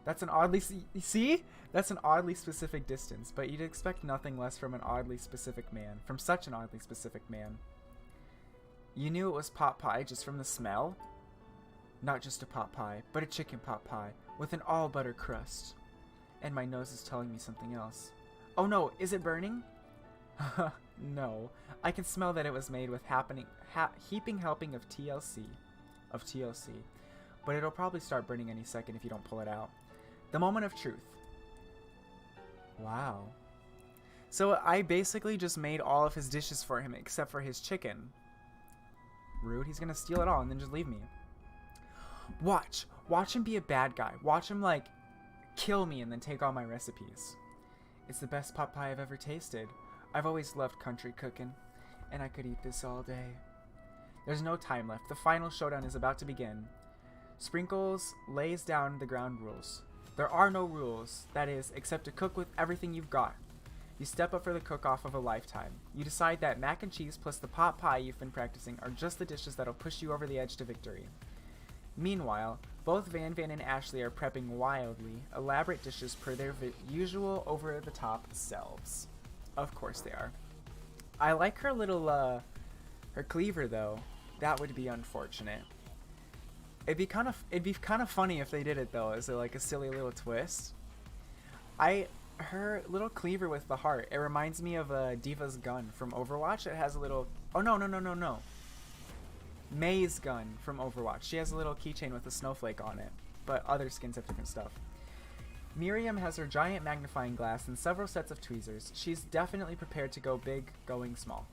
That's an oddly... See? That's an oddly specific distance, but you'd expect nothing less from an oddly specific man. From such an oddly specific man. You knew it was pot pie just from the smell? Not just a pot pie, but a chicken pot pie with an all-butter crust. And my nose is telling me something else. Oh no, is it burning? No. I can smell that it was made with heaping helping of TLC. But it'll probably start burning any second if you don't pull it out. The moment of truth. Wow. So I basically just made all of his dishes for him except for his chicken. Rude. He's gonna steal it all and then just leave me. Watch him be a bad guy. Watch him, like, kill me and then take all my recipes. It's the best pot pie I've ever tasted. I've always loved country cooking, and I could eat this all day. There's no time left. The final showdown is about to begin. Sprinkles lays down the ground rules. There are no rules, that is, except to cook with everything you've got. You step up for the cook-off of a lifetime. You decide that mac and cheese plus the pot pie you've been practicing are just the dishes that'll push you over the edge to victory. Meanwhile, both Van Van and Ashley are prepping wildly elaborate dishes per their usual over-the-top selves. Of course they are. I like her little, her cleaver though. That would be unfortunate. It'd be kind of funny if they did it though, as like a silly little twist. her little cleaver with the heart. It reminds me of Diva's gun from Overwatch. It has a little... Oh, no, no, no, no, no. May's gun from Overwatch. She has a little keychain with a snowflake on it. But other skins have different stuff. Miriam has her giant magnifying glass and several sets of tweezers. She's definitely prepared to go big, going small.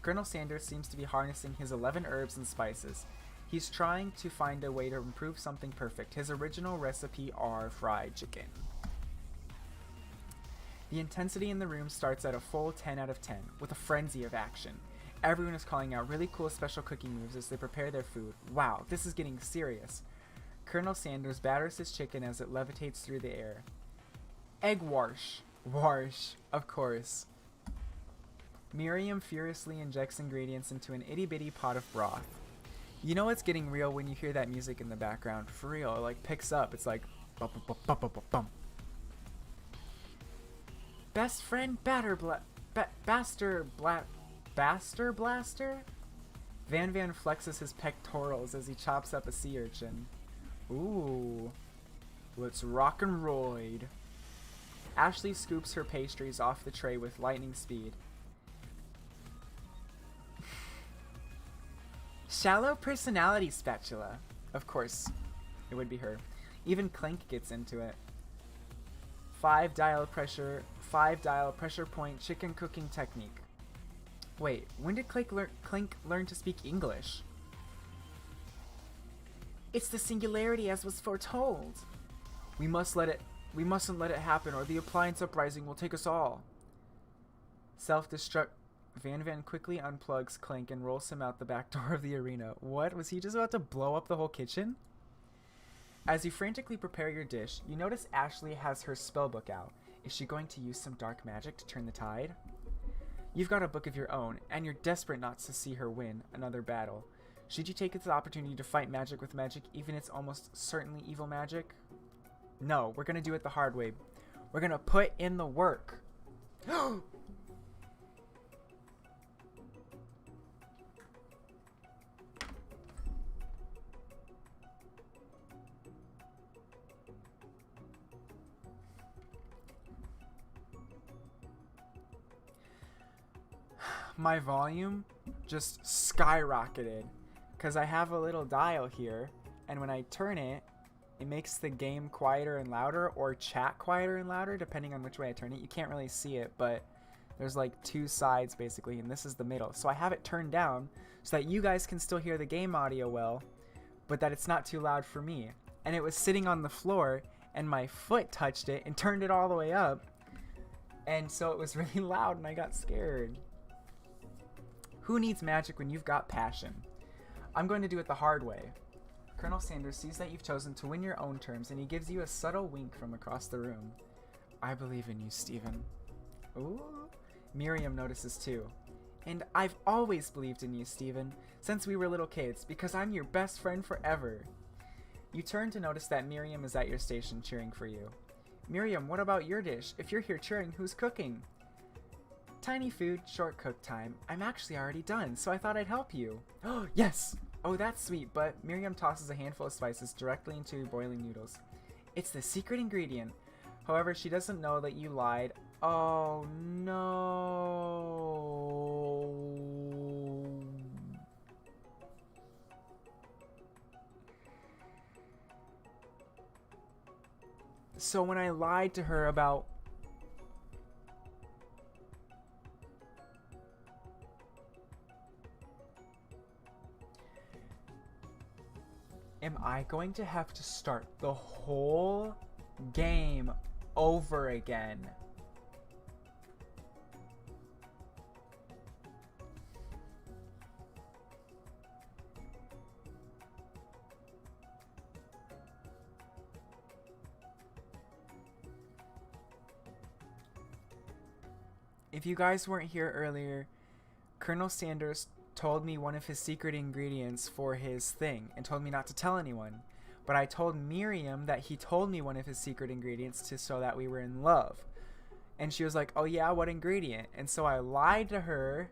Colonel Sanders seems to be harnessing his 11 herbs and spices. He's trying to find a way to improve something perfect. His original recipe are fried chicken. The intensity in the room starts at a full 10 out of 10, with a frenzy of action. Everyone is calling out really cool special cooking moves as they prepare their food. Wow, this is getting serious. Colonel Sanders batters his chicken as it levitates through the air. Egg wash. Wash, of course. Miriam furiously injects ingredients into an itty-bitty pot of broth. You know it's getting real when you hear that music in the background. For real, it like picks up. It's like bum bum bum bum bum bum bum. Best friend Baster Blaster? Van flexes his pectorals as he chops up a sea urchin. Ooh. Let's rock and roid. Ashley scoops her pastries off the tray with lightning speed. Shallow personality spatula. Of course, it would be her. Even Clink gets into it. 5 dial pressure point chicken cooking technique. Wait, when did Clink learn to speak English? It's the singularity as was foretold. We mustn't let it happen or the appliance uprising will take us all. Self-destruct. Van quickly unplugs Clink and rolls him out the back door of the arena. What? Was he just about to blow up the whole kitchen? As you frantically prepare your dish, you notice Ashley has her spellbook out. Is she going to use some dark magic to turn the tide? You've got a book of your own, and you're desperate not to see her win another battle. Should you take this opportunity to fight magic with magic, even it's almost certainly evil magic? No, we're gonna do it the hard way. We're gonna put in the work. My volume just skyrocketed because I have a little dial here, and when I turn it, it makes the game quieter and louder, or chat quieter and louder, depending on which way I turn it. You can't really see it, but there's like 2 sides basically, and this is the middle. So I have it turned down so that you guys can still hear the game audio well, but that it's not too loud for me. And it was sitting on the floor, and my foot touched it and turned it all the way up, and so it was really loud, and I got scared. Who needs magic when you've got passion? I'm going to do it the hard way. Colonel Sanders sees that you've chosen to win your own terms, and he gives you a subtle wink from across the room. I believe in you, Stephen. Ooh. Miriam notices too. And I've always believed in you, Stephen, since we were little kids, because I'm your best friend forever. You turn to notice that Miriam is at your station cheering for you. Miriam, what about your dish? If you're here cheering, who's cooking? Tiny food, short cook time. I'm actually already done, so I thought I'd help you. Oh, yes! Oh, that's sweet, but Miriam tosses a handful of spices directly into boiling noodles. It's the secret ingredient. However, she doesn't know that you lied. Oh, no. So when I lied to her about... Am I going to have to start the whole game over again? If you guys weren't here earlier, Colonel Sanders told me one of his secret ingredients for his thing and told me not to tell anyone. But I told Miriam that he told me one of his secret ingredients so that we were in love. And she was like, oh yeah, what ingredient? And so I lied to her,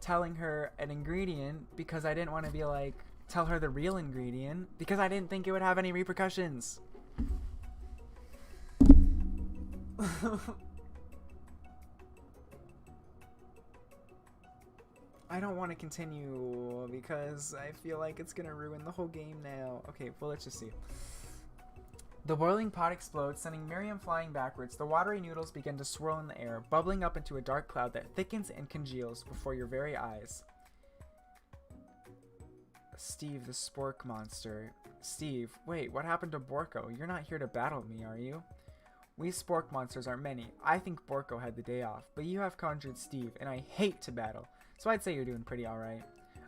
telling her an ingredient because I didn't want to be like, tell her the real ingredient because I didn't think it would have any repercussions. I don't want to continue because I feel like it's gonna ruin the whole game now. Okay, well, let's just see. The boiling pot explodes, sending Miriam flying backwards. The watery noodles begin to swirl in the air, bubbling up into a dark cloud that thickens and congeals before your very eyes. Steve, the spork monster. Steve, wait, what happened to Borko? You're not here to battle me, are you? We spork monsters are many. I think Borko had the day off, but you have conjured Steve, and I hate to battle, so I'd say you're doing pretty alright.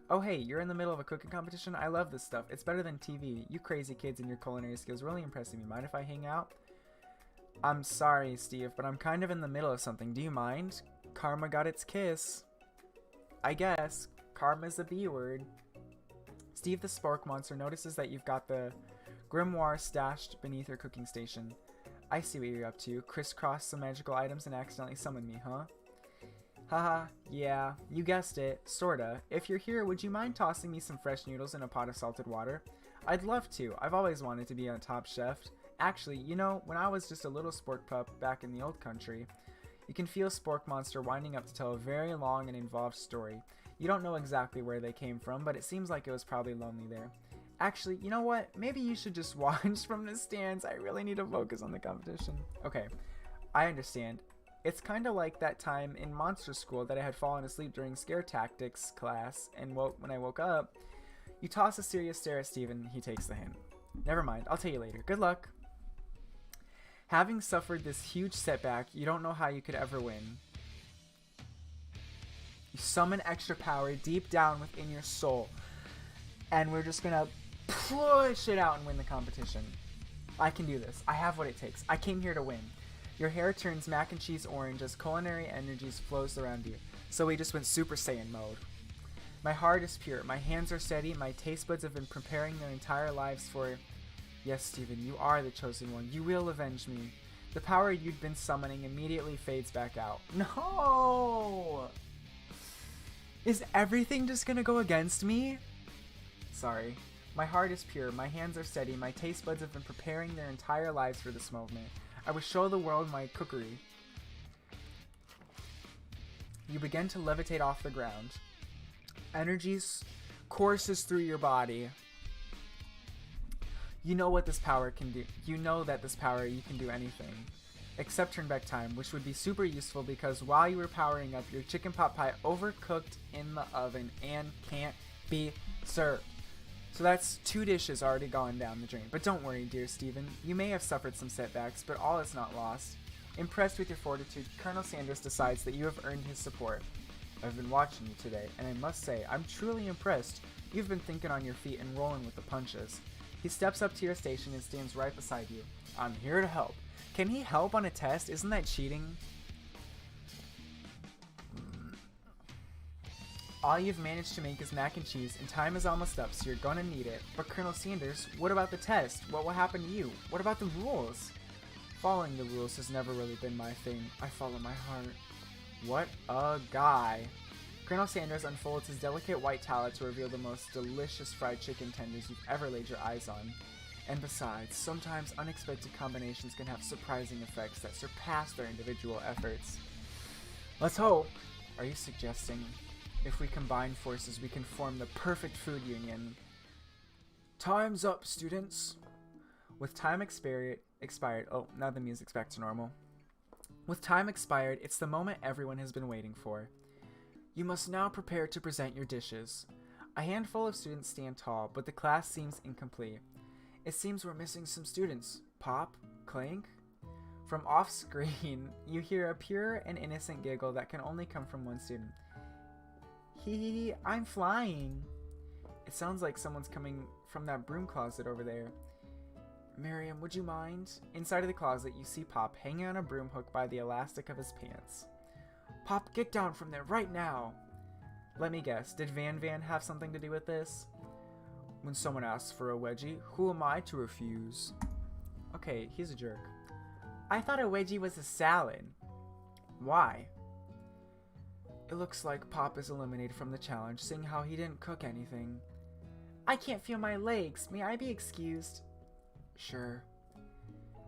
Oh hey, you're in the middle of a cooking competition? I love this stuff. It's better than TV. You crazy kids and your culinary skills really impressing me. Mind if I hang out? I'm sorry, Steve, but I'm kind of in the middle of something. Do you mind? Karma got its kiss. I guess. Karma's a B word. Steve the Spork Monster notices that you've got the grimoire stashed beneath your cooking station. I see what you're up to. Crisscross some magical items and accidentally summon me, huh? Haha, yeah, you guessed it, sorta. If you're here, would you mind tossing me some fresh noodles in a pot of salted water? I'd love to. I've always wanted to be a top chef. Actually, you know, when I was just a little spork pup back in the old country, you can feel Spork Monster winding up to tell a very long and involved story. You don't know exactly where they came from, but it seems like it was probably lonely there. Actually, you know what? Maybe you should just watch from the stands. I really need to focus on the competition. Okay, I understand. It's kind of like that time in monster school that I had fallen asleep during scare tactics class, and when I woke up, you toss a serious stare at Steven, he takes the hint. Never mind, I'll tell you later. Good luck. Having suffered this huge setback, you don't know how you could ever win. You summon extra power deep down within your soul, and we're just gonna push it out and win the competition. I can do this. I have what it takes. I came here to win. Your hair turns mac and cheese orange as culinary energies flows around you. So we just went Super Saiyan mode. My heart is pure. My hands are steady. My taste buds have been preparing their entire lives for... Yes, Steven, you are the chosen one. You will avenge me. The power you'd been summoning immediately fades back out. No! Is everything just gonna go against me? Sorry. My heart is pure. My hands are steady. My taste buds have been preparing their entire lives for this moment. I will show the world my cookery. You begin to levitate off the ground. Energy courses through your body. You know what this power can do. You know that this power you can do anything. Except turn back time, which would be super useful because while you were powering up, your chicken pot pie overcooked in the oven and can't be served. So that's 2 dishes already gone down the drain. But don't worry, dear Steven. You may have suffered some setbacks, but all is not lost. Impressed with your fortitude, Colonel Sanders decides that you have earned his support. I've been watching you today, and I must say, I'm truly impressed. You've been thinking on your feet and rolling with the punches. He steps up to your station and stands right beside you. I'm here to help. Can he help on a test? Isn't that cheating? All you've managed to make is mac and cheese, and time is almost up, so you're gonna need it. But Colonel Sanders, what about the test? What will happen to you? What about the rules? Following the rules has never really been my thing. I follow my heart. What a guy. Colonel Sanders unfolds his delicate white talent to reveal the most delicious fried chicken tenders you've ever laid your eyes on. And besides, sometimes unexpected combinations can have surprising effects that surpass their individual efforts. Let's hope. Are you suggesting if we combine forces we can form the perfect food union? Time's up, students. With time expired, oh, now the music's back to normal. With time expired, it's the moment everyone has been waiting for. You must now prepare to present your dishes. A handful of students stand tall, but the class seems incomplete. It seems we're missing some students. Pop? Clink? From off-screen, you hear a pure and innocent giggle that can only come from one student. Hee, I'm flying. It sounds like someone's coming from that broom closet over there. Miriam, would you mind? Inside of the closet, you see Pop hanging on a broom hook by the elastic of his pants. Pop, get down from there right now. Let me guess, did Van have something to do with this? When someone asks for a wedgie, who am I to refuse? Okay, he's a jerk. I thought a wedgie was a salad. Why? It looks like Pop is eliminated from the challenge, seeing how he didn't cook anything. I can't feel my legs. May I be excused? Sure.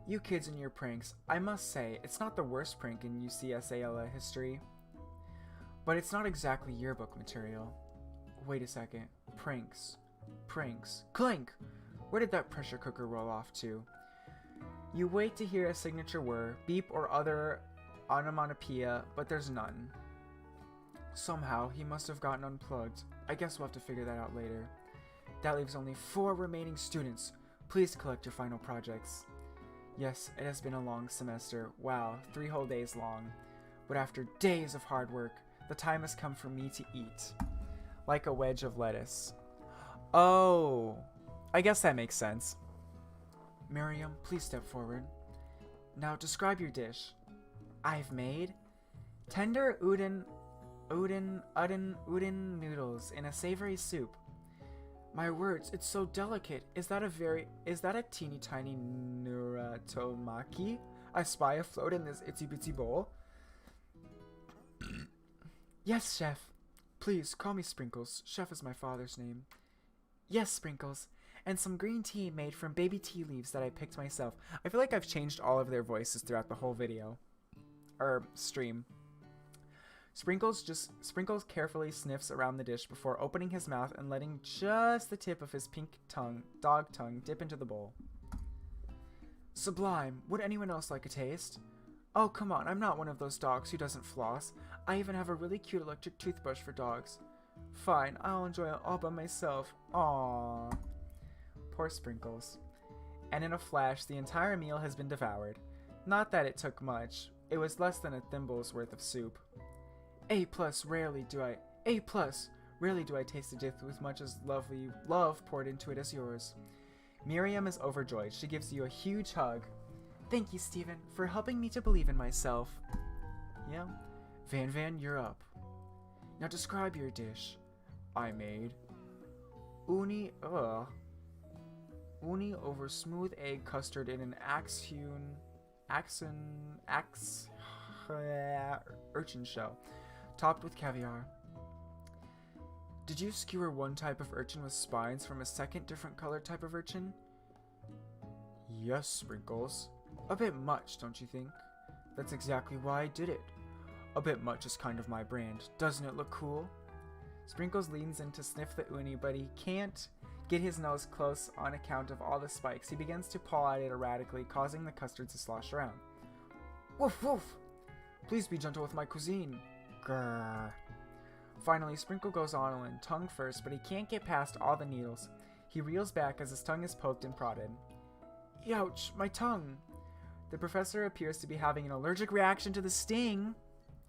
You kids and your pranks. I must say, it's not the worst prank in UCSALA history. But it's not exactly yearbook material. Wait a second. Pranks. Pranks. Clink! Where did that pressure cooker roll off to? You wait to hear a signature whir, beep, or other onomatopoeia, but there's none. Somehow, he must have gotten unplugged. I guess we'll have to figure that out later. That leaves only 4 remaining students. Please collect your final projects. Yes, it has been a long semester. Wow, 3 whole days long. But after days of hard work, the time has come for me to eat. Like a wedge of lettuce. Oh, I guess that makes sense. Miriam, please step forward. Now describe your dish. I've made tender udon noodles in a savory soup. My words, it's so delicate. Is that a teeny tiny nuratomaki I spy afloat in this itsy bitsy bowl? Yes, chef. Please, call me Sprinkles. Chef is my father's name. Yes, Sprinkles. And some green tea made from baby tea leaves that I picked myself. I feel like I've changed all of their voices throughout the whole video. Or stream. Sprinkles carefully sniffs around the dish before opening his mouth and letting just the tip of his pink dog tongue, dip into the bowl. Sublime. Would anyone else like a taste? Oh, come on, I'm not one of those dogs who doesn't floss. I even have a really cute electric toothbrush for dogs. Fine, I'll enjoy it all by myself. Aww. Poor Sprinkles. And in a flash, the entire meal has been devoured. Not that it took much. It was less than a thimble's worth of soup. A+, rarely do I taste a dish with much as lovely love poured into it as yours. Miriam is overjoyed. She gives you a huge hug. Thank you, Steven, for helping me to believe in myself. Yeah. Van, you're up. Now describe your dish. I made uni over smooth egg custard in an urchin shell, topped with caviar. Did you skewer one type of urchin with spines from a second different colored type of urchin? Yes, Sprinkles. A bit much, don't you think? That's exactly why I did it. A bit much is kind of my brand. Doesn't it look cool? Sprinkles leans in to sniff the uni, but he can't get his nose close on account of all the spikes. He begins to paw at it erratically, causing the custard to slosh around. Woof woof! Please be gentle with my cuisine. Grrr. Finally, Sprinkle goes on and tongue first, but he can't get past all the needles. He reels back as his tongue is poked and prodded. Ouch, my tongue! The professor appears to be having an allergic reaction to the sting.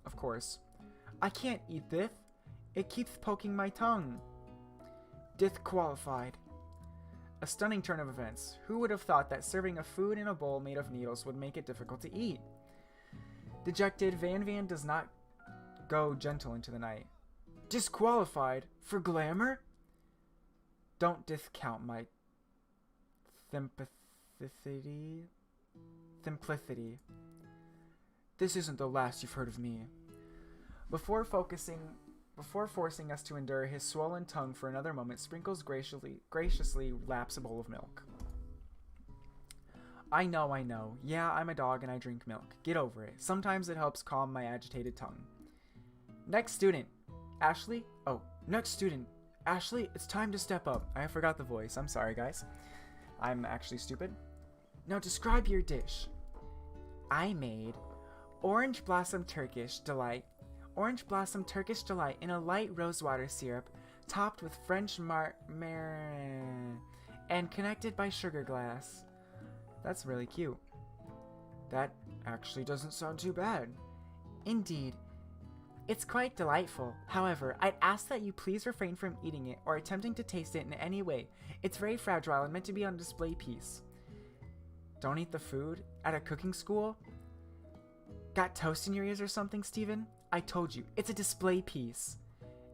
Of course. I can't eat this. It keeps poking my tongue. Disqualified. A stunning turn of events. Who would have thought that serving a food in a bowl made of needles would make it difficult to eat? Dejected, Van does not go gentle into the night. Disqualified? For glamour? Don't discount my simplicity. This isn't the last you've heard of me. Before forcing us to endure his swollen tongue for another moment, Sprinkles graciously laps a bowl of milk. I know. Yeah, I'm a dog and I drink milk. Get over it. Sometimes it helps calm my agitated tongue. Next student. Ashley? Oh, next student. Ashley, it's time to step up. I forgot the voice. I'm sorry, guys. I'm actually stupid. Now describe your dish. I made Orange Blossom Turkish Delight in a light rosewater syrup, topped with French marron and connected by sugar glass. That's really cute. That actually doesn't sound too bad. Indeed. It's quite delightful. However, I'd ask that you please refrain from eating it or attempting to taste it in any way. It's very fragile and meant to be on display piece. Don't eat the food? At a cooking school? Got toast in your ears or something, Steven? I told you, it's a display piece.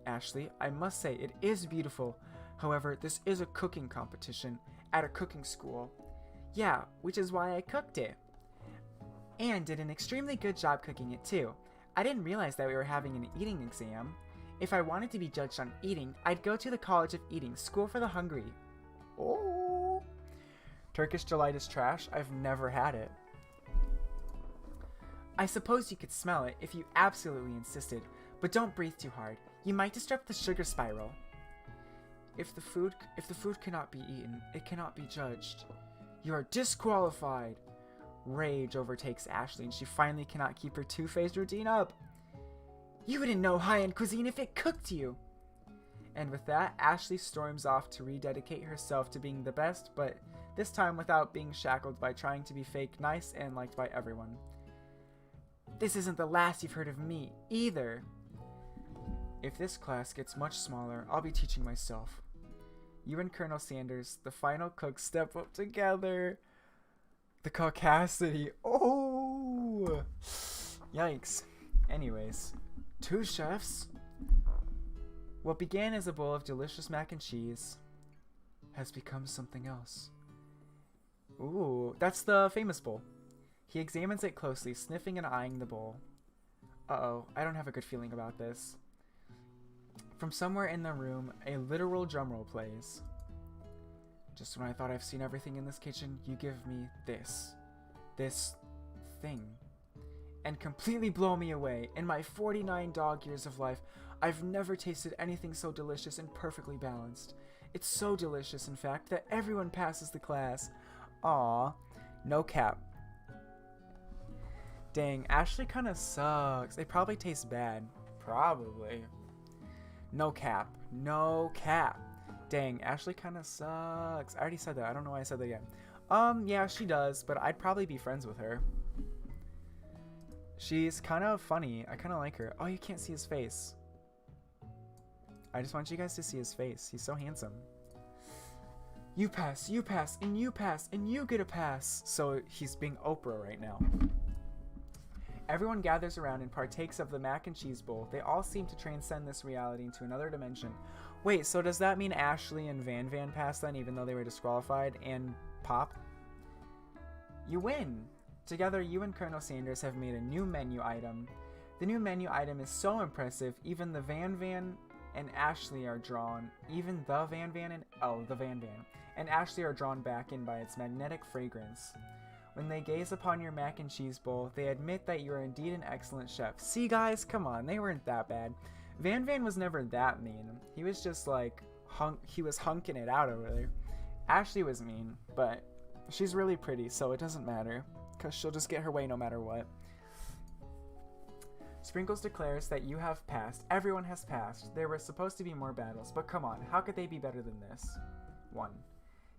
Ashley, I must say, it is beautiful. However, this is a cooking competition at a cooking school. Yeah, which is why I cooked it. And did an extremely good job cooking it too. I didn't realize that we were having an eating exam. If I wanted to be judged on eating, I'd go to the College of Eating, School for the Hungry. Oh! Turkish delight is trash? I've never had it. I suppose you could smell it if you absolutely insisted, but don't breathe too hard. You might disrupt the sugar spiral. If the food cannot be eaten, it cannot be judged. You are disqualified. Rage overtakes Ashley, and she finally cannot keep her two-faced routine up. You wouldn't know high-end cuisine if it cooked you. And with that, Ashley storms off to rededicate herself to being the best, but this time without being shackled by trying to be fake nice and liked by everyone. This isn't the last you've heard of me, either. If this class gets much smaller, I'll be teaching myself. You and Colonel Sanders, the final cook, step up together. The caucasity. Oh! Yikes. Anyways, two chefs. What began as a bowl of delicious mac and cheese has become something else. Ooh, that's the famous bowl. He examines it closely, sniffing and eyeing the bowl. Uh-oh, I don't have a good feeling about this. From somewhere in the room, a literal drumroll plays. Just when I thought I've seen everything in this kitchen, you give me this thing, and completely blow me away. In my 49 dog years of life, I've never tasted anything so delicious and perfectly balanced. It's so delicious, in fact, that everyone passes the class. Aw, no cap. Dang, Ashley kinda sucks. They probably taste bad. Probably. No cap. No cap. Dang, Ashley kinda sucks. I already said that. I don't know why I said that again. Yeah, she does, but I'd probably be friends with her. She's kind of funny. I kind of like her. Oh, you can't see his face. I just want you guys to see his face. He's so handsome. You pass, and you pass, and you get a pass. So he's being Oprah right now. Everyone gathers around and partakes of the mac and cheese bowl. They all seem to transcend this reality into another dimension. Wait, so does that mean Ashley and Van Van passed then, even though they were disqualified, and Pop? You win! Together, you and Colonel Sanders have made a new menu item. The new menu item is so impressive, even the Van Van and Ashley are drawn. Even the Van Van and Ashley are drawn back in by its magnetic fragrance. When they gaze upon your mac and cheese bowl, they admit that you are indeed an excellent chef. See, guys, come on, they weren't that bad. Van Van was never that mean. He was just like, he was hunking it out over there. Ashley was mean, but she's really pretty, so it doesn't matter, because she'll just get her way no matter what. Sprinkles declares that you have passed. Everyone has passed. There were supposed to be more battles, but come on, how could they be better than this? 1.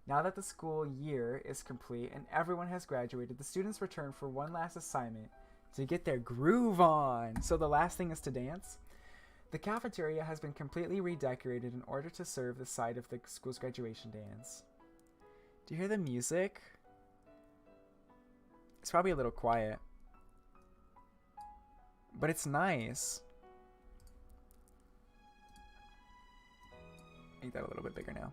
Now that the school year is complete and everyone has graduated, the students return for one last assignment to get their groove on. So the last thing is to dance. The cafeteria has been completely redecorated in order to serve the site of the school's graduation dance. Do you hear the music? It's probably a little quiet, but it's nice. Make that a little bit bigger now.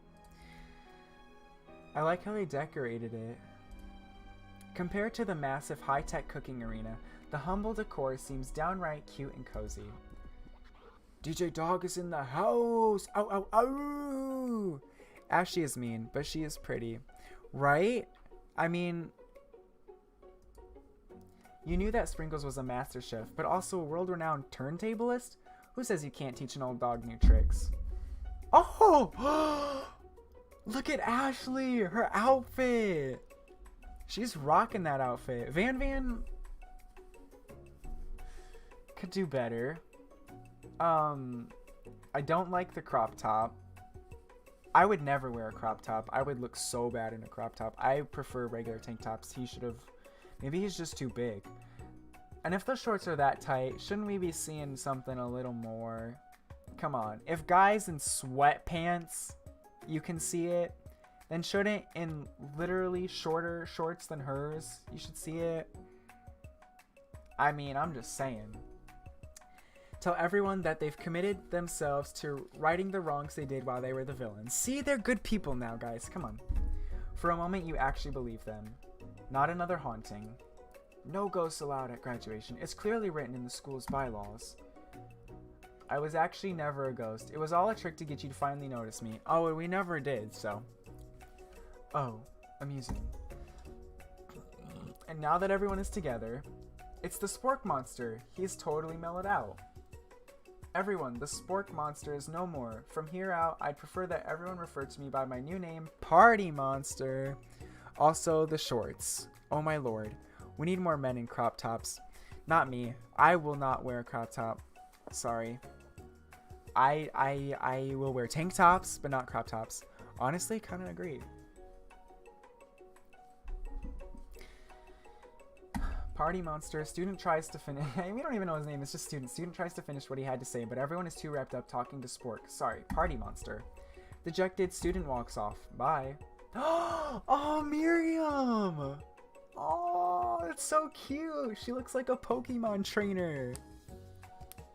I like how they decorated it. Compared to the massive high-tech cooking arena, the humble decor seems downright cute and cozy. DJ Dog is in the house! Ow, ow, ow! Ashley is mean, but she is pretty. Right? I mean, you knew that Sprinkles was a master chef, but also a world-renowned turntablist? Who says you can't teach an old dog new tricks? Oh! Look at Ashley! Her outfit! She's rocking that outfit. Van Van could do better. I don't like the crop top. I would never wear a crop top. I would look so bad in a crop top. I prefer regular tank tops. He should have... Maybe he's just too big. And if the shorts are that tight, shouldn't we be seeing something a little more? Come on. If guys in sweatpants, you can see it, then shouldn't in literally shorter shorts than hers, you should see it? I mean, I'm just saying. Tell everyone that they've committed themselves to righting the wrongs they did while they were the villains. See, they're good people now, guys. Come on. For a moment, you actually believe them. Not another haunting. No ghosts allowed at graduation. It's clearly written in the school's bylaws. I was actually never a ghost. It was all a trick to get you to finally notice me. Oh, and we never did, so. Oh, amusing. And now that everyone is together, it's the Spork Monster. He's totally mellowed out. Everyone, the Spork Monster is no more. From here out, I'd prefer that everyone refer to me by my new name, Party Monster. Also, the shorts. Oh my lord. We need more men in crop tops. Not me. I will not wear a crop top. Sorry. I will wear tank tops, but not crop tops. Honestly, kind of agree. Party Monster. Student tries to finish. We don't even know his name. It's just Student. Student tries to finish what he had to say, but everyone is too wrapped up talking to Spork. Sorry. Party Monster. Dejected, Student walks off. Bye. Oh, Miriam! Oh, that's so cute. She looks like a Pokemon trainer.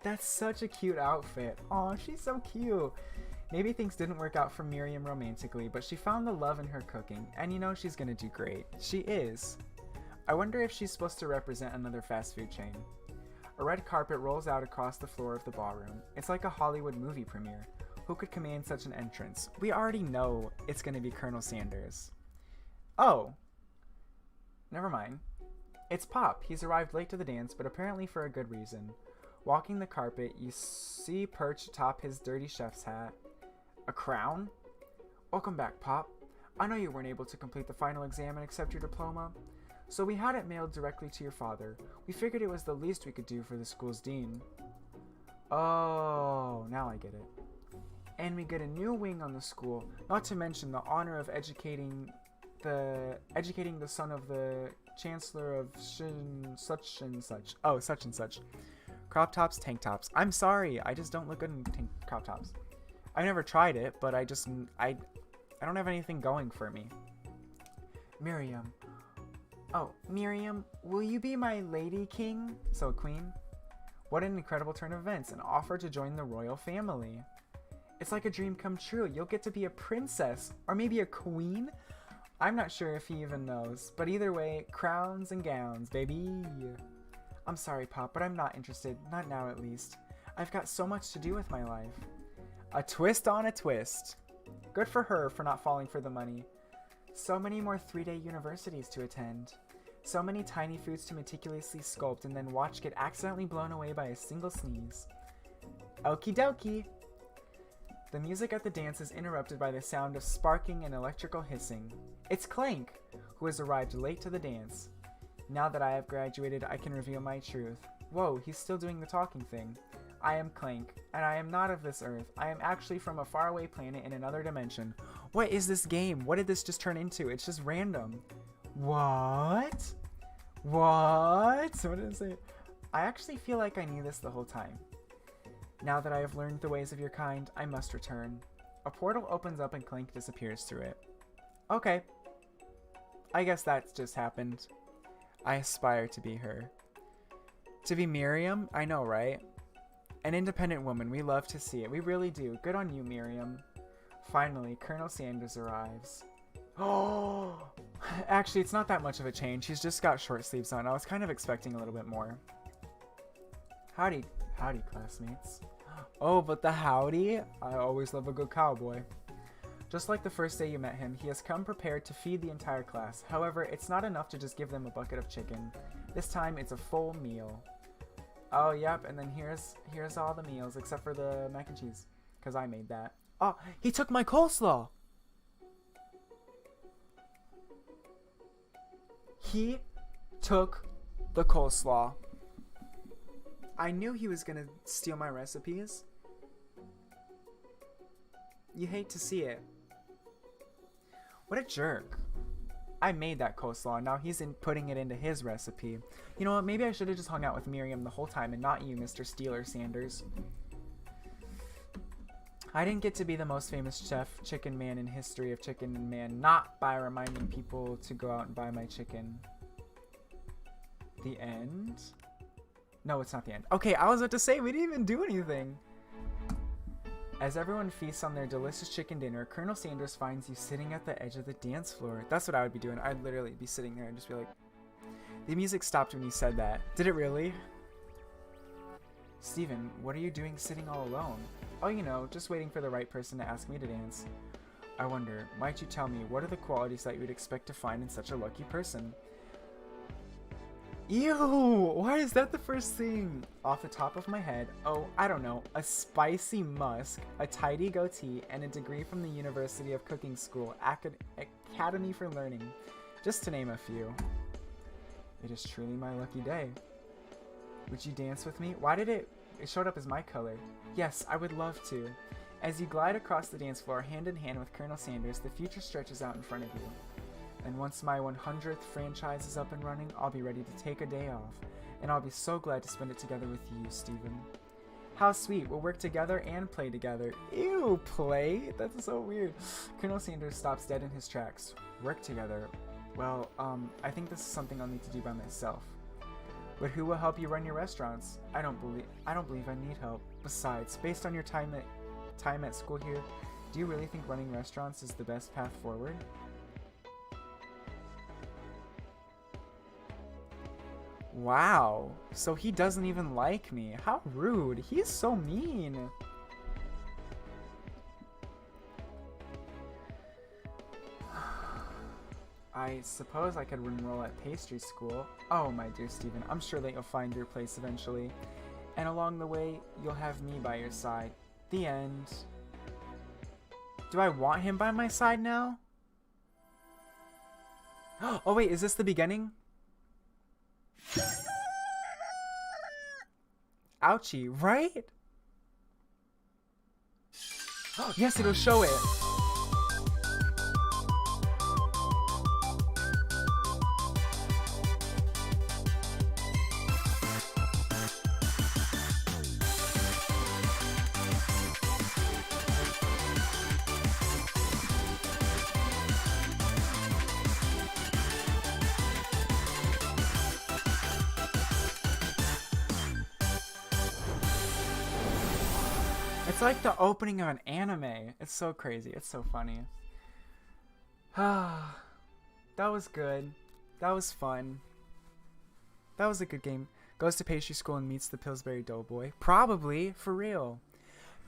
That's such a cute outfit. Oh, she's so cute. Maybe things didn't work out for Miriam romantically, but she found the love in her cooking, and you know she's gonna do great. She is. I wonder if she's supposed to represent another fast food chain. A red carpet rolls out across the floor of the ballroom. It's like a Hollywood movie premiere. Who could command such an entrance? We already know it's going to be Colonel Sanders. Oh. Never mind. It's Pop. He's arrived late to the dance, but apparently for a good reason. Walking the carpet, you see perched atop his dirty chef's hat. A crown? Welcome back, Pop. I know you weren't able to complete the final exam and accept your diploma. So we had it mailed directly to your father. We figured it was the least we could do for the school's dean. Oh, now I get it. And we get a new wing on the school, not to mention the honor of educating the son of the chancellor of such and such. Oh, such and such. Crop tops, tank tops. I'm sorry, I just don't look good in crop tops. I've never tried it, but I don't have anything going for me. Miriam. Oh, Miriam, will you be my lady king? So queen? What an incredible turn of events, an offer to join the royal family. It's like a dream come true. You'll get to be a princess, or maybe a queen? I'm not sure if he even knows, but either way, crowns and gowns, baby. I'm sorry, Pop, but I'm not interested, not now at least. I've got so much to do with my life. A twist on a twist. Good for her for not falling for the money. So many more 3-day universities to attend. So many tiny foods to meticulously sculpt and then watch get accidentally blown away by a single sneeze. Okie dokie. The music at the dance is interrupted by the sound of sparking and electrical hissing. It's Clank, who has arrived late to the dance. Now that I have graduated, I can reveal my truth. Whoa, he's still doing the talking thing. I am Clank, and I am not of this earth. I am actually from a faraway planet in another dimension. What is this game? What did this just turn into? It's just random. What? What? What did it say? I actually feel like I knew this the whole time. Now that I have learned the ways of your kind, I must return. A portal opens up and Clank disappears through it. Okay. I guess that's just happened. I aspire to be her. To be Miriam? I know, right? An independent woman. We love to see it. We really do. Good on you, Miriam. Finally, Colonel Sanders arrives. Oh! Actually, it's not that much of a change. He's just got short sleeves on. I was kind of expecting a little bit more. Howdy, classmates. Oh, but the howdy? I always love a good cowboy. Just like the first day you met him, he has come prepared to feed the entire class. However, it's not enough to just give them a bucket of chicken. This time, it's a full meal. Oh, yep, and then here's all the meals, except for the mac and cheese, because I made that. Oh, he took my coleslaw! He took the coleslaw. I knew he was gonna steal my recipes. You hate to see it. What a jerk. I made that coleslaw, now he's putting it into his recipe. You know what, maybe I should have just hung out with Miriam the whole time and not you, Mr. Steeler Sanders. I didn't get to be the most famous chef chicken man in history of Chicken Man, not by reminding people to go out and buy my chicken. The end? No, it's not the end. Okay, I was about to say, we didn't even do anything. As everyone feasts on their delicious chicken dinner, Colonel Sanders finds you sitting at the edge of the dance floor. That's what I would be doing. I'd literally be sitting there and just be like... The music stopped when you said that. Did it really? Steven, what are you doing sitting all alone? Oh, you know, just waiting for the right person to ask me to dance. I wonder, might you tell me, what are the qualities that you would expect to find in such a lucky person? Ew! Why is that the first thing? Off the top of my head, oh, I don't know, a spicy musk, a tidy goatee, and a degree from the University of Cooking School, Academy for Learning. Just to name a few. It is truly my lucky day. Would you dance with me? Why did it showed up as my color? Yes, I would love to. As you glide across the dance floor, hand in hand with Colonel Sanders, the future stretches out in front of you. And once my 100th franchise is up and running, I'll be ready to take a day off. And I'll be so glad to spend it together with you, Steven. How sweet. We'll work together and play together. Ew, play? That's so weird. Colonel Sanders stops dead in his tracks. Work together. Well, I think this is something I'll need to do by myself. But who will help you run your restaurants? I don't believe I need help. Besides, based on your time at school here, do you really think running restaurants is the best path forward? Wow, so he doesn't even like me. How rude. He's so mean. I suppose I could enroll at pastry school. Oh, my dear Stephen, I'm sure that you'll find your place eventually. And along the way, you'll have me by your side. The end. Do I want him by my side now? Oh wait, is this the beginning? Ouchie, right? Yes, it'll show it. It's like the opening of an anime. It's so crazy. It's so funny. That was good. That was fun. That was a good game. Goes to pastry school and meets the Pillsbury Doughboy. Probably. For real.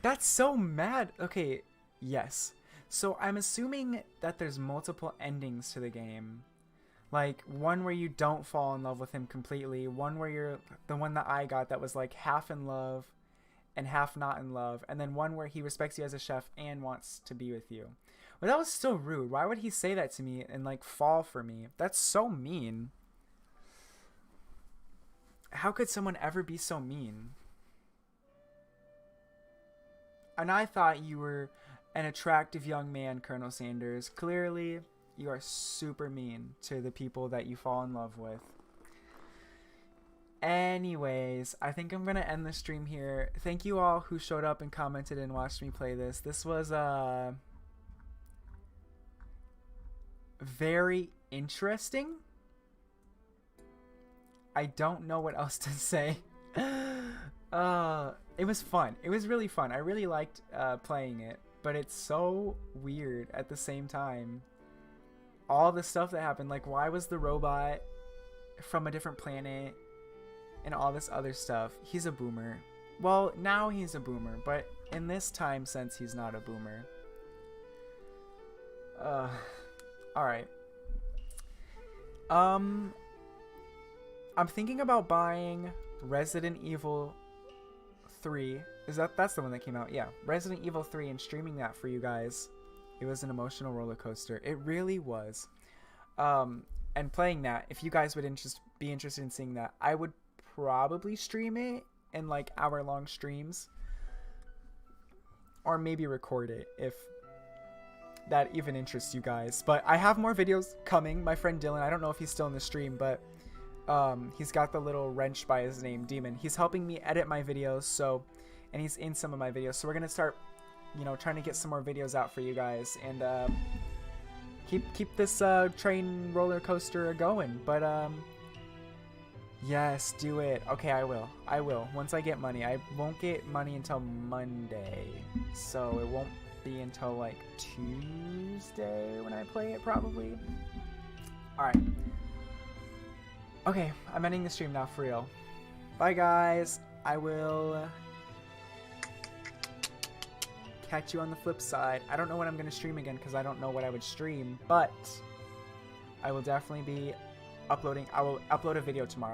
That's so mad. Okay. Yes. So I'm assuming that there's multiple endings to the game. Like, one where you don't fall in love with him completely. One where you're... The one that I got that was like half in love and half not in love, and then one where he respects you as a chef and wants to be with you. Well, that was still rude. Why would he say that to me and like fall for me? That's so mean. How could someone ever be so mean? And I thought you were an attractive young man, Colonel Sanders. Clearly, you are super mean to the people that you fall in love with. Anyways, I think I'm going to end the stream here. Thank you all who showed up and commented and watched me play this. This was very interesting. I don't know what else to say. It was fun. It was really fun. I really liked playing it, but it's so weird at the same time. All the stuff that happened, like why was the robot from a different planet? And all this other stuff. He's a boomer. Well, now he's a boomer, but in this time sense, he's not a boomer. Alright. I'm thinking about buying Resident Evil 3. That's the one that came out? Yeah. Resident Evil 3 and streaming that for you guys. It was an emotional roller coaster. It really was. And playing that, if you guys would be interested in seeing that, I would probably stream it in like hour-long streams, or maybe record it if that even interests you guys. But I have more videos coming. My friend Dylan, I don't know if he's still in the stream, but he's got the little wrench by his name, Demon. He's helping me edit my videos, so, and he's in some of my videos, so we're gonna start, you know, trying to get some more videos out for you guys, and keep this train roller coaster going. But yes, do it. Okay, I will. Once I get money. I won't get money until Monday. So it won't be until like Tuesday when I play it, probably. Alright. Okay, I'm ending the stream now for real. Bye, guys. I will catch you on the flip side. I don't know when I'm going to stream again because I don't know what I would stream, but I will definitely be uploading. I will upload a video tomorrow.